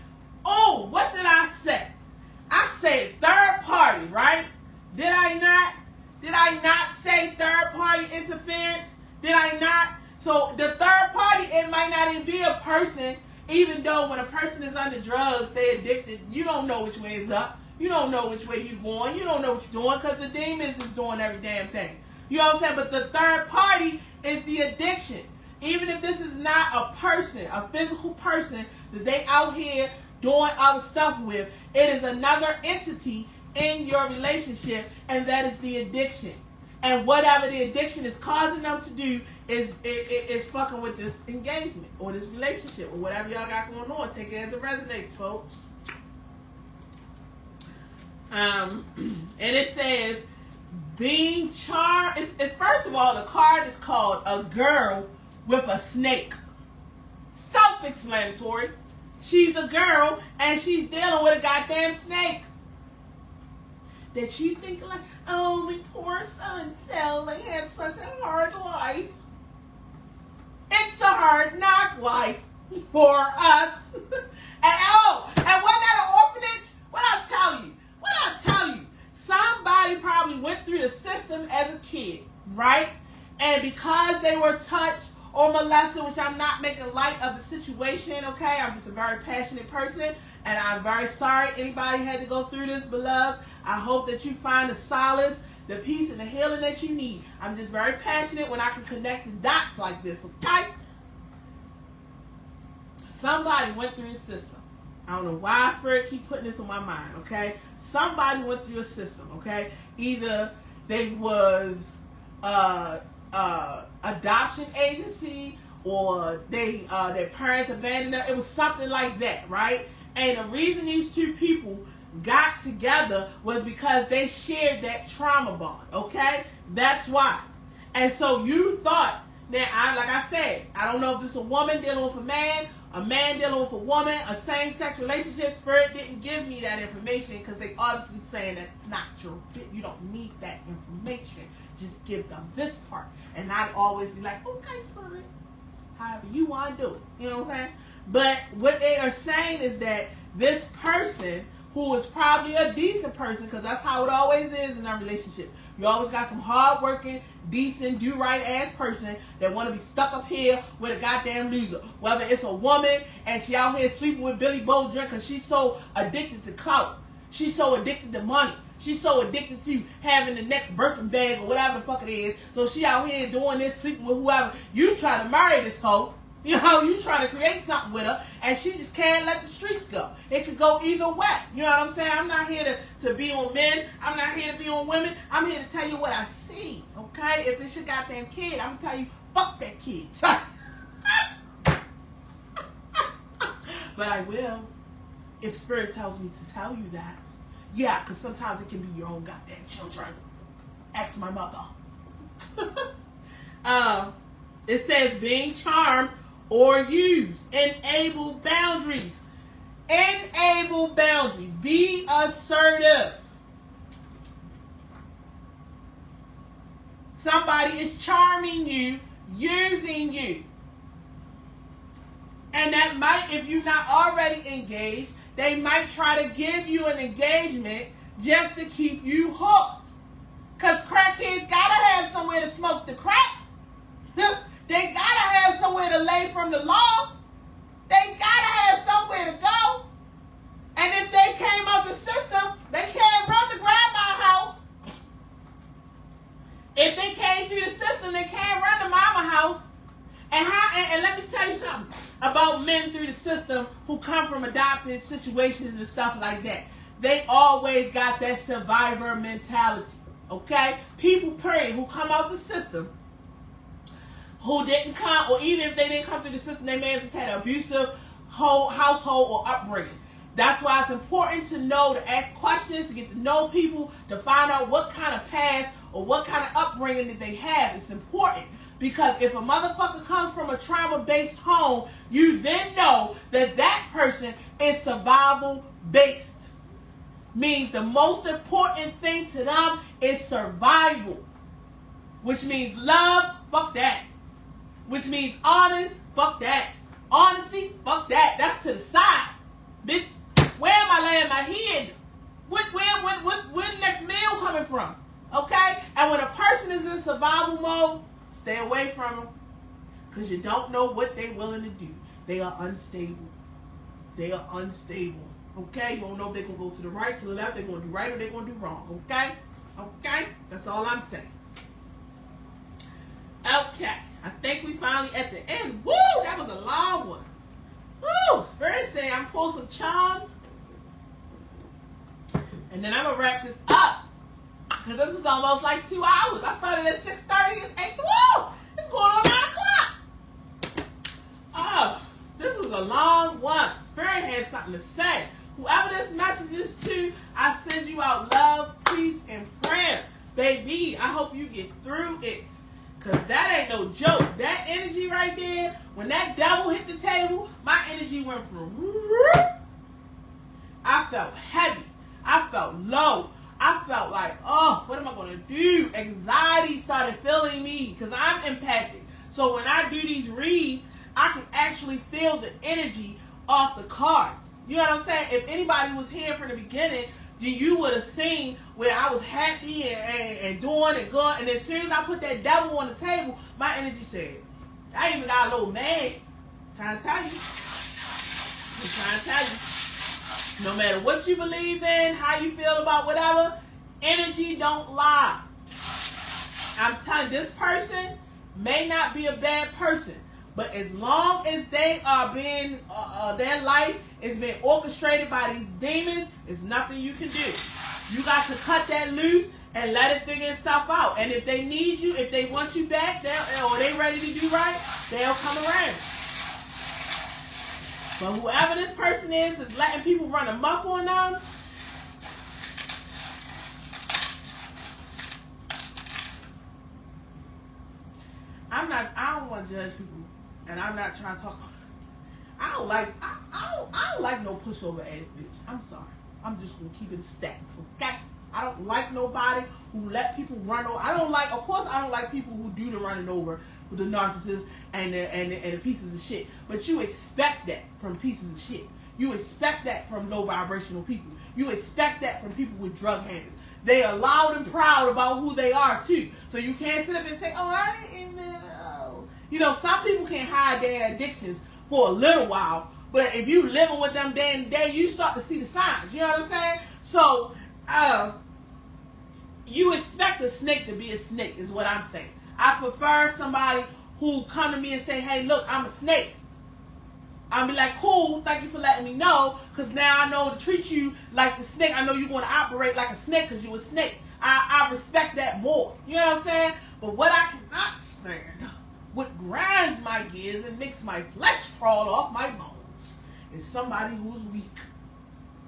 S1: Oh, what did I say? I said third party, right? Did I not? Did I not say third party interference? Did I not? So the third party, it might not even be a person, even though when a person is under drugs, they're addicted. You don't know which way is up. You don't know which way you're going. You don't know what you're doing, because the demons is doing every damn thing. You know what I'm saying? But the third party is the addiction. Even if this is not a person, a physical person that they out here doing other stuff with, it is another entity in your relationship, and that is the addiction. And whatever the addiction is causing them to do is fucking with this engagement or this relationship or whatever y'all got going on. Take it as it resonates, folks. And it says being charmed. It's first of all, the card is called A Girl with a Snake. Self-explanatory. She's a girl and she's dealing with a goddamn snake. That you think like, oh, my poor so-and-so, they had such a hard life. It's a hard knock life for us. And wasn't that an orphanage? What I tell you? Somebody probably went through the system as a kid, right? And because they were touched or molested, which I'm not making light of the situation, okay? I'm just a very passionate person, and I'm very sorry anybody had to go through this, beloved. I hope that you find the solace, the peace, and the healing that you need. I'm just very passionate when I can connect the dots like this, okay? Somebody went through the system. I don't know why Spirit keep putting this on my mind, okay? Somebody went through a system, okay? Either they was adoption agency, or their parents abandoned them. It was something like that, right? And the reason these two people got together was because they shared that trauma bond, okay? That's why. And so you thought that, like I said, I don't know if this is a woman dealing with a man dealing with a woman, a same-sex relationship. Spirit didn't give me that information because they obviously saying that's not your fit. You don't need that information. Just give them this part. And I'd always be like, okay, Spirit, however you want to do it. You know what I'm saying? But what they are saying is that this person, who is probably a decent person, because that's how it always is in our relationship. You always got some hard-working, decent, do-right ass person that want to be stuck up here with a goddamn loser. Whether it's a woman and she out here sleeping with Billy Bowdrink because she's so addicted to clout. She's so addicted to money. She's so addicted to having the next Birkin bag or whatever the fuck it is. So she out here doing this, sleeping with whoever. You try to marry this hoe. You know, you try to create something with her, and she just can't let the streets go. It could go either way. You know what I'm saying? I'm not here to be on men. I'm not here to be on women. I'm here to tell you what I see, okay? If it's your goddamn kid, I'm going to tell you, fuck that kid. But I will, if Spirit tells me to tell you that. Yeah, because sometimes it can be your own goddamn children. Ask my mother. It says being charmed or used. Enable boundaries. Enable boundaries. Be assertive. Somebody is charming you, using you. And that might, if you're not already engaged, they might try to give you an engagement just to keep you hooked. Because crackheads gotta have somewhere to smoke the crack. They gotta have somewhere to lay from the law. They gotta have somewhere to go. And if they came up the system, they can't run the grandma house. If they came through the system, they can't run the mama house. And let me tell you something about men through the system who come from adopted situations and stuff like that. They always got that survivor mentality. Okay? People, period, who come out the system, who didn't come, or even if they didn't come through the system, they may have just had an abusive household or upbringing. That's why it's important to know, to ask questions, to get to know people, to find out what kind of past or what kind of upbringing that they have. It's important. Because if a motherfucker comes from a trauma-based home, you then know that that person is survival-based. Means the most important thing to them is survival. Which means love, fuck that. Which means honest, fuck that. Honesty, fuck that. That's to the side. Bitch, where am I laying my head? Where the next meal coming from? Okay? And when a person is in survival mode, stay away from them, because you don't know what they're willing to do. They are unstable. They are unstable. Okay? You don't know if they're going to go to the right, to the left, they're going to do right, or they're going to do wrong. Okay? Okay? That's all I'm saying. Okay. I think we finally at the end. Woo! That was a long one. Woo! Spirit saying I'm pulling some charms. And then I'm going to wrap this up. Because this is almost like 2 hours. I started at 6:30. It's 8. Woo! It's going on 9 o'clock. Oh, this was a long one. Spirit had something to say. Whoever this message is to, I send you out love, peace, and prayer. Baby, I hope you get through it. Because that ain't no joke. That energy right there, when that devil hit the table, my energy went from... I felt heavy. I felt low. I felt like, oh, what am I going to do? Anxiety started filling me because I'm impacted. So when I do these reads, I can actually feel the energy off the cards. You know what I'm saying? If anybody was here from the beginning, you would have seen where I was happy and doing and going. And as soon as I put that devil on the table, my energy said, I even got a little mad. Trying to tell you. I'm trying to tell you. No matter what you believe in, how you feel about whatever, energy don't lie. I'm telling you, this person may not be a bad person, but as long as they are being, their life is being orchestrated by these demons, there's nothing you can do. You got to cut that loose and let it figure itself out. And if they need you, if they want you back, or they ready to do right, they'll come around. But whoever this person is letting people run amok on them. I don't want to judge people, and I'm not trying to talk. I don't like no pushover ass bitch. I'm sorry. I'm just gonna keep it stacked. Okay? I don't like nobody who let people run over. Of course, I don't like people who do the running over with the narcissists and the pieces of shit. But you expect that from pieces of shit. You expect that from low vibrational people. You expect that from people with drug habits. They are loud and proud about who they are too. So you can't sit up and say, oh, I didn't know. You know, some people can hide their addictions for a little while, but if you living with them day and day, you start to see the signs. You know what I'm saying? So, you expect a snake to be a snake is what I'm saying. I prefer somebody who come to me and say, hey, look, I'm a snake. I'll be like, cool, thank you for letting me know, because now I know to treat you like the snake. I know you're going to operate like a snake because you're a snake. I respect that more. You know what I'm saying? But what I cannot stand, what grinds my gears and makes my flesh crawl off my bones, is somebody who's weak.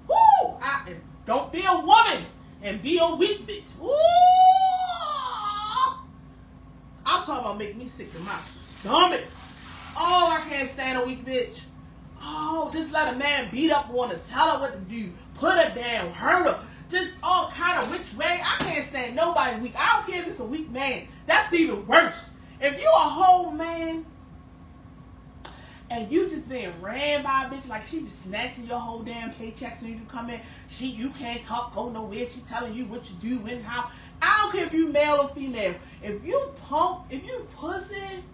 S1: Woo! Don't be a woman and be a weak bitch. Woo! I'm talking about make me sick to my stomach. Oh, I can't stand a weak bitch. Oh, just let a man beat up on her, tell her what to do, put her down, hurt her, just all kind of which way. I can't stand nobody weak. I don't care if it's a weak man. That's even worse. If you a whole man and you just being ran by a bitch, like she just snatching your whole damn paycheck as soon as you come in, you can't talk, go nowhere, she telling you what you do, when, how. I don't care if you male or female. If you pussy,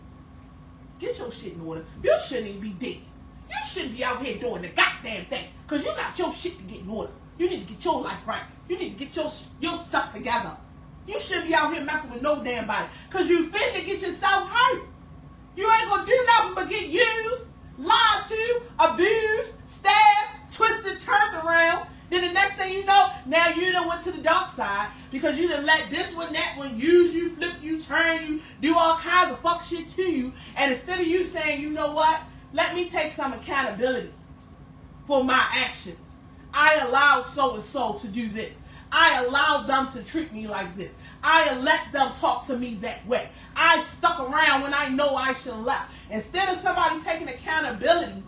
S1: get your shit in order. You shouldn't even be dating. You shouldn't be out here doing the goddamn thing. Because you got your shit to get in order. You need to get your life right. You need to get your stuff together. You shouldn't be out here messing with no damn body. Because you finna get yourself hurt. You ain't gonna do nothing but get used, lied to, abused, stabbed, twisted, turned around. Then the next thing you know, now you done went to the dark side because you done let this one, that one use you, flip you, turn you, do all kinds of fuck shit to you. And instead of you saying, you know what, let me take some accountability for my actions. I allowed so-and-so to do this. I allowed them to treat me like this. I let them talk to me that way. I stuck around when I know I should have left. Instead of somebody taking accountability,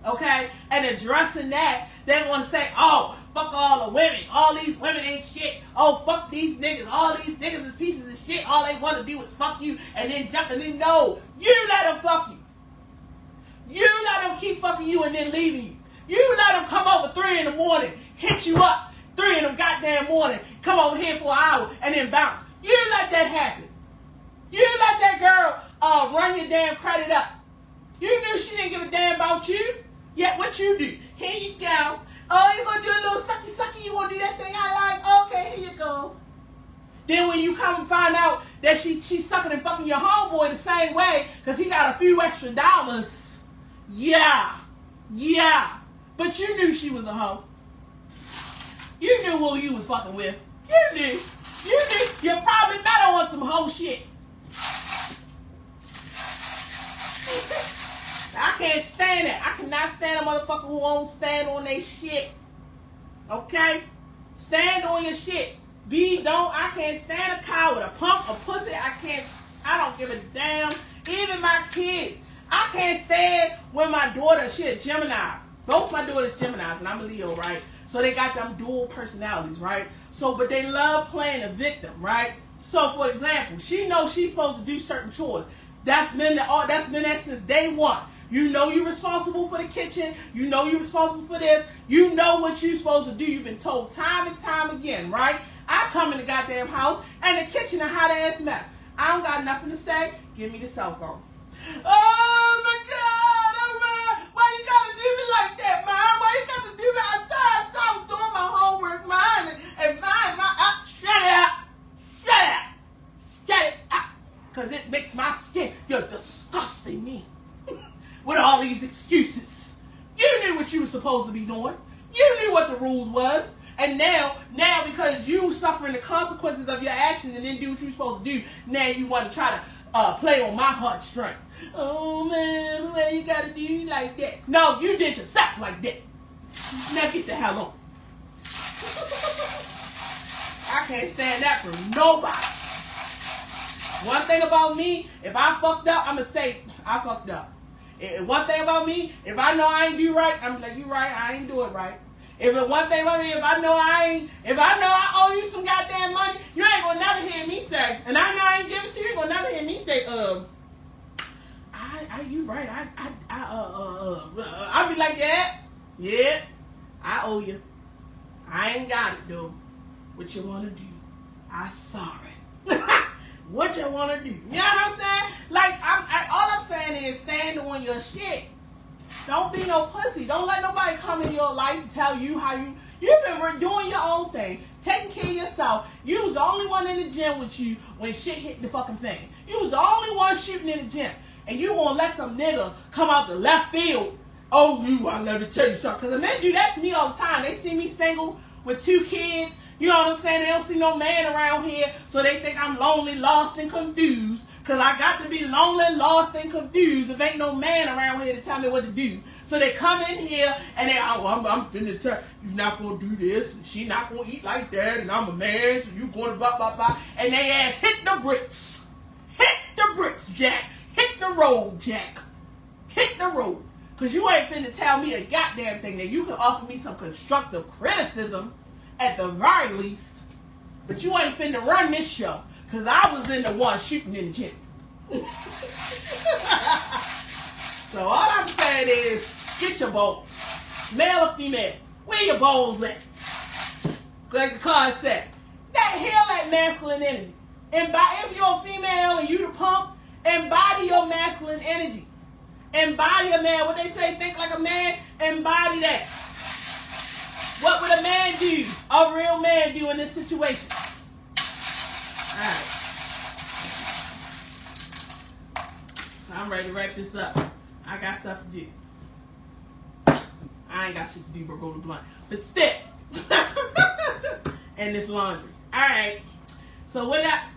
S1: okay, and addressing that, they're going to say, oh, fuck all the women. All these women ain't shit. Oh, fuck these niggas. All these niggas is pieces of shit. All they want to do is fuck you and then jump and then no. You let them fuck you. You let them keep fucking you and then leaving you. You let them come over 3 in the morning, hit you up 3 in the goddamn morning, come over here for an hour and then bounce. You let that happen. You let that girl run your damn credit up. You knew she didn't give a damn about you. Yet what you do? Here you go. Oh, you gonna do a little sucky? You wanna do that thing I like? Okay, here you go. Then when you come and find out that she's sucking and fucking your homeboy the same way because he got a few extra dollars. Yeah. But you knew she was a hoe. You knew who you was fucking with. You knew. You probably met her on some hoe shit. I can't stand it. I cannot stand a motherfucker who won't stand on their shit. Okay? Stand on your shit. I can't stand a coward, a punk, a pussy. I don't give a damn. Even my kids. I can't stand when my daughter, she a Gemini. Both my daughters Geminis, and I'm a Leo, right? So they got them dual personalities, right? So, but they love playing a victim, right? So, for example, she knows she's supposed to do certain chores. That's been that since day one. You know you're responsible for the kitchen. You know you're responsible for this. You know what you're supposed to do. You've been told time and time again, right? I come in the goddamn house and the kitchen a hot ass mess. I don't got nothing to say. Give me the cell phone. Oh my God, oh man, why you gotta do me like that, Mom? Why you gotta do me? I thought I was doing my homework, Mom, and shut it up, cause it makes my skin. You're disgusting me with all these excuses. You knew what you were supposed to be doing. You knew what the rules was. And now because you suffering the consequences of your actions and didn't do what you were supposed to do, now you want to try to play on my heartstrings. Oh man, why you gotta do me like that? No, you did yourself like that. Now get the hell on. I can't stand that from nobody. One thing about me, if I fucked up, I'ma say I fucked up. One thing about me, if I know I ain't do right, I'm like, you right, I ain't do it right. One thing about me, if I know I owe you some goddamn money, you ain't gonna never hear me say, and I know I ain't give it to you, you're gonna never hear me say, you right, I'll be like, yeah, I owe you. I ain't got it though. What you wanna do? I'm sorry. What you wanna do? You know what I'm saying? Like, all I'm saying is stand on your shit. Don't be no pussy. Don't let nobody come in your life and tell you how you've been doing your own thing. taking care of yourself. You was the only one in the gym with you when shit hit the fucking thing. You was the only one shooting in the gym. And you gonna let some nigga come out the left field. Oh, I let me tell you something. Because the men do that to me all the time. They see me single with 2 kids. You know what I'm saying? They don't see no man around here. So they think I'm lonely, lost, and confused. Because I got to be lonely, lost, and confused if ain't no man around here to tell me what to do. So they come in here and they, I'm finna tell you not gonna do this, and she not gonna eat like that, and I'm a man, so you gonna blah, blah, blah. And they ass hit the bricks. Hit the bricks, Jack. Hit the road, Jack. Hit the road. Because you ain't finna tell me a goddamn thing that you can offer me some constructive criticism at the very least. But you ain't finna run this show. Because I was in the one shooting in the gym. So all I'm saying is, get your balls. Male or female, where your balls at? Like the card said. That hell that masculine energy. If you're a female and you the pump, embody your masculine energy. Embody a man. What they say, think like a man, embody that. What would a man do? A real man do in this situation? Alright. I'm ready to wrap this up. I got stuff to do. I ain't got shit to do but roll the blunt. But still. And this laundry. Alright. So what I...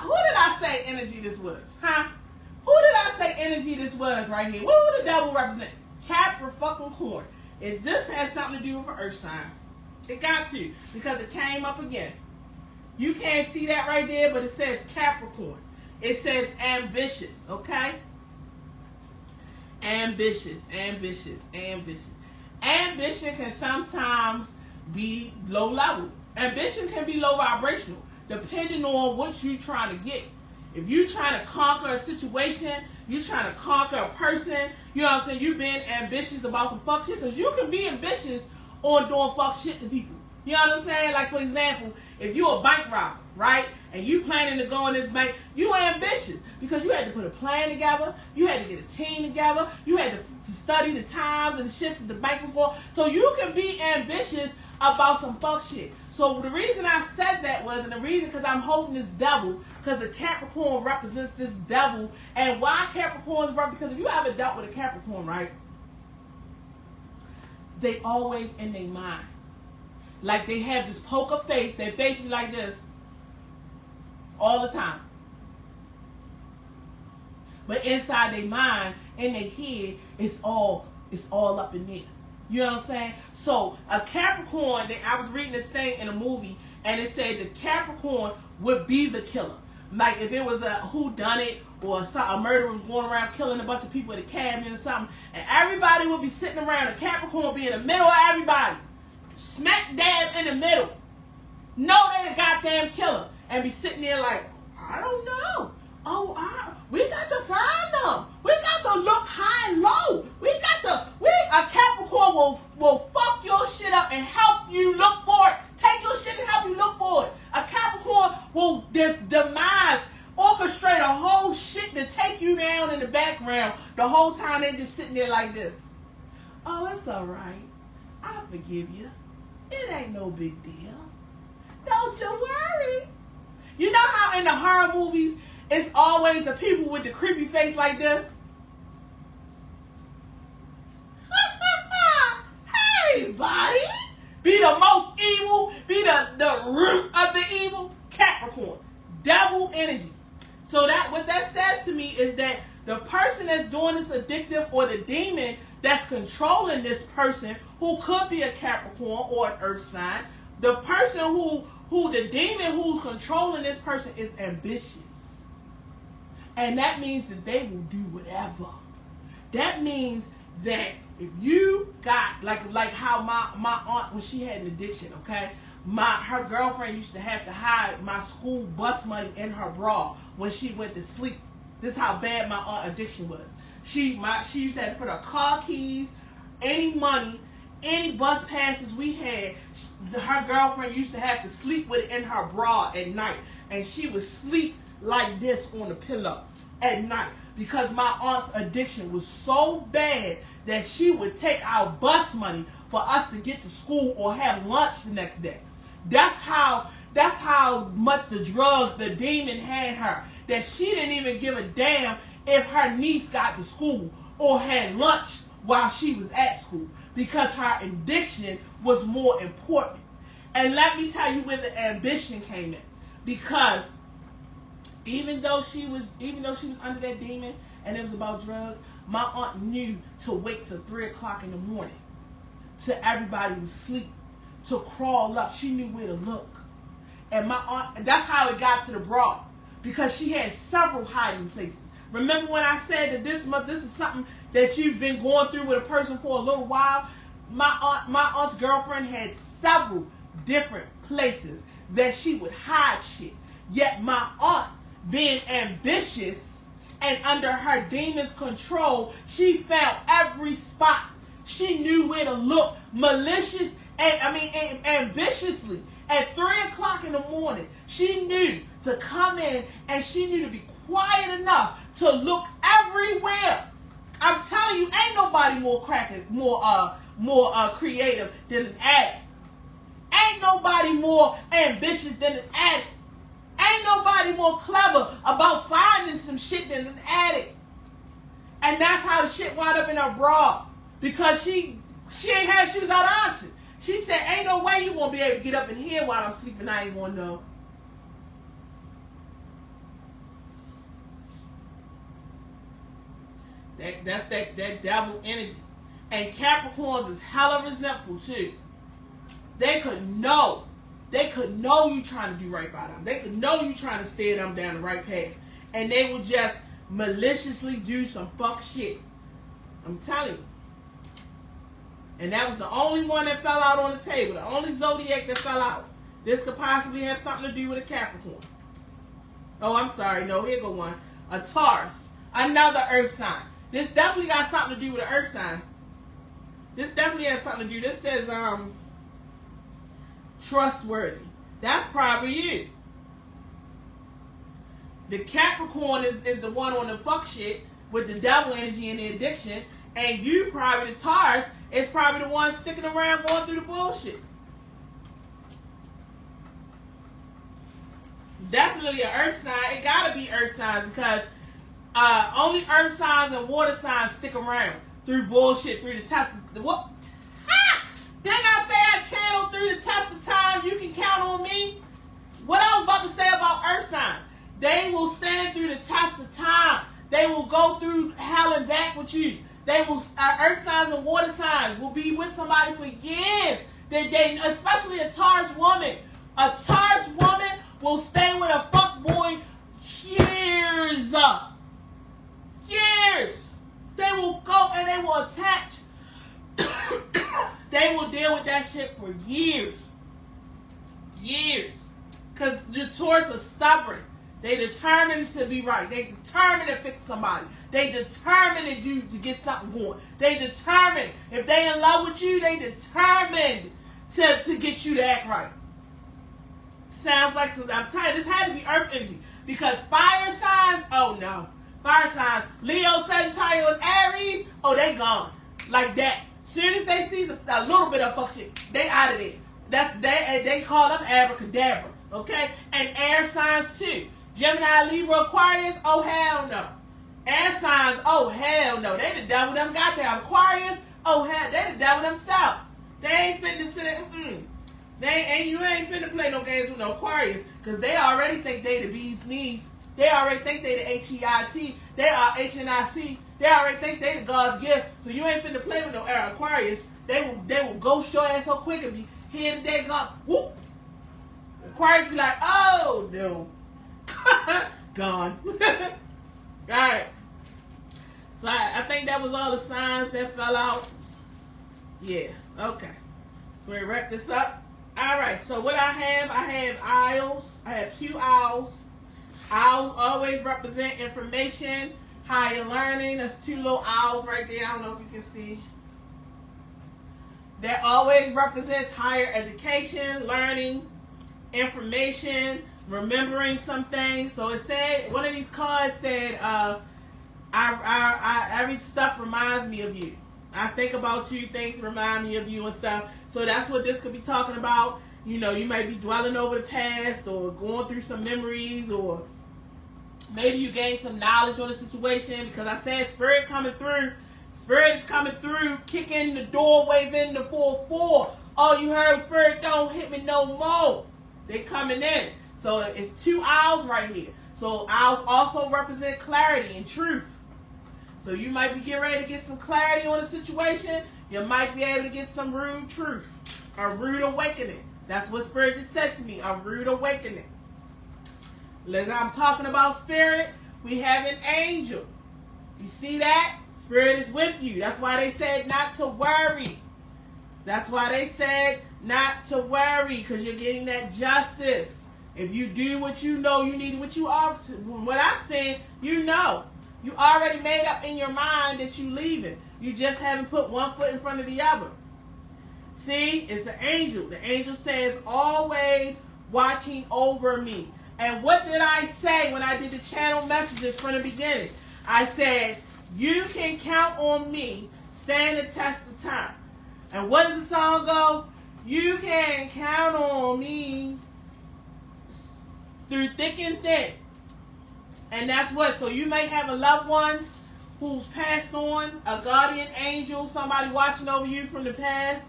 S1: Who did I say energy this was? Huh? Who did I say energy this was right here? What do the devil represent? Capricorn. It just has something to do with an earth sign. It got to, because it came up again. You can't see that right there, but it says Capricorn. It says ambitious, okay? Ambitious. Ambition can sometimes be low level. Ambition can be low vibrational, depending on what you're trying to get. If you're trying to conquer a situation, you're trying to conquer a person, you know what I'm saying? You're being ambitious about some fuck shit, because you can be ambitious on doing fuck shit to people. You know what I'm saying? Like, for example, if you're a bank robber, right? And you planning to go in this bank, you ambitious because you had to put a plan together, you had to get a team together, you had to study the times and the shifts that the bank was for. So you can be ambitious about some fuck shit. So the reason I said that was, and the reason because I'm holding this devil, because the Capricorn represents this devil. And why Capricorns represent, because if you ever dealt with a Capricorn, right? They always in their mind. Like they have this poker face, their face is like this all the time. But inside their mind, in their head, it's all up in there. You know what I'm saying? So a Capricorn, I was reading this thing in a movie, and it said the Capricorn would be the killer. Like if it was a whodunit or a murderer was going around killing a bunch of people at a cabin or something, and everybody would be sitting around, a Capricorn would be in the middle of everybody, smack dab in the middle. Know they the goddamn killer, and be sitting there like, I don't know. We got to find them. We got to look high and low. A Capricorn will fuck your shit up and help you look for it. Take your shit and help you look for it. A Capricorn will demise, orchestrate a whole shit to take you down in the background the whole time they just sitting there like this. Oh, it's all right. I forgive you. It ain't no big deal. Don't you worry. You know how in the horror movies, it's always the people with the creepy face like this? Hey, buddy. Be the most evil. Be the root of the evil. Capricorn. Devil energy. So what that says to me is that the person that's doing this addictive, or the demon that's controlling this person, who could be a Capricorn or an earth sign, the person the demon who's controlling this person is ambitious. And that means that they will do whatever. That means that if you got, like how my aunt, when she had an addiction, okay? Her girlfriend used to have to hide my school bus money in her bra when she went to sleep. This is how bad my aunt addiction was. She used to have to put her car keys, any money, any bus passes we had, her girlfriend used to have to sleep with it in her bra at night. And she would sleep like this on the pillow. at night because my aunt's addiction was so bad that she would take our bus money for us to get to school or have lunch the next day. That's how much the drugs, the demon had her, that she didn't even give a damn if her niece got to school or had lunch while she was at school, because her addiction was more important. And let me tell you where the ambition came in, because even though she was under that demon and it was about drugs, my aunt knew to wait till 3 o'clock in the morning till everybody was asleep to crawl up. She knew where to look. And my aunt, that's how it got to the broad, because she had several hiding places. Remember when I said that this is something that you've been going through with a person for a little while? My aunt's girlfriend had several different places that she would hide shit. Yet my aunt, being ambitious and under her demon's control, she found every spot. She knew where to look, malicious and ambitiously. At 3 o'clock in the morning, she knew to come in, and she knew to be quiet enough to look everywhere. I'm telling you, ain't nobody more creative than an addict. Ain't nobody more ambitious than an addict. Ain't nobody more clever about finding some shit than an addict. And that's how the shit wound up in her bra, because she was out of option. She said, ain't no way you won't be able to get up in here while I'm sleeping. I ain't gonna know. That's that devil energy. And Capricorns is hella resentful too. They could know you trying to do right by them. They could know you trying to steer them down the right path. And they would just maliciously do some fuck shit. I'm telling you. And that was the only one that fell out on the table. The only zodiac that fell out. This could possibly have something to do with a Capricorn. Oh, I'm sorry. No, here go one. A Taurus. Another earth sign. This definitely got something to do with an earth sign. This definitely has something to do. This says, trustworthy. That's probably you. The Capricorn is the one on the fuck shit with the devil energy and the addiction. And you probably, the Taurus, is probably the one sticking around going through the bullshit. Definitely an earth sign. It gotta be earth signs, because only earth signs and water signs stick around through bullshit, through the test. What? Ha! Didn't I say I channeled through the test of time? You can count on me. What I was about to say about earth signs. They will stand through the test of time. They will go through hell and back with you. They will, earth signs and water signs will be with somebody for years. They especially a Taurus woman. A Taurus woman will stay with a fuck boy years. Years. They will go and they will attach. They will deal with that shit for years. Years. Because the Taurus are stubborn. They determined to be right. They determined to fix somebody. They determined to get something going. They determined, if they in love with you, they determined to get you to act right. Sounds like some, I'm telling you, this had to be earth energy. Because fire signs, oh no. Fire signs, Leo, Sagittarius, Aries, oh, they gone. Like that. Soon as they see a little bit of fuck shit, they out of there. They call them abracadabra. Okay? And air signs too. Gemini, Libra, Aquarius, oh hell no. Air signs, oh hell no. They the devil them got there. Aquarius, oh hell, they the devil themselves. They ain't finna sit there, you ain't finna play no games with no Aquarius, because they already think they the bee's knees. They already think they the HEIT. They are HNIC. They already think they the God's gift. So you ain't finna play with no Aquarius. They will ghost your ass so quick and be here today gone. Whoop. Aquarius be like, oh no. Gone. Alright. So I think that was all the signs that fell out. Yeah. Okay. So we wrap this up. Alright. So what I have owls. I have 2 owls. Owls always represent information, higher learning. There's 2 little owls right there. I don't know if you can see. That always represents higher education, learning, information, remembering some things. So it said, one of these cards said, every stuff reminds me of you. I think about you, things remind me of you and stuff. So that's what this could be talking about. You know, you might be dwelling over the past or going through some memories, or maybe you gain some knowledge on the situation, because I said spirit coming through. Spirit is coming through, kicking the door, waving the 4-4. Oh, you heard, spirit don't hit me no more. They coming in. So it's 2 owls right here. So owls also represent clarity and truth. So you might be getting ready to get some clarity on the situation. You might be able to get some rude truth, a rude awakening. That's what Spirit just said to me, a rude awakening. As I'm talking about Spirit, we have an angel. You see that? Spirit is with you. That's why they said not to worry. That's why they said not to worry, because you're getting that justice. If you do what you know you need, what you are, what I'm saying, you know. You already made up in your mind that you leaving. You just haven't put one foot in front of the other. See, it's an angel. The angel says, always watching over me. And what did I say when I did the channel messages from the beginning? I said, you can count on me, stand the test of time. And what does the song go? You can count on me through thick and thin. And that's what, so you may have a loved one who's passed on, a guardian angel, somebody watching over you from the past,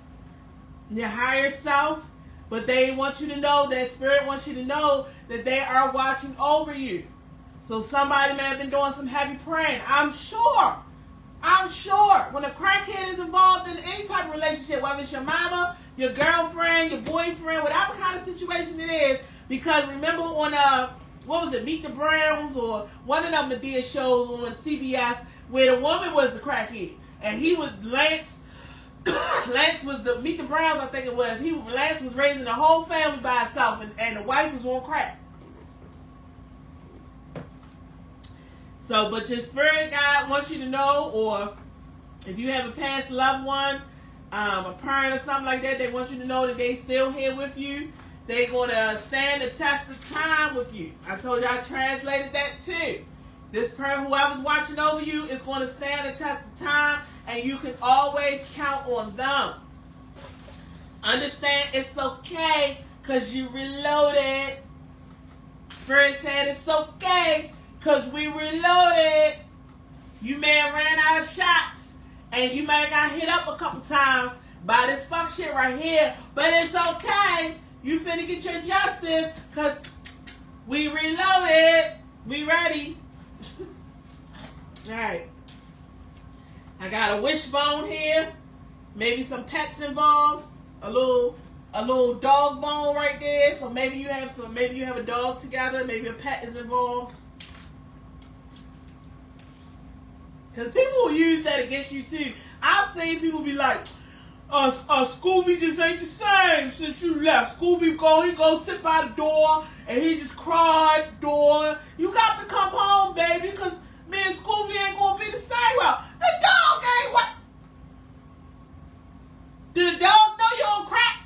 S1: your higher self, but they want you to know, that spirit wants you to know that they are watching over you. So somebody may have been doing some heavy praying. I'm sure, when a crackhead is involved in any type of relationship, whether it's your mama, your girlfriend, your boyfriend, whatever kind of situation it is, because remember on what was it, Meet the Browns, or one of them that did shows on CBS where the woman was the crackhead and he was Lance. Lance was the Meet the Browns, I think it was. Lance was raising the whole family by himself, and the wife was on crack. So, but your spirit guide wants you to know, or if you have a past loved one, a parent or something like that, they want you to know that they still here with you. They're going to stand the test of time with you. I told you I translated that too. This person, whoever's watching over you, is going to stand the test of time, and you can always count on them. Understand, it's okay because you reloaded. Spirit said it's okay because we reloaded. You may have ran out of shots, and you may have got hit up a couple times by this fuck shit right here, but it's okay. You finna get your justice because we reloaded. We ready. Alright. I got a wishbone here. Maybe some pets involved. A little dog bone right there. So maybe you have a dog together, maybe a pet is involved. Because people will use that against you too. I've seen people be like, Scooby just ain't the same since you left. Scooby he go sit by the door and he just cried door. You got to come home, baby, because me and Scooby ain't gonna be the same. Well, the dog ain't what? Did the dog know you on crack?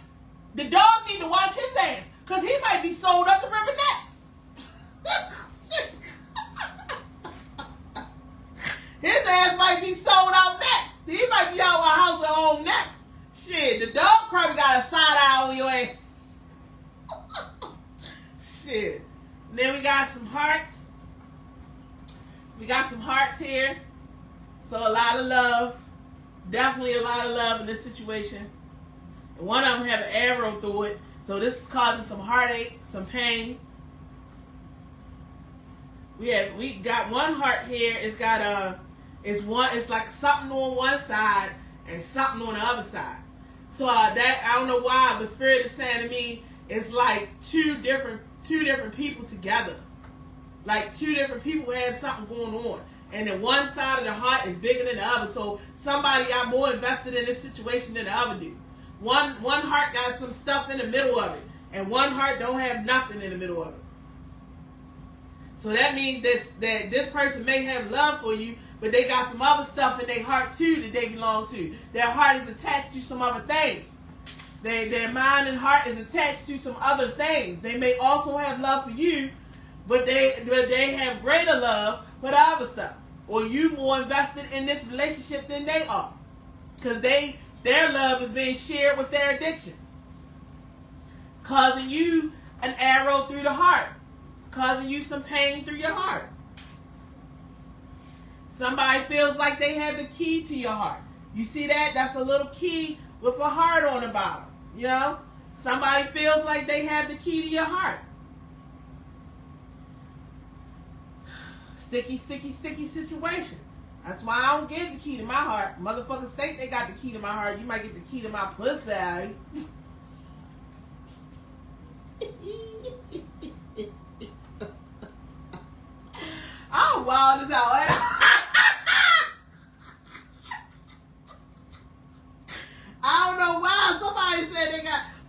S1: The dog need to watch his ass, because he might be sold up to River next. His ass might be sold out next. He might be out of a house of home next. Shit, the dog probably got a side eye on your ass. Shit. And then we got some hearts. We got some hearts here. So a lot of love. Definitely a lot of love in this situation. And one of them have an arrow through it. So this is causing some heartache, some pain. We got one heart here. It's got it's like something on one side and something on the other side. So that, I don't know why, but Spirit is saying to me, it's like two different people together. Like two different people have something going on. And the one side of the heart is bigger than the other. So somebody got more invested in this situation than the other do. One heart got some stuff in the middle of it. And one heart don't have nothing in the middle of it. So that means that this person may have love for you, but they got some other stuff in their heart too that they belong to. Their heart is attached to some other things. Their mind and heart is attached to some other things. They may also have love for you, but they have greater love for the other stuff. Or you more invested in this relationship than they are. Because their love is being shared with their addiction. Causing you an arrow through the heart. Causing you some pain through your heart. Somebody feels like they have the key to your heart. You see that? That's a little key with a heart on the bottom. You know? Somebody feels like they have the key to your heart. Sticky, sticky, sticky situation. That's why I don't give the key to my heart. Motherfuckers think they got the key to my heart. You might get the key to my pussy. I'm wild as hell. I don't know why. Somebody said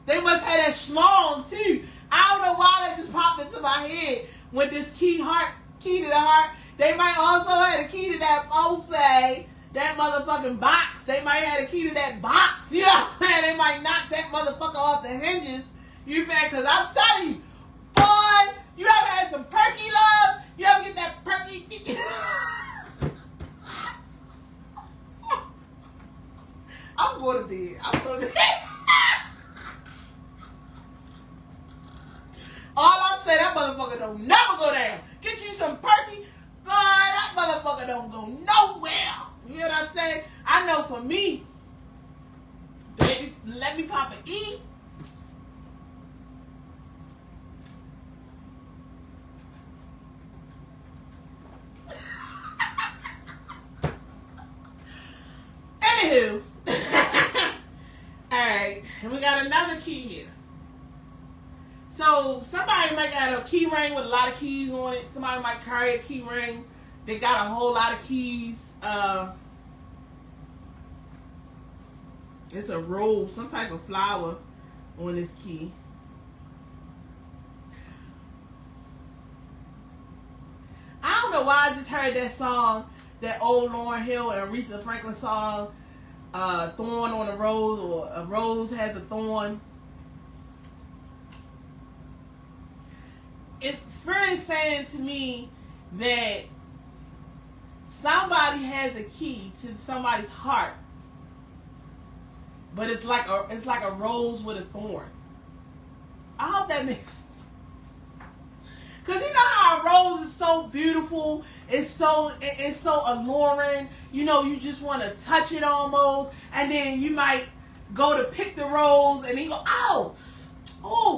S1: they must have that schlong too. I don't know why that just popped into my head with this key to the heart. They might also have a key to that pussy, that motherfucking box. They might have a key to that box. You know what I'm saying? They might knock that motherfucker off the hinges. You feel? Because I'm telling you, boy, you ever had some perky love? You ever get that perky? I'm going to bed. All I'm saying, that motherfucker don't never go down. Get you some perky, boy, that motherfucker don't go nowhere. You know what I'm saying? I know for me, baby, let me pop an E. Anywho, alright, and we got another key here. So somebody might got a key ring with a lot of keys on it. Somebody might carry a key ring. They got a whole lot of keys. It's a rose, some type of flower on this key. I don't know why I just heard that song, that old Lauryn Hill and Aretha Franklin song, Thorn on a Rose, or a rose has a thorn. It's Spirit saying to me that somebody has a key to somebody's heart, but it's like a rose with a thorn. I hope that makes sense. Cause you know how a rose is so beautiful, it's so alluring. You know, you just want to touch it almost, and then you might go to pick the rose, and you go, oh,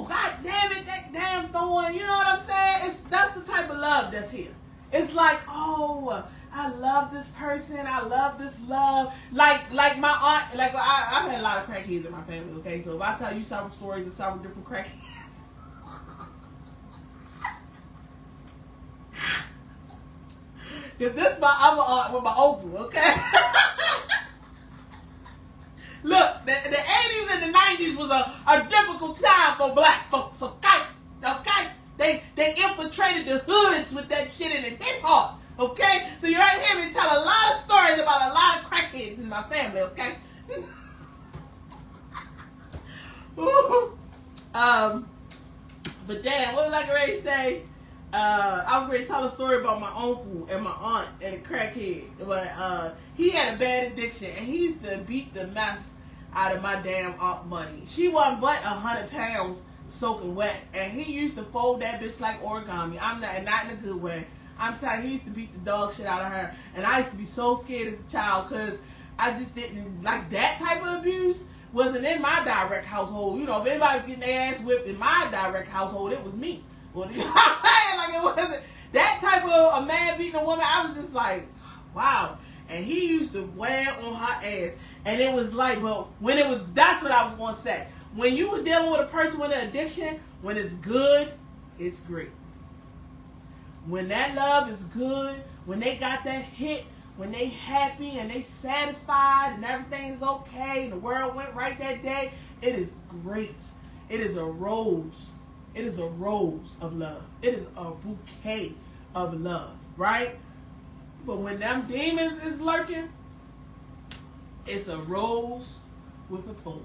S1: god damn it, that damn thorn. You know what I'm saying? That's the type of love that's here. It's like, oh, I love this person. I love this love. Like my aunt, like I've had a lot of crackheads in my family, okay? So if I tell you several stories of several different crackheads. If this my other aunt with my Oprah, okay? Look, the 80s and the 90s was a difficult time for black folks, okay? Okay? They infiltrated the hoods with that shit in the hip hop, okay? So you're right here to tell a lot of stories about a lot of crackheads in my family, okay? But damn, what was I ready to say? I was ready to tell a story about my uncle and my aunt and a crackhead. But he had a bad addiction, and he used to beat the mess out of my damn aunt money. She wasn't but 100 pounds soaking wet, and he used to fold that bitch like origami. I'm not in a good way. I'm telling you, he used to beat the dog shit out of her, and I used to be so scared as a child because I just didn't like that type of abuse. Wasn't in my direct household. You know, if anybody was getting their ass whipped in my direct household, it was me. Well, you know what I'm saying? Like, it wasn't that type of a man beating a woman. I was just like, wow. And he used to wear on her ass. And it was like, well, when it was, that's what I was going to say. When you were dealing with a person with an addiction, when it's good, it's great. When that love is good, when they got that hit, when they happy and they satisfied and everything's okay and the world went right that day, it is great. It is a rose. It is a rose of love. It is a bouquet of love, right? But when them demons is lurking, it's a rose with a thorn.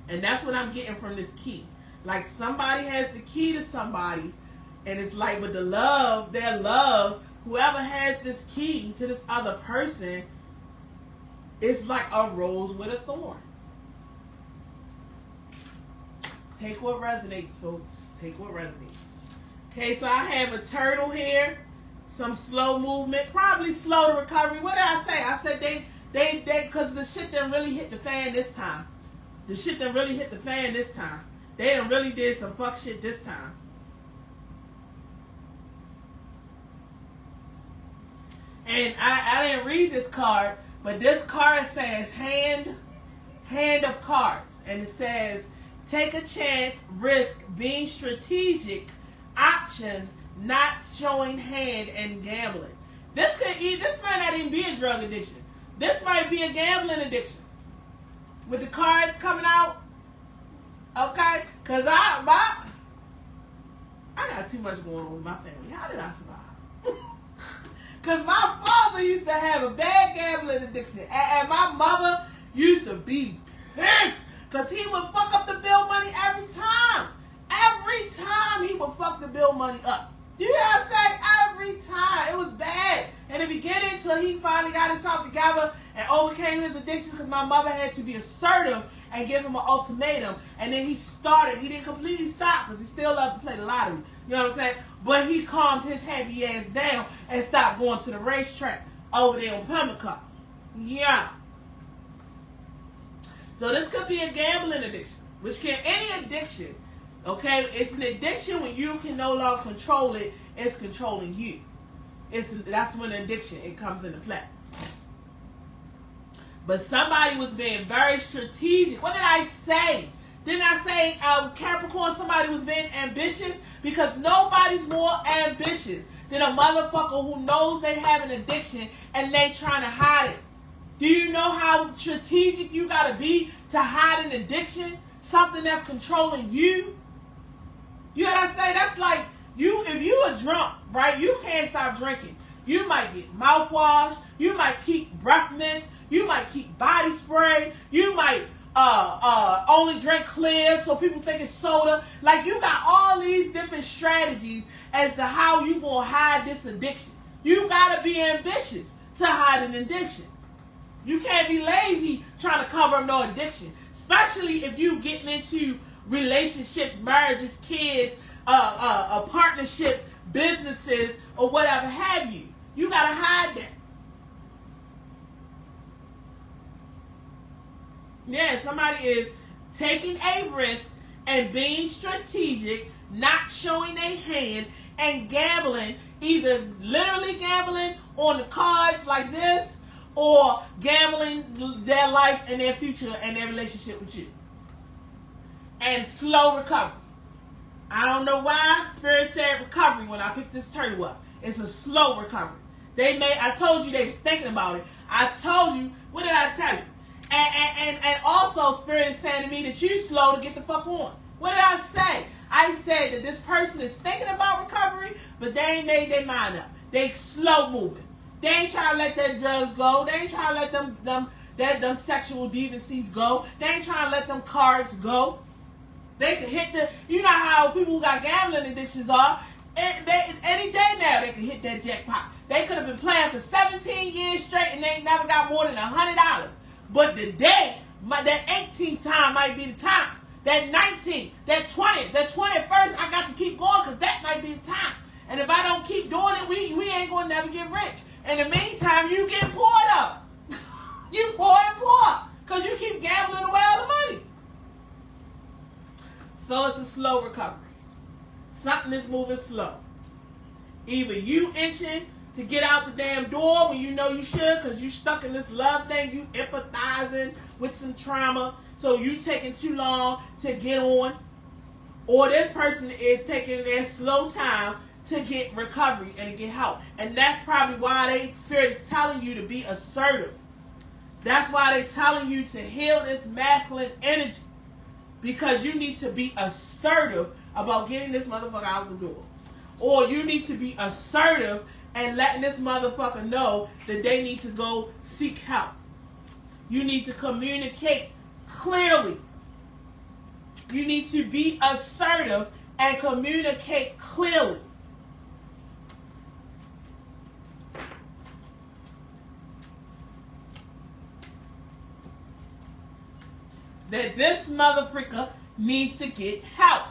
S1: And that's what I'm getting from this key. Like somebody has the key to somebody, and it's like with the love, their love, whoever has this key to this other person, it's like a rose with a thorn. Take what resonates, folks. Take what resonates. Okay, so I have a turtle here, some slow movement, probably slow recovery. What did I say? I said they, because the shit done really hit the fan this time. The shit done really hit the fan this time. They done really did some fuck shit this time. And I didn't read this card, but this card says hand of cards. And it says, take a chance, risk, being strategic, options, not showing hand, and gambling. This might not even be a drug addiction. This might be a gambling addiction. With the cards coming out, okay? Because I got too much going on with my family. How did I survive? Because my father used to have a bad gambling addiction. And my mother used to be pissed. Because he would fuck up the bill money every time. Every time he would fuck the bill money up. Do you hear what I'm saying? Every time. It was bad. In the beginning, until he finally got himself together and overcame his addictions, because my mother had to be assertive and give him an ultimatum. And then he started. He didn't completely stop because he still loved to play the lottery. You know what I'm saying? But he calmed his happy ass down and stopped going to the racetrack over there on Pimlico. Yeah. So this could be a gambling addiction, which can any addiction. Okay, it's an addiction when you can no longer control it. It's controlling you. That's when addiction it comes into play. But somebody was being very strategic. What did I say? Didn't I say Capricorn? Somebody was being ambitious, because nobody's more ambitious than a motherfucker who knows they have an addiction and they trying to hide it. Do you know how strategic you gotta be to hide an addiction? Something that's controlling you? You know what I say? That's like if you a drunk, right? You can't stop drinking. You might get mouthwash. You might keep breath mints. You might keep body spray. You might only drink clear so people think it's soda. Like you got all these different strategies as to how you gonna hide this addiction. You gotta be ambitious to hide an addiction. You can't be lazy trying to cover up no addiction, especially if you getting into relationships, marriages, kids, partnerships, businesses, or whatever have you. You gotta hide that. Yeah, somebody is taking a risk and being strategic, not showing their hand, and gambling, either literally gambling on the cards like this, or gambling their life and their future and their relationship with you. And slow recovery. I don't know why Spirit said recovery when I picked this turtle up. It's a slow recovery. I told you they was thinking about it. I told you, what did I tell you? And also Spirit is saying to me that you slow to get the fuck on. What did I say? I said that this person is thinking about recovery, but they ain't made their mind up. They slow moving. They ain't trying to let their drugs go. They ain't trying to let them sexual deviancies go. They ain't trying to let them cards go. They can hit you know how people who got gambling addictions are. Any day now they can hit that jackpot. They could have been playing for 17 years straight and they ain't never got more than $100. But the day, that 18th time might be the time. That 19th, that 20th, that 21st, I got to keep going because that might be the time. And if I don't keep doing it, we ain't going to never get rich. In the meantime, you get poured up. You pour and pour because you keep gambling away all the money. So it's a slow recovery. Something is moving slow. Either you itching to get out the damn door when you know you should because you stuck in this love thing, you empathizing with some trauma, so you taking too long to get on, or this person is taking their slow time to get recovery and to get help. And that's probably why Spirit is telling you to be assertive. That's why they're telling you to heal this masculine energy, because you need to be assertive about getting this motherfucker out the door. Or you need to be assertive and letting this motherfucker know that they need to go seek help. You need to communicate clearly. you need to be assertive and communicate clearly. That this motherfucker needs to get help.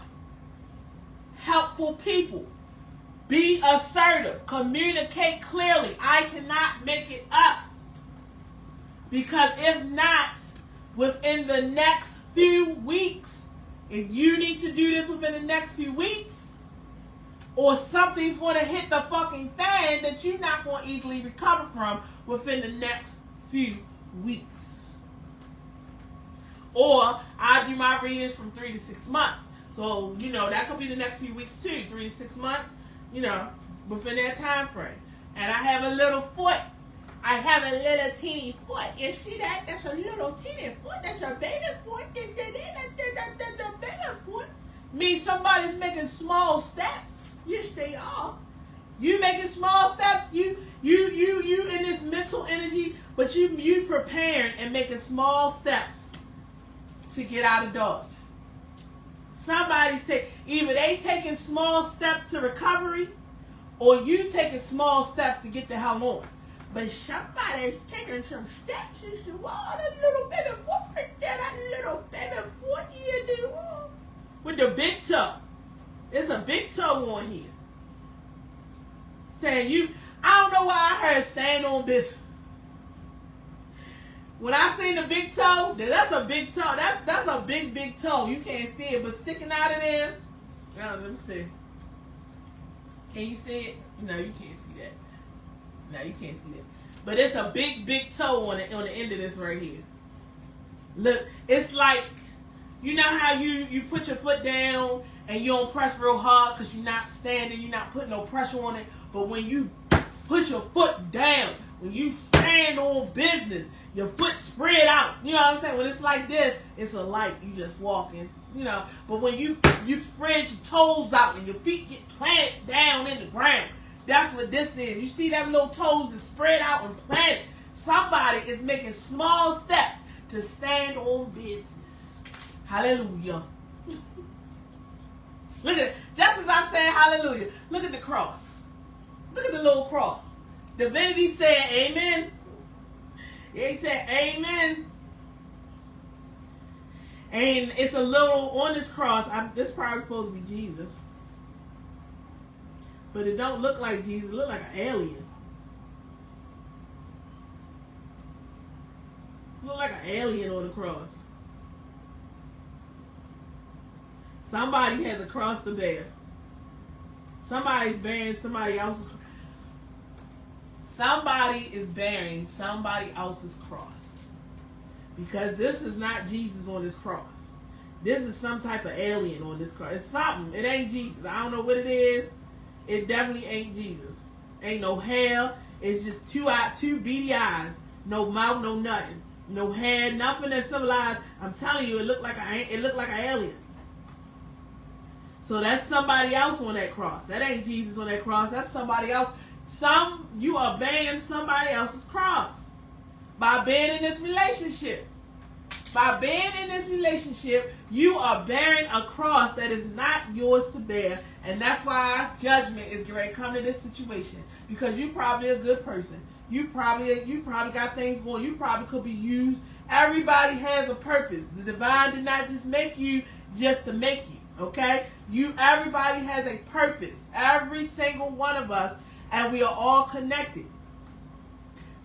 S1: Helpful people. Be assertive. Communicate clearly. I cannot make it up. Because if not, within the next few weeks, if you need to do this within the next few weeks, or something's going to hit the fucking fan that you're not going to easily recover from within the next few weeks. Or I do my readings from 3 to 6 months. So, that could be the next few weeks too. 3 to 6 months, within that time frame. And I have a little foot. I have a little teeny foot. You see that? That's a little teeny foot. That's a baby foot. That's the baby foot. Means somebody's making small steps. Yes, they are. You making small steps. You in this mental energy, but you preparing and making small steps to get out of Dodge. Somebody said either they taking small steps to recovery, or you taking small steps to get the hell on. But somebody's taking some steps and said, "Wow, that little baby foot right there, that little baby foot here, dude, with the big toe. There's a big toe on here." Saying I don't know why I heard stand on business. When I seen the big toe, that's a big toe. That's a big toe. You can't see it, but sticking out of there. Let me see. Can you see it? No, you can't see that. No, you can't see that. But it's a big toe on the end of this right here. Look, it's like, you know how you put your foot down and you don't press real hard because you're not standing, you're not putting no pressure on it. But when you put your foot down, when you stand on business, your foot spread out. You know what I'm saying? When it's like this, it's a light. You just walking. But when you spread your toes out and your feet get planted down in the ground, that's what this is. You see them little toes that spread out and planted. Somebody is making small steps to stand on business. Hallelujah. Look at, just as I said hallelujah, look at the cross. Look at the little cross. Divinity said amen. He said amen. And it's a little on this cross. This probably supposed to be Jesus. But it don't look like Jesus. It look like an alien. It look like an alien on the cross. Somebody has a cross to bear. Somebody's bearing somebody else's cross. Somebody is bearing somebody else's cross. Because this is not Jesus on this cross. This is some type of alien on this cross. It's something. It ain't Jesus. I don't know what it is. It definitely ain't Jesus. Ain't no hair. It's just two beady eyes. No mouth, no nothing. No hair, nothing that symbolized. I'm telling you, it looked like an alien. So that's somebody else on that cross. That ain't Jesus on that cross. That's somebody else. You are bearing somebody else's cross. By being in this relationship. By being in this relationship, you are bearing a cross that is not yours to bear. And that's why judgment is going to come to this situation. Because you probably a good person. You probably got things going. You probably could be used. Everybody has a purpose. The divine did not just make you just to make you. Okay? Everybody has a purpose. Every single one of us. And we are all connected.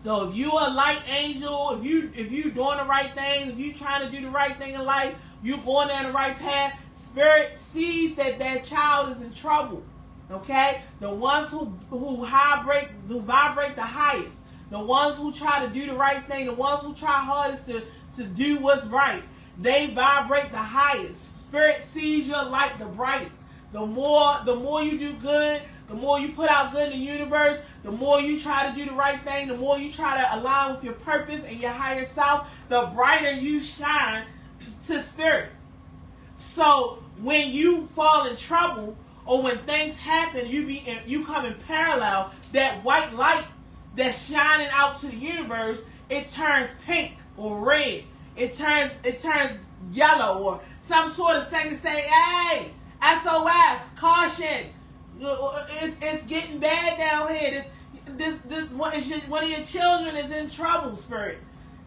S1: So if you a light angel, if you doing the right thing, if you trying to do the right thing in life, you going down the right path, Spirit sees that child is in trouble. Okay? The ones who vibrate the highest, the ones who try to do the right thing, the ones who try hardest to do what's right, they vibrate the highest. Spirit sees your light the brightest. The more you do good, the more you put out good in the universe, the more you try to do the right thing, the more you try to align with your purpose and your higher self, the brighter you shine to Spirit. So when you fall in trouble or when things happen, you come in parallel, that white light that's shining out to the universe, it turns pink or red. It turns yellow or some sort of thing to say, hey, SOS, caution, it's getting bad down here. One of your children is in trouble, Spirit.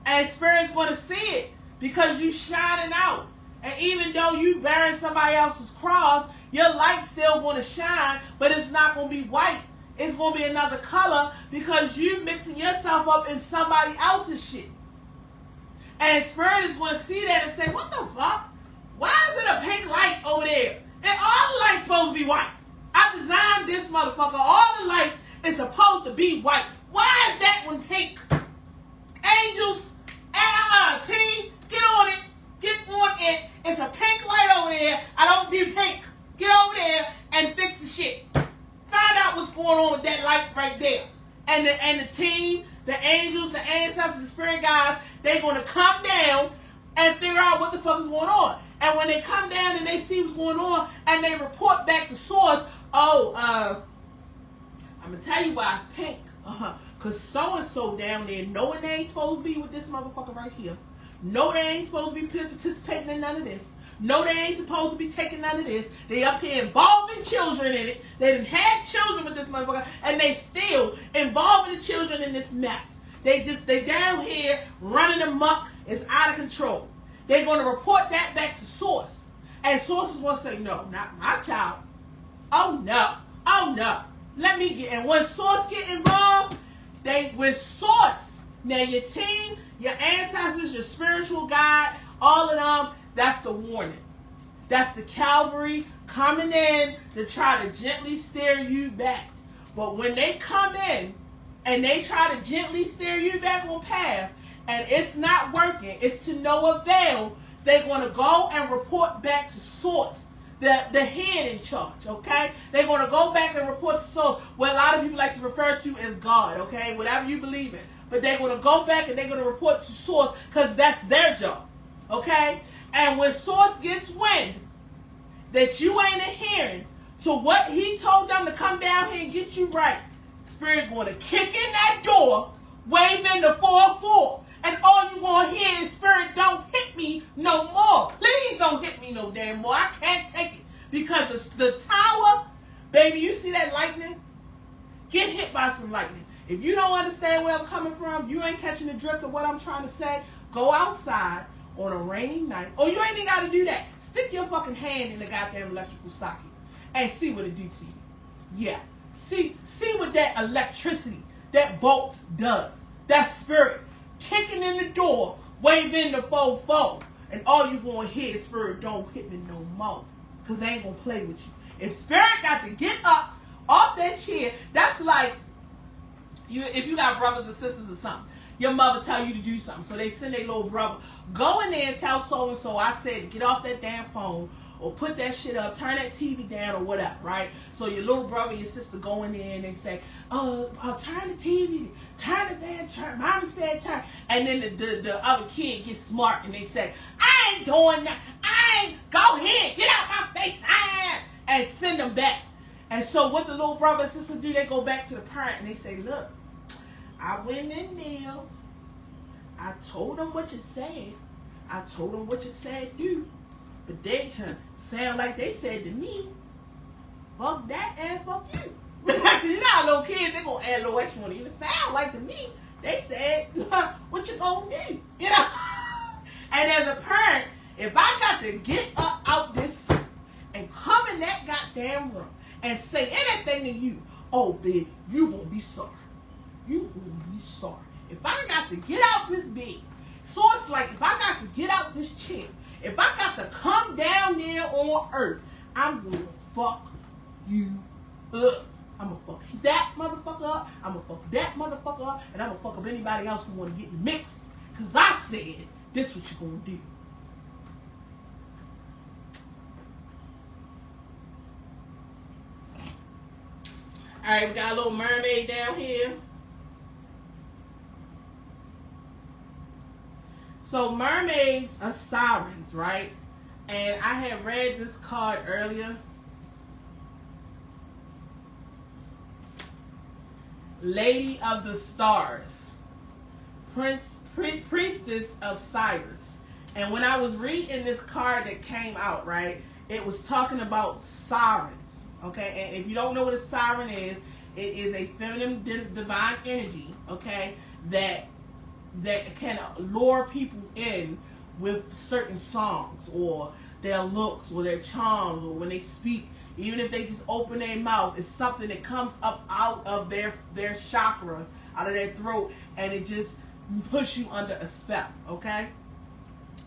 S1: And Spirit's going to see it because you shining out. And even though you bearing somebody else's cross, your light's still going to shine, but it's not going to be white. It's going to be another color because you mixing yourself up in somebody else's shit. And Spirit is going to see that and say, what the fuck? Why is it a pink light over there? And all the lights supposed to be white. I designed this motherfucker. All the lights is supposed to be white. Why is that one pink? Angels, team, get on it. Get on it. It's a pink light over there. I don't do pink. Get over there and fix the shit. Find out what's going on with that light right there. And the team, the angels, the ancestors, the spirit guides, they're going to come down and figure out what the fuck is going on. And when they come down and they see what's going on and they report back to source, I'm going to tell you why it's pink. Because so-and-so down there knowing they ain't supposed to be with this motherfucker right here. No, they ain't supposed to be participating in none of this. No, they ain't supposed to be taking none of this. They up here involving children in it. They done had children with this motherfucker, and they still involving the children in this mess. They down here running amok. It's out of control. They're going to report that back to source. And source is going to say, no, not my child. Oh, no. Oh, no. Let me get, and when source get involved, with source, now your team, your ancestors, your spiritual guide, all of them, that's the warning. That's the Calvary coming in to try to gently steer you back. But when they come in and they try to gently steer you back on path and it's not working, it's to no avail, they're going to go and report back to source, the head in charge, okay? They're going to go back and report to source, what a lot of people like to refer to as God, okay? Whatever you believe in. But they're going to go back and they're going to report to source because that's their job, okay? And when source gets wind that you ain't adhering to what he told them to come down here and get you right, Spirit going to kick in that door, waving the 4-4. And all you going to hear is, Spirit, don't hit me no more. Please don't hit me no damn more. I can't take it. Because the tower, baby, you see that lightning? Get hit by some lightning. If you don't understand where I'm coming from, you ain't catching the drift of what I'm trying to say, go outside on a rainy night. Oh, you ain't even got to do that. Stick your fucking hand in the goddamn electrical socket and see what it do to you. Yeah. See what that electricity, that bolt does. That Spirit kicking in the door, waving the 4-4. And all you going to hear is, Spirit, don't hit me no more. Because they ain't going to play with you. If Spirit got to get up off that chair, that's like, if you got brothers and sisters or something, your mother tell you to do something. So they send their little brother, go in there and tell so-and-so, I said, get off that damn phone or put that shit up, turn that TV down or whatever, right? So your little brother and your sister go in there and they say, turn the TV, turn it down, turn. Mama said turn. And then the other kid gets smart and they say, I ain't doing that. Go ahead, get out my face. And send them back. And so what the little brother and sister do, they go back to the parent and they say, look, I went in there. I told them what you said. I told them what you said do. But they sound like they said to me, fuck that and fuck you. You know how little kids, they going to add a little extra money. It sound like to me, they said, what you going to do? You know? And as a parent, if I got to get up out this seat and come in that goddamn room and say anything to you, oh, babe, you going to be sorry. You gonna be sorry. If I got to get out this bed, so it's like if I got to get out this chair, if I got to come down there on earth, I'm gonna fuck you up. I'm gonna fuck that motherfucker up. I'm gonna fuck that motherfucker up. And I'm gonna fuck up anybody else who wanna get in the mix. Cause I said, this what you gonna do. Alright, we got a little mermaid down here. So mermaids are sirens, right? And I had read this card earlier. Lady of the Stars. Priestess of Cyrus. And when I was reading this card that came out, right, it was talking about sirens. Okay, and if you don't know what a siren is, it is a feminine divine energy, okay, that can lure people in with certain songs or their looks or their charms, or when they speak, even if they just open their mouth, it's something that comes up out of their chakras, out of their throat, and it just push you under a spell, okay?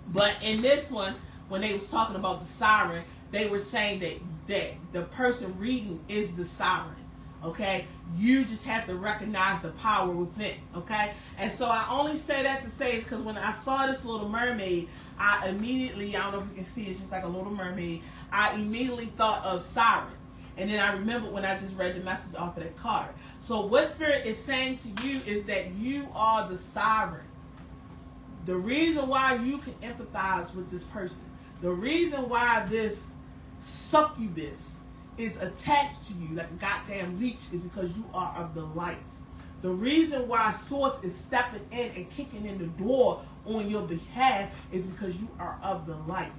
S1: But in this one, when they was talking about the siren, they were saying that the person reading is the siren, okay? You just have to recognize the power within, okay? And so I only say that to say is because when I saw this little mermaid, I immediately, I don't know if you can see, it's just like a little mermaid, I immediately thought of siren. And then I remembered when I just read the message off of that card. So what Spirit is saying to you is that you are the siren. The reason why you can empathize with this person, the reason why this succubus is attached to you like a goddamn leech is because you are of the light. The reason why Source is stepping in and kicking in the door on your behalf is because you are of the light.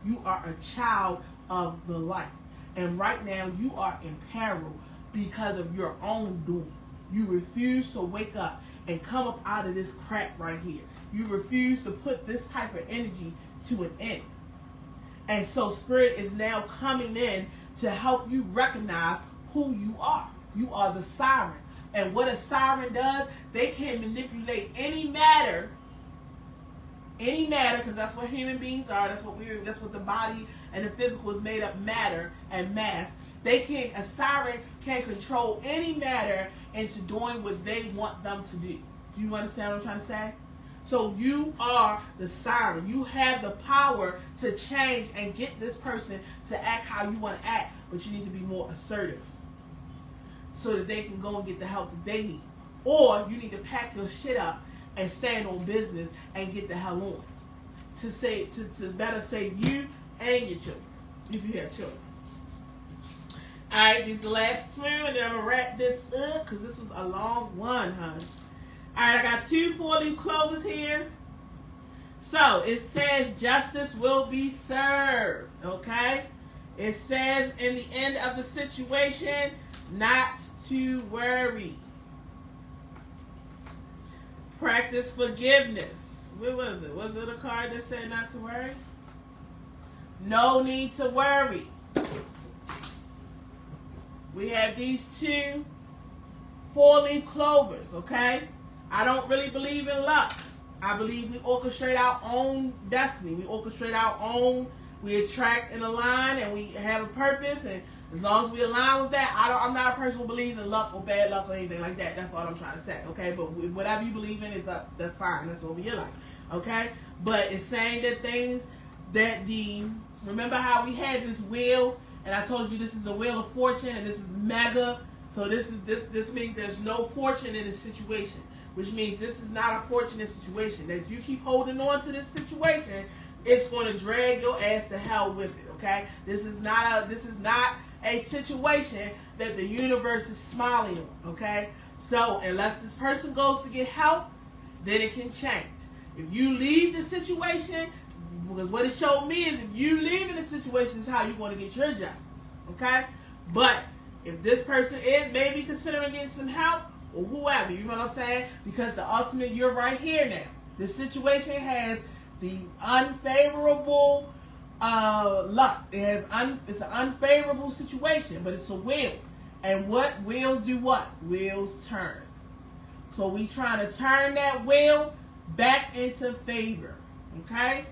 S1: You are a child of the light. And right now you are in peril because of your own doing. You refuse to wake up and come up out of this crap right here. You refuse to put this type of energy to an end. And so Spirit is now coming in to help you recognize who you are. You are the siren. And what a siren does, they can manipulate any matter, because that's what human beings are. That's what the body and the physical is made up, matter and mass. A siren can control any matter into doing what they want them to do. Do you understand what I'm trying to say? So you are the siren. You have the power to change and get this person to act how you want to act, but you need to be more assertive so that they can go and get the help that they need. Or you need to pack your shit up and stand on business and get the hell on. To better save you and your children, if you have children. Alright, these are the last two, and then I'm going to wrap this up because this is a long one, honey. Alright, I got 2 4-leaf clovers here. So, it says justice will be served, okay? It says in the end of the situation, not to worry. Practice forgiveness. What was it? Was it a card that said not to worry? No need to worry. We have these 2 4-leaf clovers, okay? I don't really believe in luck. I believe we orchestrate our own destiny. We orchestrate our own, we attract and align, and we have a purpose, and as long as we align with that, I'm not a person who believes in luck or bad luck or anything like that. That's all I'm trying to say, okay? But whatever you believe in is up. That's fine. That's over your life, okay? But it's saying that things that remember how we had this wheel, and I told you this is a wheel of fortune, and this is mega. So this means there's no fortune in this situation, which means this is not a fortunate situation. That if you keep holding on to this situation, it's going to drag your ass to hell with it, okay? This is not a situation that the universe is smiling on, okay? So unless this person goes to get help, then it can change. If you leave the situation, because what it showed me is if you leave in the situation is how you're going to get your justice, okay? But if this person is maybe considering getting some help, or whoever, you know what I'm saying? Because the ultimate, you're right here now. This situation has the unfavorable luck. It's an unfavorable situation, but it's a wheel. And what wheels do what? Wheels turn. So we trying to turn that wheel back into favor, okay?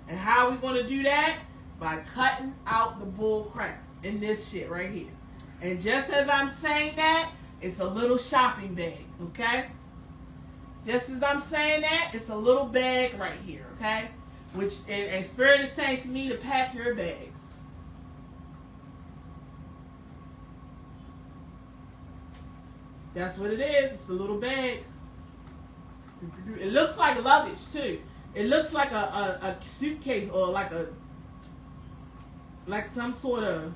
S1: And how are we going to do that? By cutting out the bull crap in this shit right here. And just as I'm saying that, it's a little shopping bag, okay? Just as I'm saying that, it's a little bag right here, okay? Which, and Spirit is saying to me to pack your bags. That's what it is. It's a little bag. It looks like luggage, too. It looks like a suitcase or like some sort of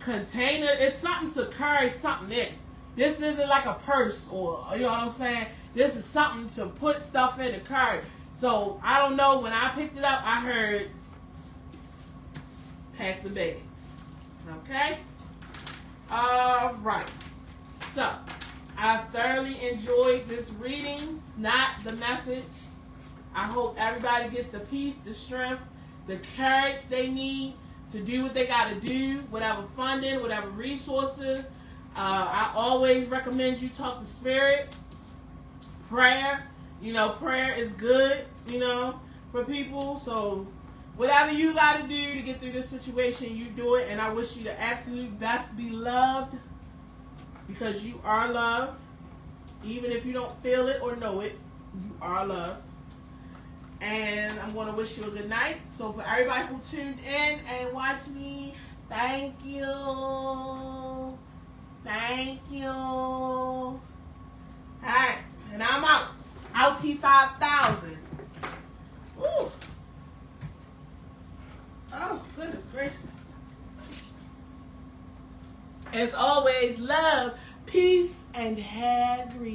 S1: container. It's something to carry something in. This isn't like a purse or, you know what I'm saying? This is something to put stuff in to carry. So I don't know. When I picked it up, I heard pack the bags. Okay? All right. So I thoroughly enjoyed this reading, not the message. I hope everybody gets the peace, the strength, the courage they need to do what they got to do, whatever funding, whatever resources. I always recommend you talk to Spirit. Prayer. Prayer is good, for people. So whatever you got to do to get through this situation, you do it. And I wish you the absolute best. Be loved, because you are loved. Even if you don't feel it or know it, you are loved. And I'm going to wish you a good night. So for everybody who tuned in and watched me, thank you. Thank you. All right. And I'm out. Outie 5000. Woo. Oh, goodness gracious. As always, love, peace, and hair grease.